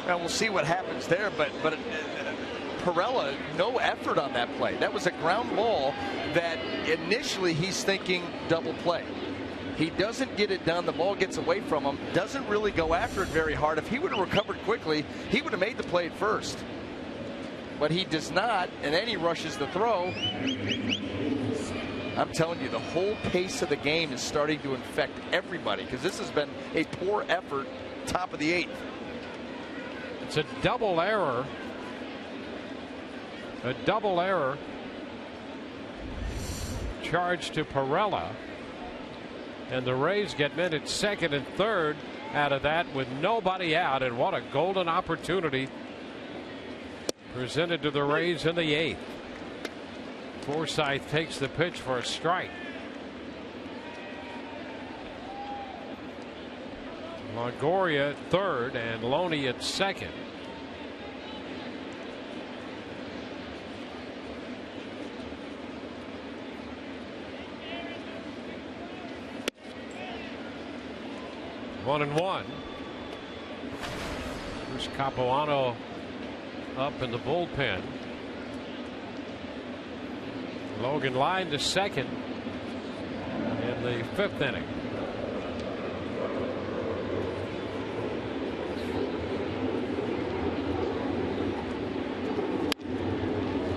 Well, we'll see what happens there, but Perella, no effort on that play. That was a ground ball that initially he's thinking double play. He doesn't get it done. The ball gets away from him. Doesn't really go after it very hard. If he would have recovered quickly, he would have made the play at first. But he does not, and then he rushes the throw. I'm telling you, the whole pace of the game is starting to infect everybody because this has been a poor effort top of the 8th. It's a double error. A double error charge to Perella, and the Rays get men at second and third out of that with nobody out, and what a golden opportunity presented to the Rays in the 8th. Forsythe takes the pitch for a strike. Longoria at third and Loney at second. One and one. Here's Capuano up in the bullpen. Logan line to second in the 5th inning.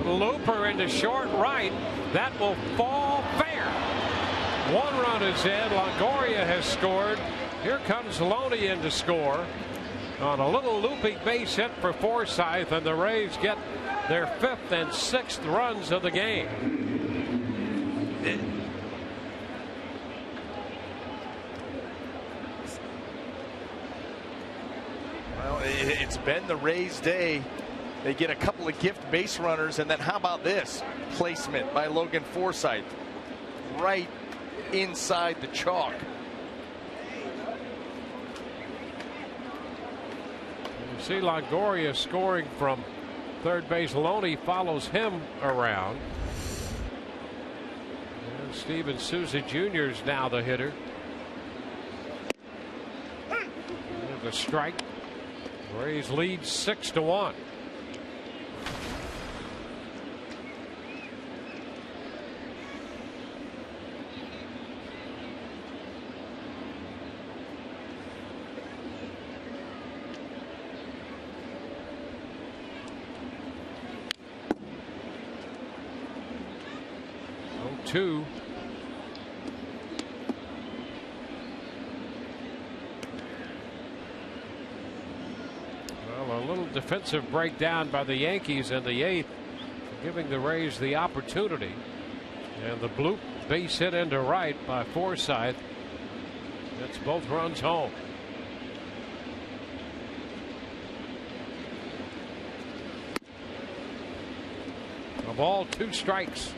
Looper into short right. That will fall fair. One run is in. Longoria has scored. Here comes Loney in to score on a little looping base hit for Forsythe, and the Rays get their 5th and 6th runs of the game. Well, it's been the Rays' day. They get a couple of gift base runners, and then how about this placement by Logan Forsythe right inside the chalk. You see Longoria scoring from third base. Loney follows him around. And Steven Souza Jr. is now the hitter. And the strike. Rays lead 6-1. Two. Well, a little defensive breakdown by the Yankees in the 8th, giving the Rays the opportunity. And the bloop base hit into right by Forsythe. That's both runs home. A ball, 2 strikes.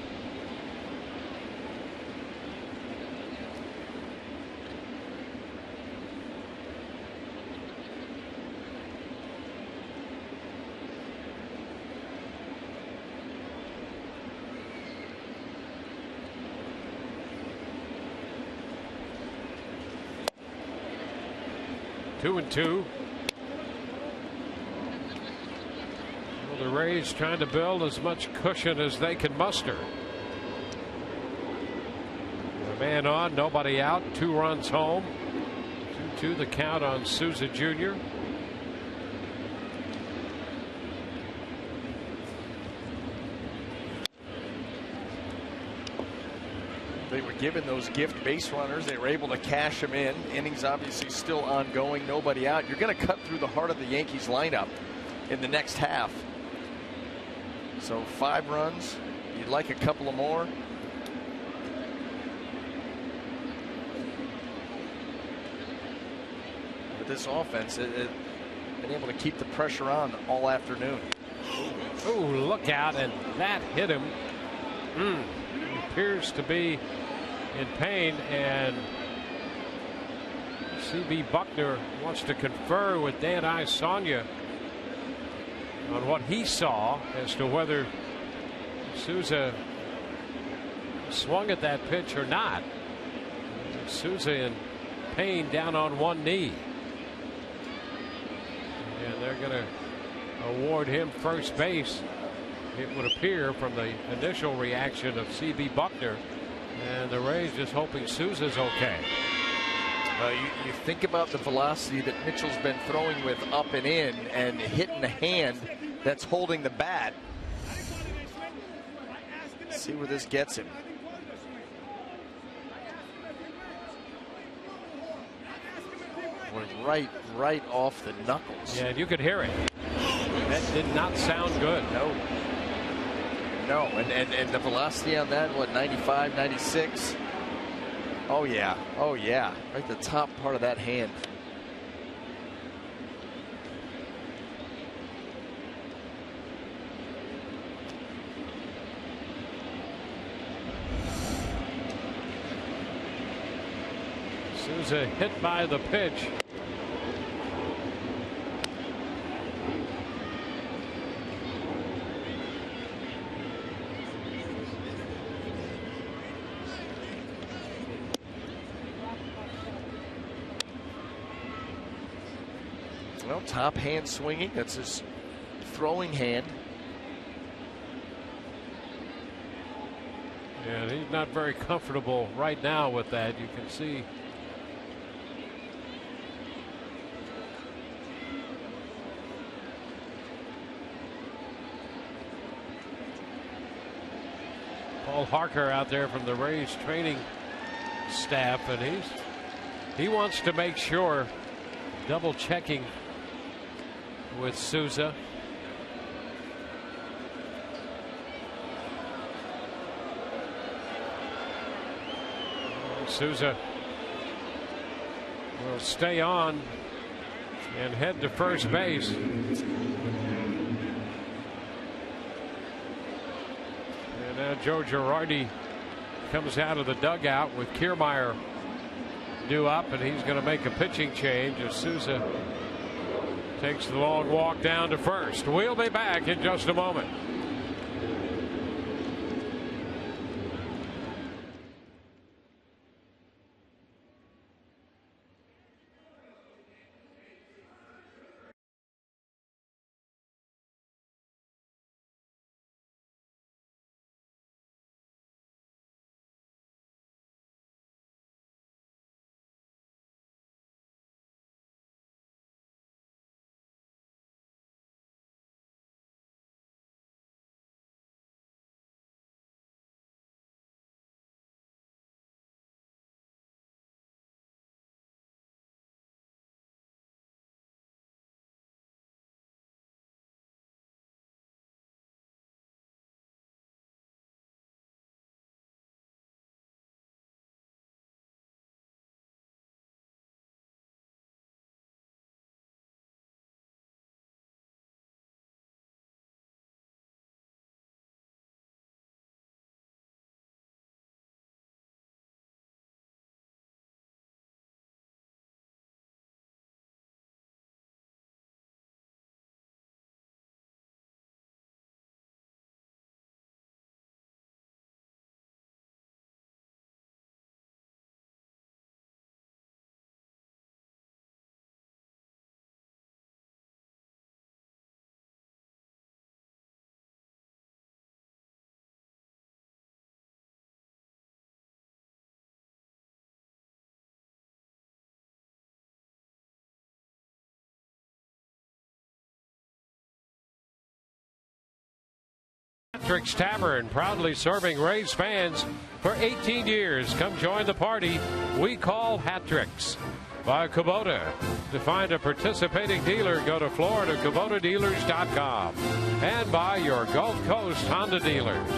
Two and two. Well, the Rays trying to build as much cushion as they can muster. A man on, nobody out, 2 runs home. 2-2 the count on Souza Jr. They were given those gift base runners. They were able to cash them in. Innings obviously still ongoing. Nobody out. You're going to cut through the heart of the Yankees lineup in the next half. So 5 runs. You'd like a couple of more. With this offense, been able to keep the pressure on all afternoon. Oh, look out, and that hit him. He appears to be in pain, and C.B. Buckner wants to confer with Dan Isanya on what he saw as to whether Souza swung at that pitch or not. Souza in pain down on one knee. And they're going to award him first base, it would appear, from the initial reaction of C.B. Buckner. And the Rays just hoping Souza's okay. You think about the velocity that Mitchell's been throwing with up and in, and hitting the hand that's holding the bat. Let's see where this gets him. Went right off the knuckles. Yeah, you could hear it. That did not sound good. No, and the velocity on that, what, 95, 96? Oh yeah, right the top part of that hand. Souza hit by the pitch. Well, top hand swinging. That's his throwing hand. Yeah, he's not very comfortable right now with that. You can see. Paul Harker out there from the Rays training staff, and he wants to make sure, double checking with Souza. Souza will stay on and head to first base. And now Joe Girardi comes out of the dugout with Kiermaier due up, and he's going to make a pitching change as Souza takes the long walk down to first. We'll be back in just a moment. Patrick's Tavern, proudly serving Rays fans for 18 years. Come join the party we call Hat Tricks. By Kubota. To find a participating dealer, go to FloridaKubotaDealers.com. And by your Gulf Coast Honda dealers.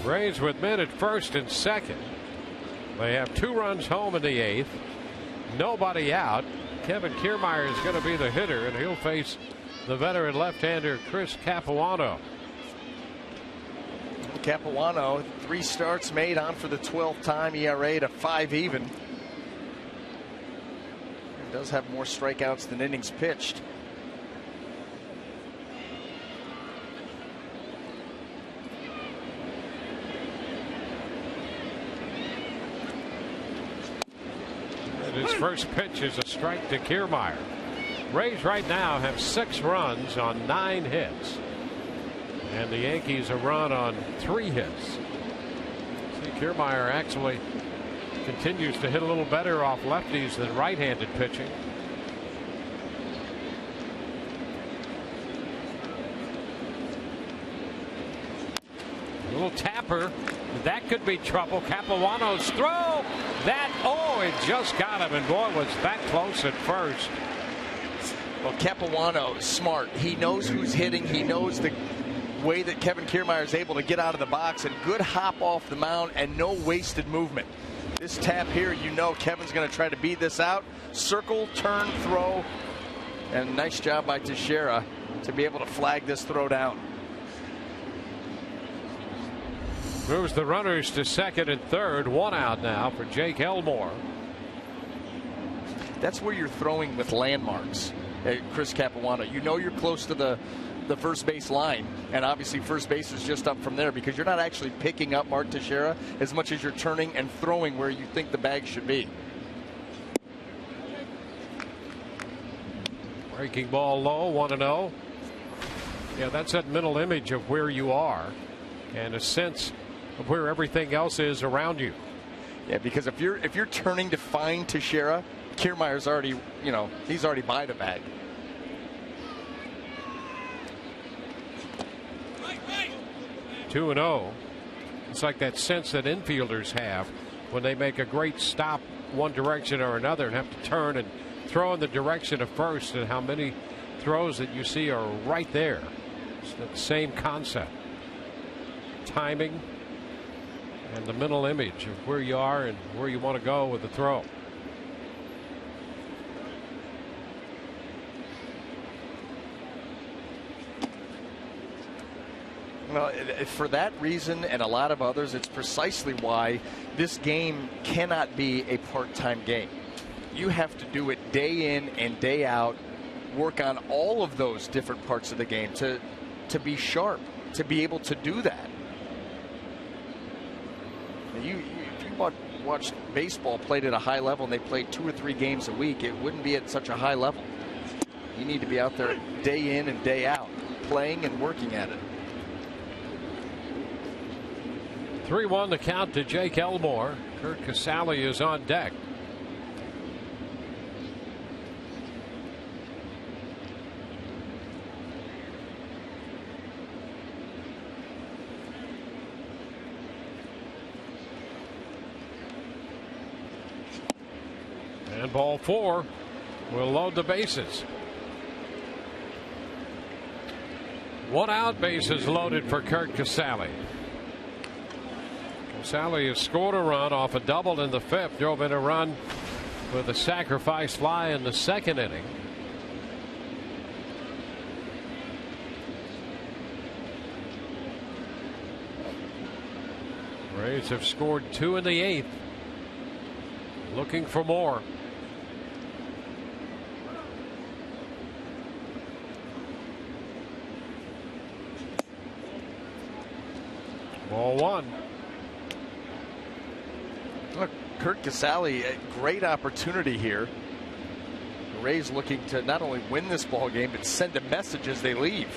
Rays with men at first and second. They have 2 runs home in the 8th. Nobody out. Kevin Kiermaier is going to be the hitter, and he'll face the veteran left-hander Chris Capuano. Capuano, 3 starts made, on for the 12th time, ERA to 5 even. He does have more strikeouts than innings pitched. His first pitch is a strike to Kiermaier. Rays right now have 6 runs on 9 hits. And the Yankees a run on 3 hits. See, Kiermaier actually continues to hit a little better off lefties than right-handed pitching. A little tapper. That could be trouble. Capuano's throw. It just got him, and boy, was that close at first. Well, Capuano is smart. He knows who's hitting. He knows the way that Kevin Kiermaier is able to get out of the box, and good hop off the mound and no wasted movement. This tap here, you know Kevin's going to try to beat this out. Circle, turn, throw, and nice job by Teixeira to be able to flag this throw down. Moves the runners to second and third. 1 out now for Jake Elmore. That's where you're throwing with landmarks, Chris Capuano. You know you're close to the first base line, and obviously first base is just up from there because you're not actually picking up Mark Teixeira as much as you're turning and throwing where you think the bag should be. Breaking ball low, 1-0. Yeah, that's that mental image of where you are and a sense of where everything else is around you. Yeah, because if you're turning to find Teixeira, Kiermaier's already, he's already by the bag. Right. 2-0. It's like that sense that infielders have when they make a great stop one direction or another and have to turn and throw in the direction of first, and how many throws that you see are right there. It's the same concept. timing and the mental image of where you are and where you want to go with the throw. Well, for that reason and a lot of others, it's precisely why this game cannot be a part-time game. You have to do it day in and day out, work on all of those different parts of the game to be sharp, to be able to do that. If you watched baseball played at a high level and they played 2 or 3 games a week, it wouldn't be at such a high level. You need to be out there day in and day out, playing and working at it. 3-1 the count to Jake Elmore. Kurt Casale is on deck. And ball 4 will load the bases. 1 out, bases loaded for Kurt Casale. Casale has scored a run off a double in the 5th, drove in a run with a sacrifice fly in the 2nd inning. Rays have scored 2 in the 8th. Looking for more. Ball 1. Look, Kurt Casale, a great opportunity here. The Rays looking to not only win this ball game, but send a message as they leave.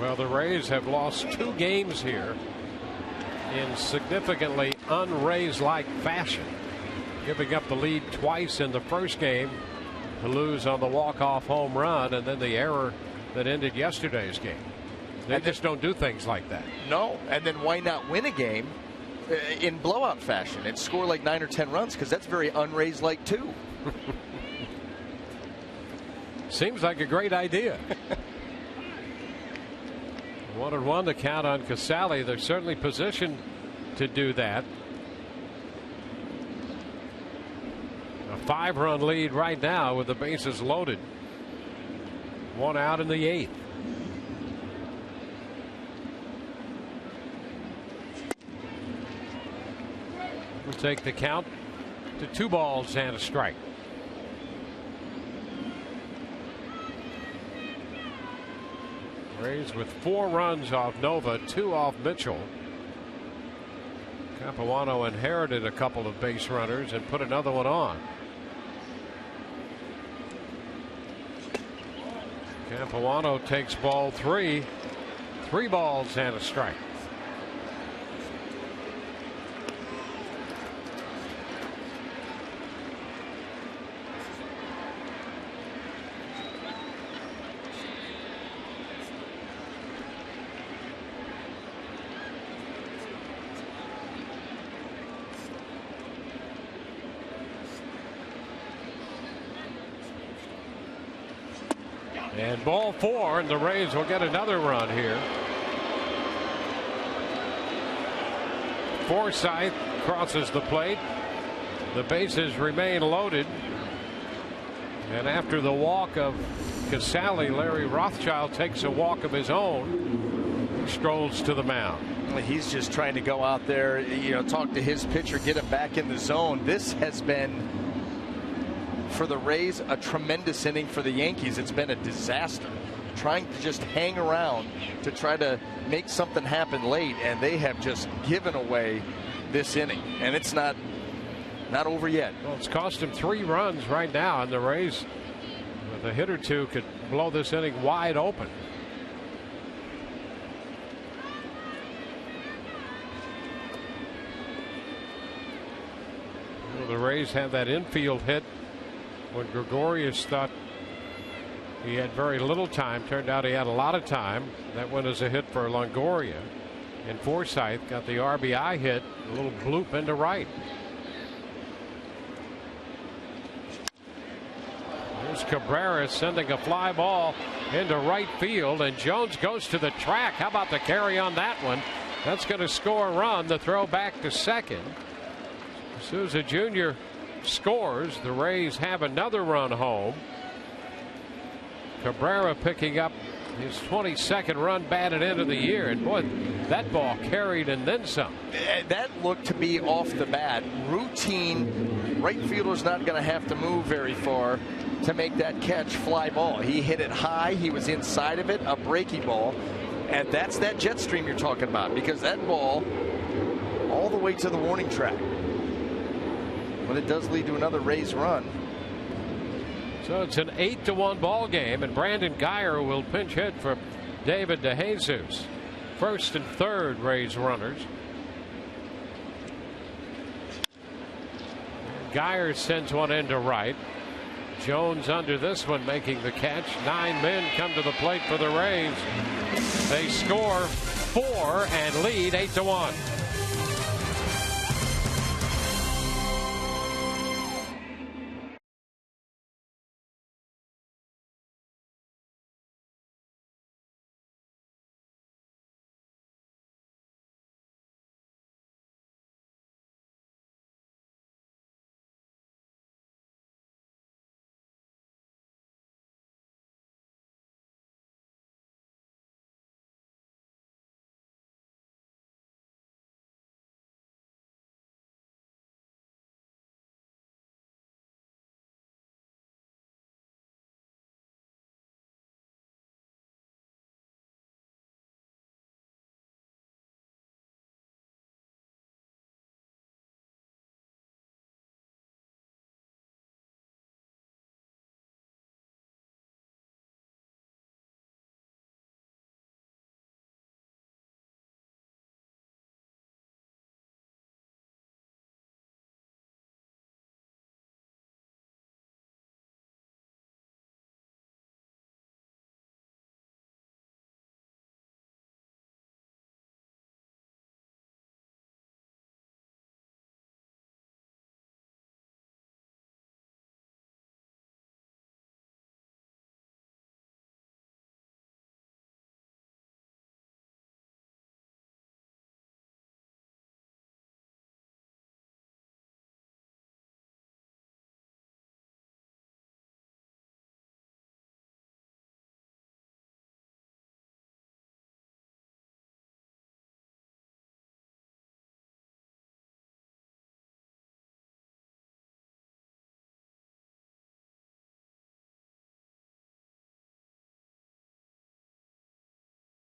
Well, the Rays have lost 2 games here in significantly un-Rays-like fashion, giving up the lead twice in the first game to lose on the walk-off home run, and then the error that ended yesterday's game. They just don't do things like that. No, and then why not win a game in blowout fashion and score like 9 or 10 runs, because that's very un-Rays-like too. Seems like a great idea. 1-1 to count on Casale. They're certainly positioned to do that. A 5-run lead right now with the bases loaded. 1 out in the 8th. We'll take the count to 2 balls and a strike. Rays with 4 runs off Nova, 2 off Mitchell. Capuano inherited a couple of base runners and put another one on. Capuano takes ball 3. 3 balls and a strike. And ball 4, and the Rays will get another run here. Forsythe crosses the plate. The bases remain loaded. And after the walk of Casale, Larry Rothschild takes a walk of his own. He strolls to the mound. He's just trying to go out there, talk to his pitcher, get him back in the zone. This has been, for the Rays, a tremendous inning. For the Yankees, it's been a disaster. Trying to just hang around to try to make something happen late, and they have just given away this inning. And it's not over yet. Well, it's cost him 3 runs right now, and the Rays, with a hit or two, could blow this inning wide open. Well, the Rays have that infield hit when Gregorius thought he had very little time. Turned out he had a lot of time. That went as a hit for Longoria. And Forsythe got the RBI hit, a little bloop into right. Here's Cabrera sending a fly ball into right field, and Jones goes to the track. How about the carry on that one? That's going to score a run. The throw back to second. Souza Jr. scores. The Rays have another run home. Cabrera picking up his 22nd run batted into the year, and boy, that ball carried and then some. That looked to be off the bat routine. Right fielder's not going to have to move very far to make that catch. Fly ball. He hit it high. He was inside of it. A breaky ball, and that's that jet stream you're talking about, because that ball all the way to the warning track. But it does lead to another Rays run. So it's an 8-1 ball game, and Brandon Guyer will pinch hit for David DeJesus. First and third Rays runners. Guyer sends one into right. Jones under this one making the catch. 9 men come to the plate for the Rays. They score 4 and lead 8-1.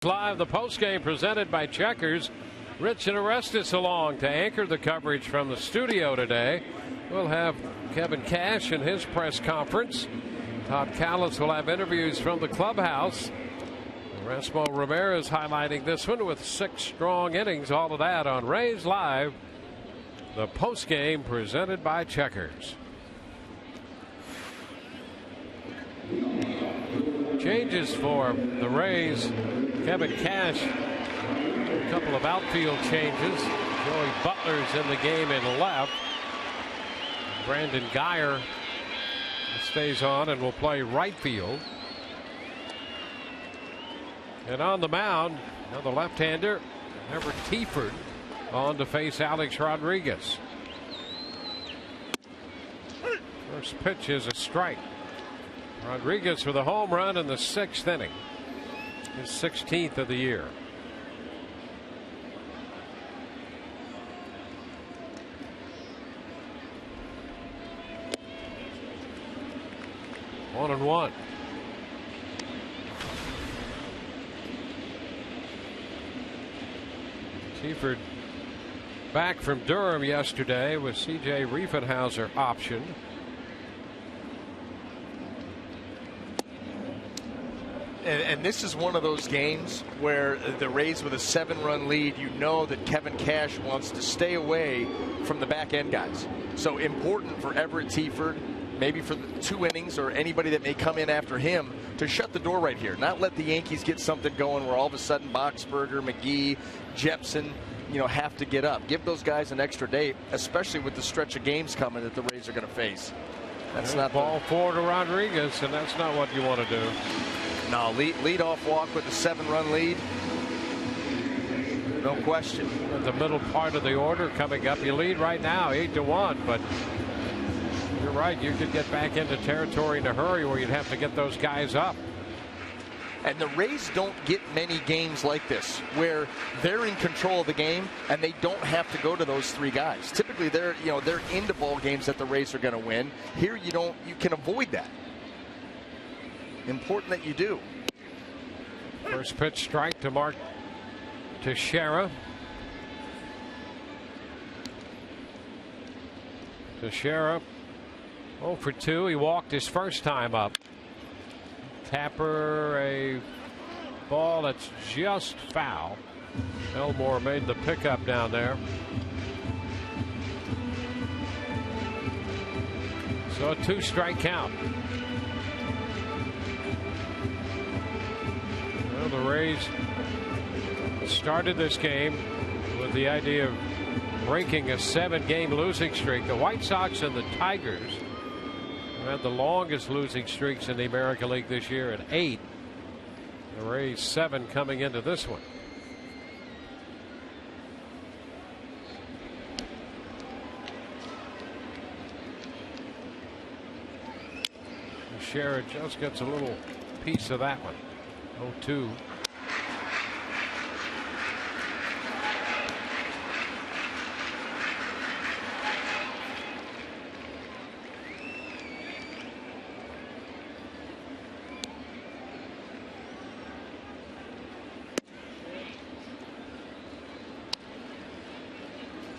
Live, the postgame presented by Checkers. Rich and Orestes along to anchor the coverage from the studio today. We'll have Kevin Cash in his press conference. Todd Callis will have interviews from the clubhouse. Erasmo Ramirez highlighting this one with 6 strong innings. All of that on Rays Live, the postgame presented by Checkers. Changes for the Rays. Kevin Cash, a couple of outfield changes. Joey Butler's in the game in left. Brandon Guyer stays on and will play right field. And on the mound, another left-hander, Everett Tieford, on to face Alex Rodriguez. First pitch is a strike. Rodriguez with a home run in the 6th inning. His 16th of the year. One and one. Seifert back from Durham yesterday with C.J. Riefenhauser optioned. And this is one of those games where the Rays with a 7-run lead, you know that Kevin Cash wants to stay away from the back end guys. So important for Everett Tieford, maybe for the 2 innings or anybody that may come in after him, to shut the door right here. Not let the Yankees get something going where all of a sudden Boxberger, McGee, Jepson, have to get up. Give those guys an extra day, especially with the stretch of games coming that the Rays are going to face. That's not ball four to Rodriguez, and that's not what you want to do. No, lead off walk with a 7-run lead. No question. At the middle part of the order coming up, you lead right now 8-1, but you're right, you could get back into territory in a hurry where you'd have to get those guys up. And the Rays don't get many games like this where they're in control of the game and they don't have to go to those 3 guys. Typically they're into ball games that the Rays are going to win. Here you can avoid that. Important that you do. First pitch strike to Mark Teixeira. Teixeira 0 for 2. He walked his first time up. Tapper, a ball that's just foul. Elmore made the pickup down there. So a 2-strike count. Well, the Rays started this game with the idea of breaking a 7-game losing streak. The White Sox and the Tigers had the longest losing streaks in the American League this year at 8. The Rays 7 coming into this one. Teixeira just gets a little piece of that one. 0-2.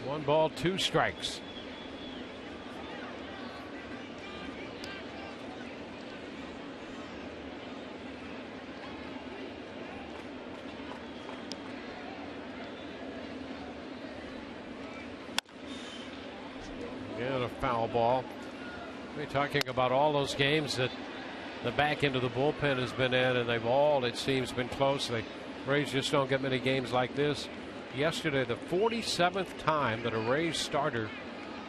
One ball, 2 strikes. Again, a foul ball. We're talking about all those games that the back end of the bullpen has been in, and they've all, it seems, been close. The Rays just don't get many games like this. Yesterday, the 47th time that a Rays starter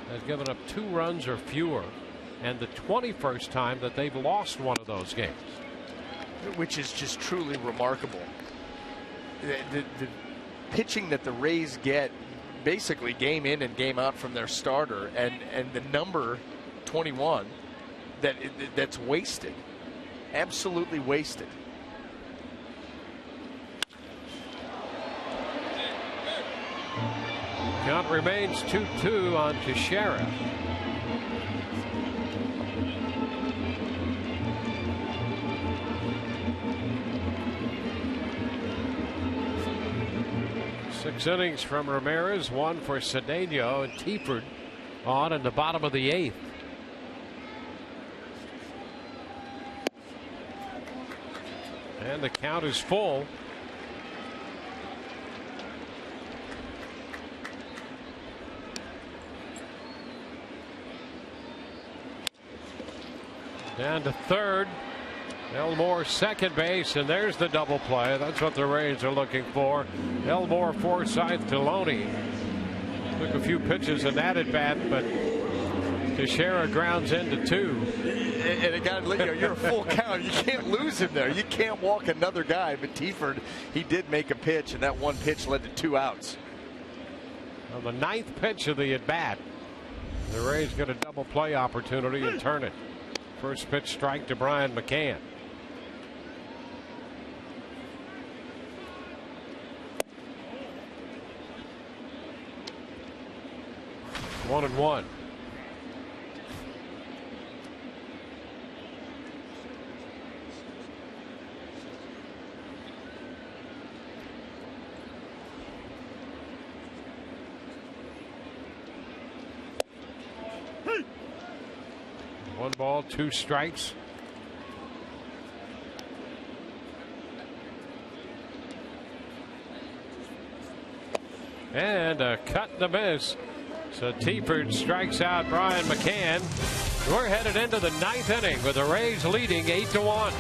has given up 2 runs or fewer, and the 21st time that they've lost one of those games. Which is just truly remarkable. The pitching that the Rays get basically game in and game out from their starter, and the number 21 that's wasted, absolutely wasted. Count remains 2-2 on Teixeira. Six innings from Ramirez, 1 for Cedeno, and Teaford on in the bottom of the 8th. And the count is full. Down to third. Elmore second base, and there's the double play. That's what the Rays are looking for. Elmore, Forsythe to Loney. Took a few pitches in that at bat, but Teixeira grounds into 2. And it got, you're a full count. You can't lose him there. You can't walk another guy. But Teaford, he did make a pitch, and that one pitch led to 2 outs. On the 9th pitch of the at bat, the Rays get a double play opportunity and turn it. First pitch strike to Brian McCann. One and one. One ball, 2 strikes. And a cut and a miss. So Teaford strikes out Brian McCann. We're headed into the 9th inning with the Rays leading 8-1.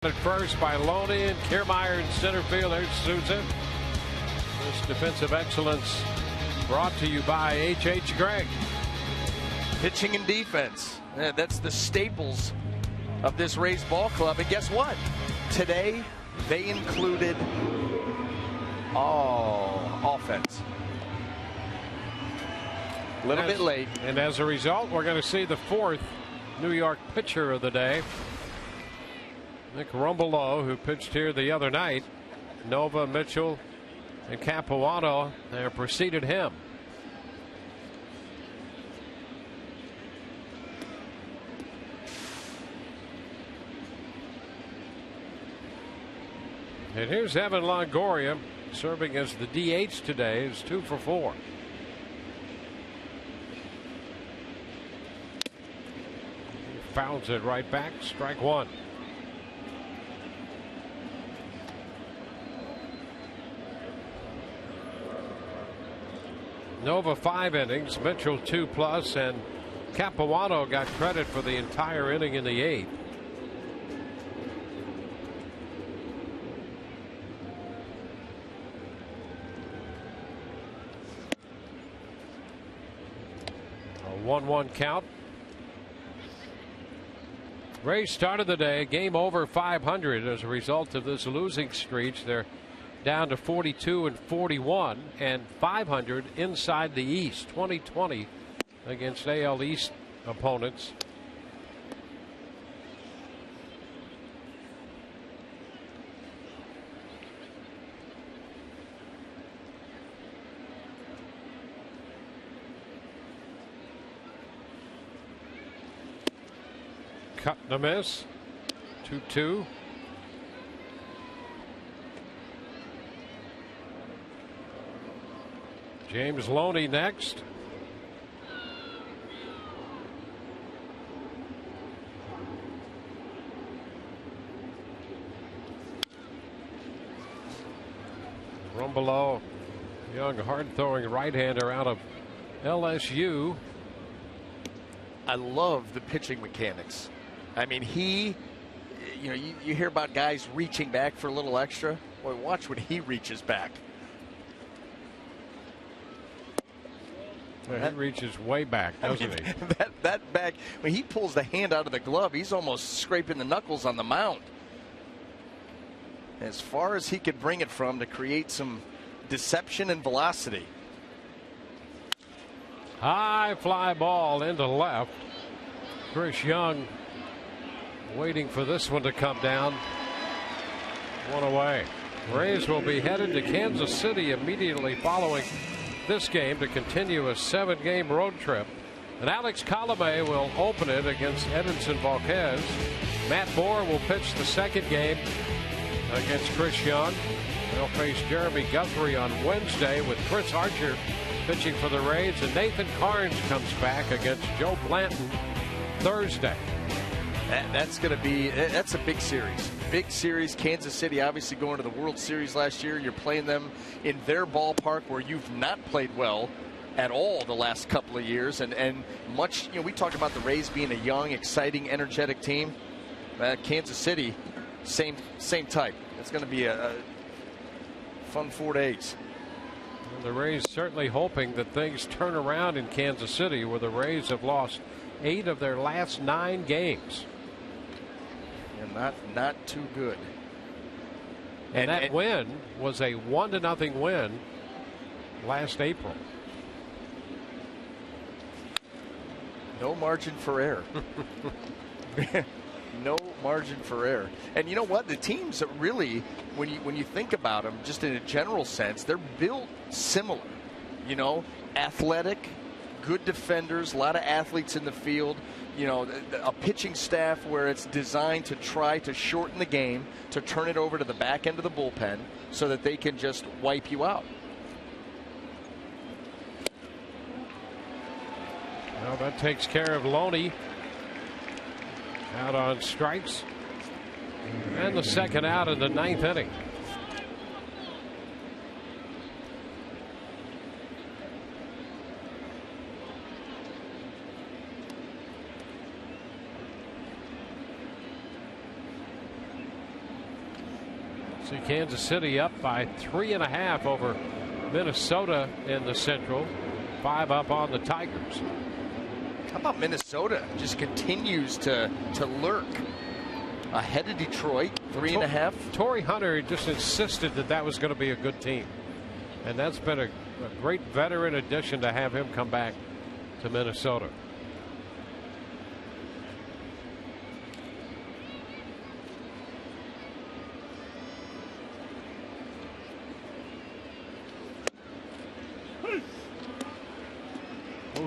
At first by Loney and Kiermaier in center field. There's Souza. This defensive excellence brought to you by H.H. Gregg. Pitching and defense. That's the staples of this Rays ball club. And guess what? Today, they included offense. A little bit late. And as a result, we're going to see the fourth New York pitcher of the day. Nick Rumbelow, who pitched here the other night. Nova, Mitchell, and Capuano there preceded him. And here's Evan Longoria serving as the DH today. Is 2 for 4. He fouls it right back. Strike one. Nova 5 innings, Mitchell 2+, and Capuano got credit for the entire inning in the 8th. A 1-1 count. Rays started the day game over 500 as a result of this losing streak. They're down to 42 and 41 and 500 inside the East. 20-20 against AL East opponents. Cut and a miss. 2-2. James Loney next. Rumbelow, young hard-throwing right-hander out of LSU. I love the pitching mechanics. I mean, you hear about guys reaching back for a little extra. Boy, watch when he reaches back. He reaches way back, doesn't he? That back, when he pulls the hand out of the glove, he's almost scraping the knuckles on the mound. As far as he could bring it from to create some deception and velocity. High fly ball into left. Chris Young waiting for this one to come down. One away. Rays will be headed to Kansas City immediately following this game to continue a 7-game road trip. And Alex Colomé will open it against Edinson Volquez. Matt Bohr will pitch the second game against Chris Young. They'll face Jeremy Guthrie on Wednesday with Chris Archer pitching for the Rays, and Nathan Carnes comes back against Joe Blanton Thursday. That's a big series. Big series. Kansas City obviously going to the World Series last year. You're playing them in their ballpark where you've not played well at all the last couple of years. And much, we talk about the Rays being a young, exciting, energetic team. Kansas City, same type. It's going to be a fun 4 days. And the Rays certainly hoping that things turn around in Kansas City, where the Rays have lost 8 of their last 9 games. And not too good. And that win was a 1-0 win last April. No margin for error. No margin for error. And you know what? The teams that really, when you think about them, just in a general sense, they're built similar. Athletic, good defenders, a lot of athletes in the field. A pitching staff where it's designed to try to shorten the game, to turn it over to the back end of the bullpen so that they can just wipe you out. Well, that takes care of Loney. Out on strikes. And the second out in the 9th inning. See Kansas City up by 3.5 over Minnesota in the Central. 5 up on the Tigers. How about Minnesota? Just continues to lurk ahead of Detroit, 3.5. Torrey Hunter just insisted that was going to be a good team, and that's been a great veteran addition to have him come back to Minnesota.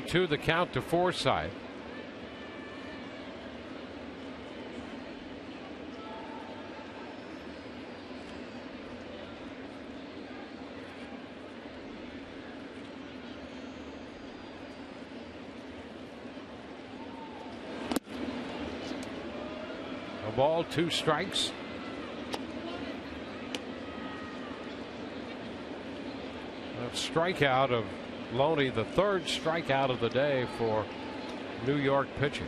To the count to Forsythe. A ball, 2 strikes. A strikeout of Loney, the 3rd strikeout of the day for New York pitching.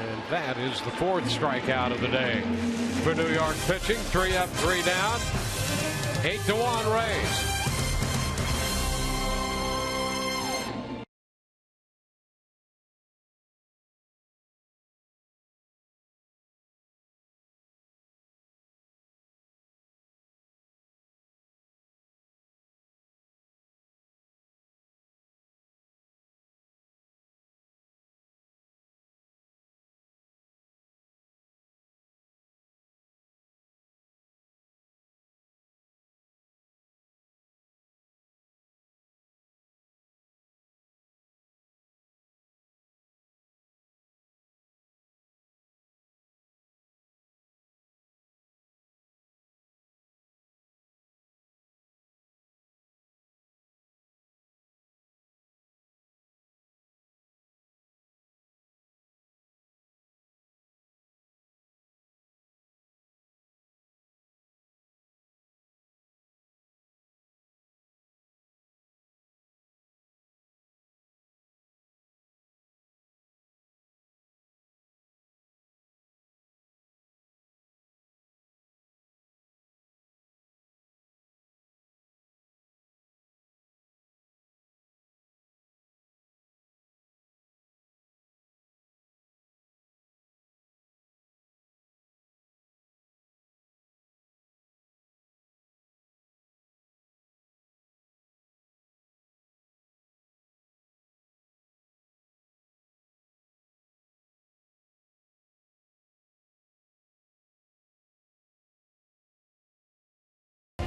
And that is the 4th strikeout of the day for New York pitching. 3 up, 3 down. 8-1 Rays.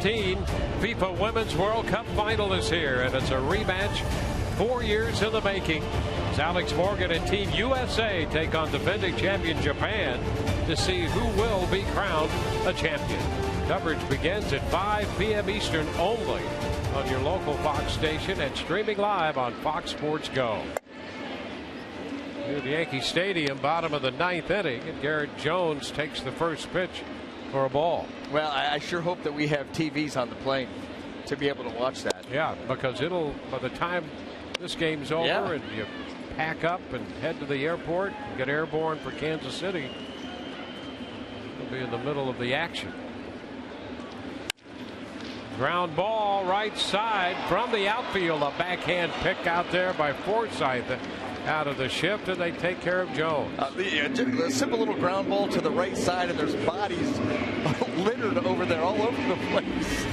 FIFA Women's World Cup final is here, and it's a rematch 4 years in the making. As Alex Morgan and Team USA take on defending champion Japan to see who will be crowned a champion. Coverage begins at 5 p.m. Eastern only on your local Fox station and streaming live on Fox Sports Go. Here at Yankee Stadium, bottom of the 9th inning, and Garrett Jones takes the first pitch for a ball. Well, I sure hope that we have TVs on the plane to be able to watch that. Yeah, because it'll, by the time this game's over and you pack up and head to the airport and get airborne for Kansas City, you'll be in the middle of the action. Ground ball right side from the outfield. A backhand pick out there by Forsythe out of the shift, and they take care of Jones. A simple little ground ball to the right side, and there's bodies littered over there all over the place.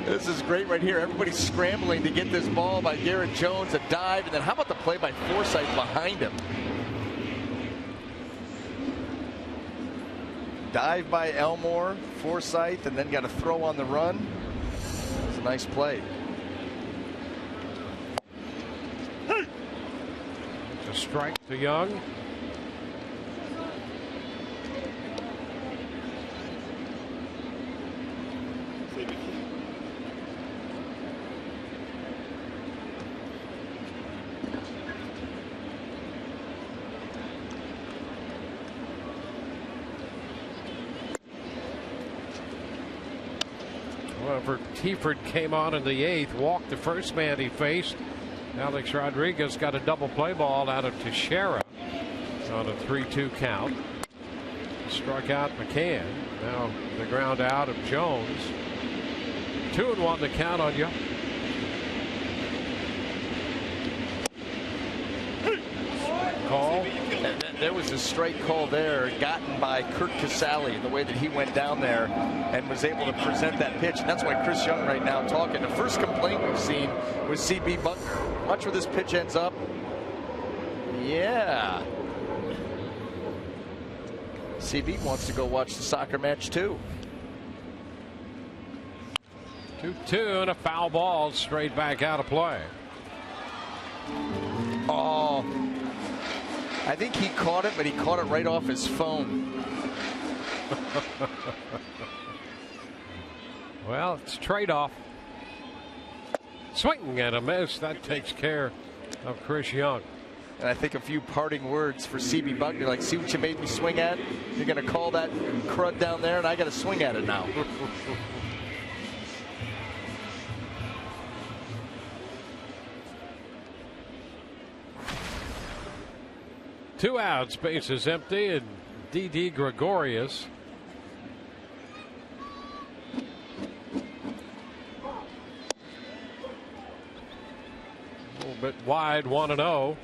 This is great right here. Everybody's scrambling to get this ball by Garrett Jones, a dive, and then how about the play by Forsythe behind him? Dive by Elmore, Forsythe, and then got a throw on the run. It's a nice play. A strike to Young. However, Tieford came on in the 8th, walked the first man he faced. Alex Rodriguez got a double play ball out of Teixeira. on a 3-2 count. Struck out McCann. Now the ground out of Jones. 2-1 the count on you. Call. There was a straight call there gotten by Kurt Casale, the way that he went down there and was able to present that pitch. And that's why Chris Young right now talking. The first complaint we've seen was CB Buckner. Watch where this pitch ends up. Yeah. CB wants to go watch the soccer match too. 2-2 and a foul ball straight back out of play. Oh, I think he caught it, but he caught it right off his phone. Well, it's trade-off. Swing and a miss. That takes care of Chris Young. And I think a few parting words for CB Buckner, like, see what you made me swing at? You're going to call that crud down there, and I got to swing at it now. Two outs, bases empty, and Didi Gregorius. A little bit wide, 1-0.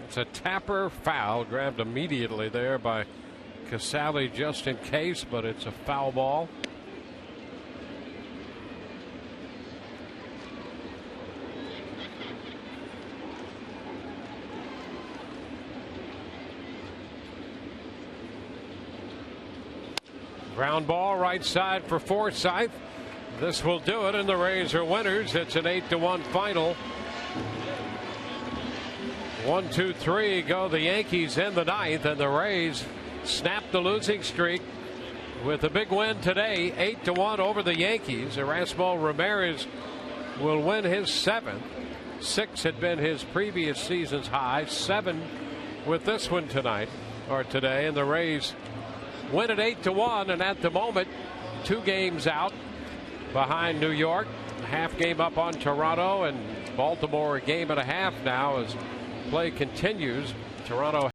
It's a Tapper foul, grabbed immediately there by Casale just in case, but it's a foul ball. Ground ball right side for Forsythe. This will do it, and the Rays are winners. It's an 8-1 final. 1, 2, 3 go the Yankees in the ninth, and the Rays snap the losing streak with a big win today, 8-1 over the Yankees. Erasmo Ramirez will win his 7th. 6 had been his previous season's high. 7 with this one tonight or today, and the Rays win at 8-1, and at the moment 2 games out behind New York, half game up on Toronto, and Baltimore a game and a half now as play continues. Toronto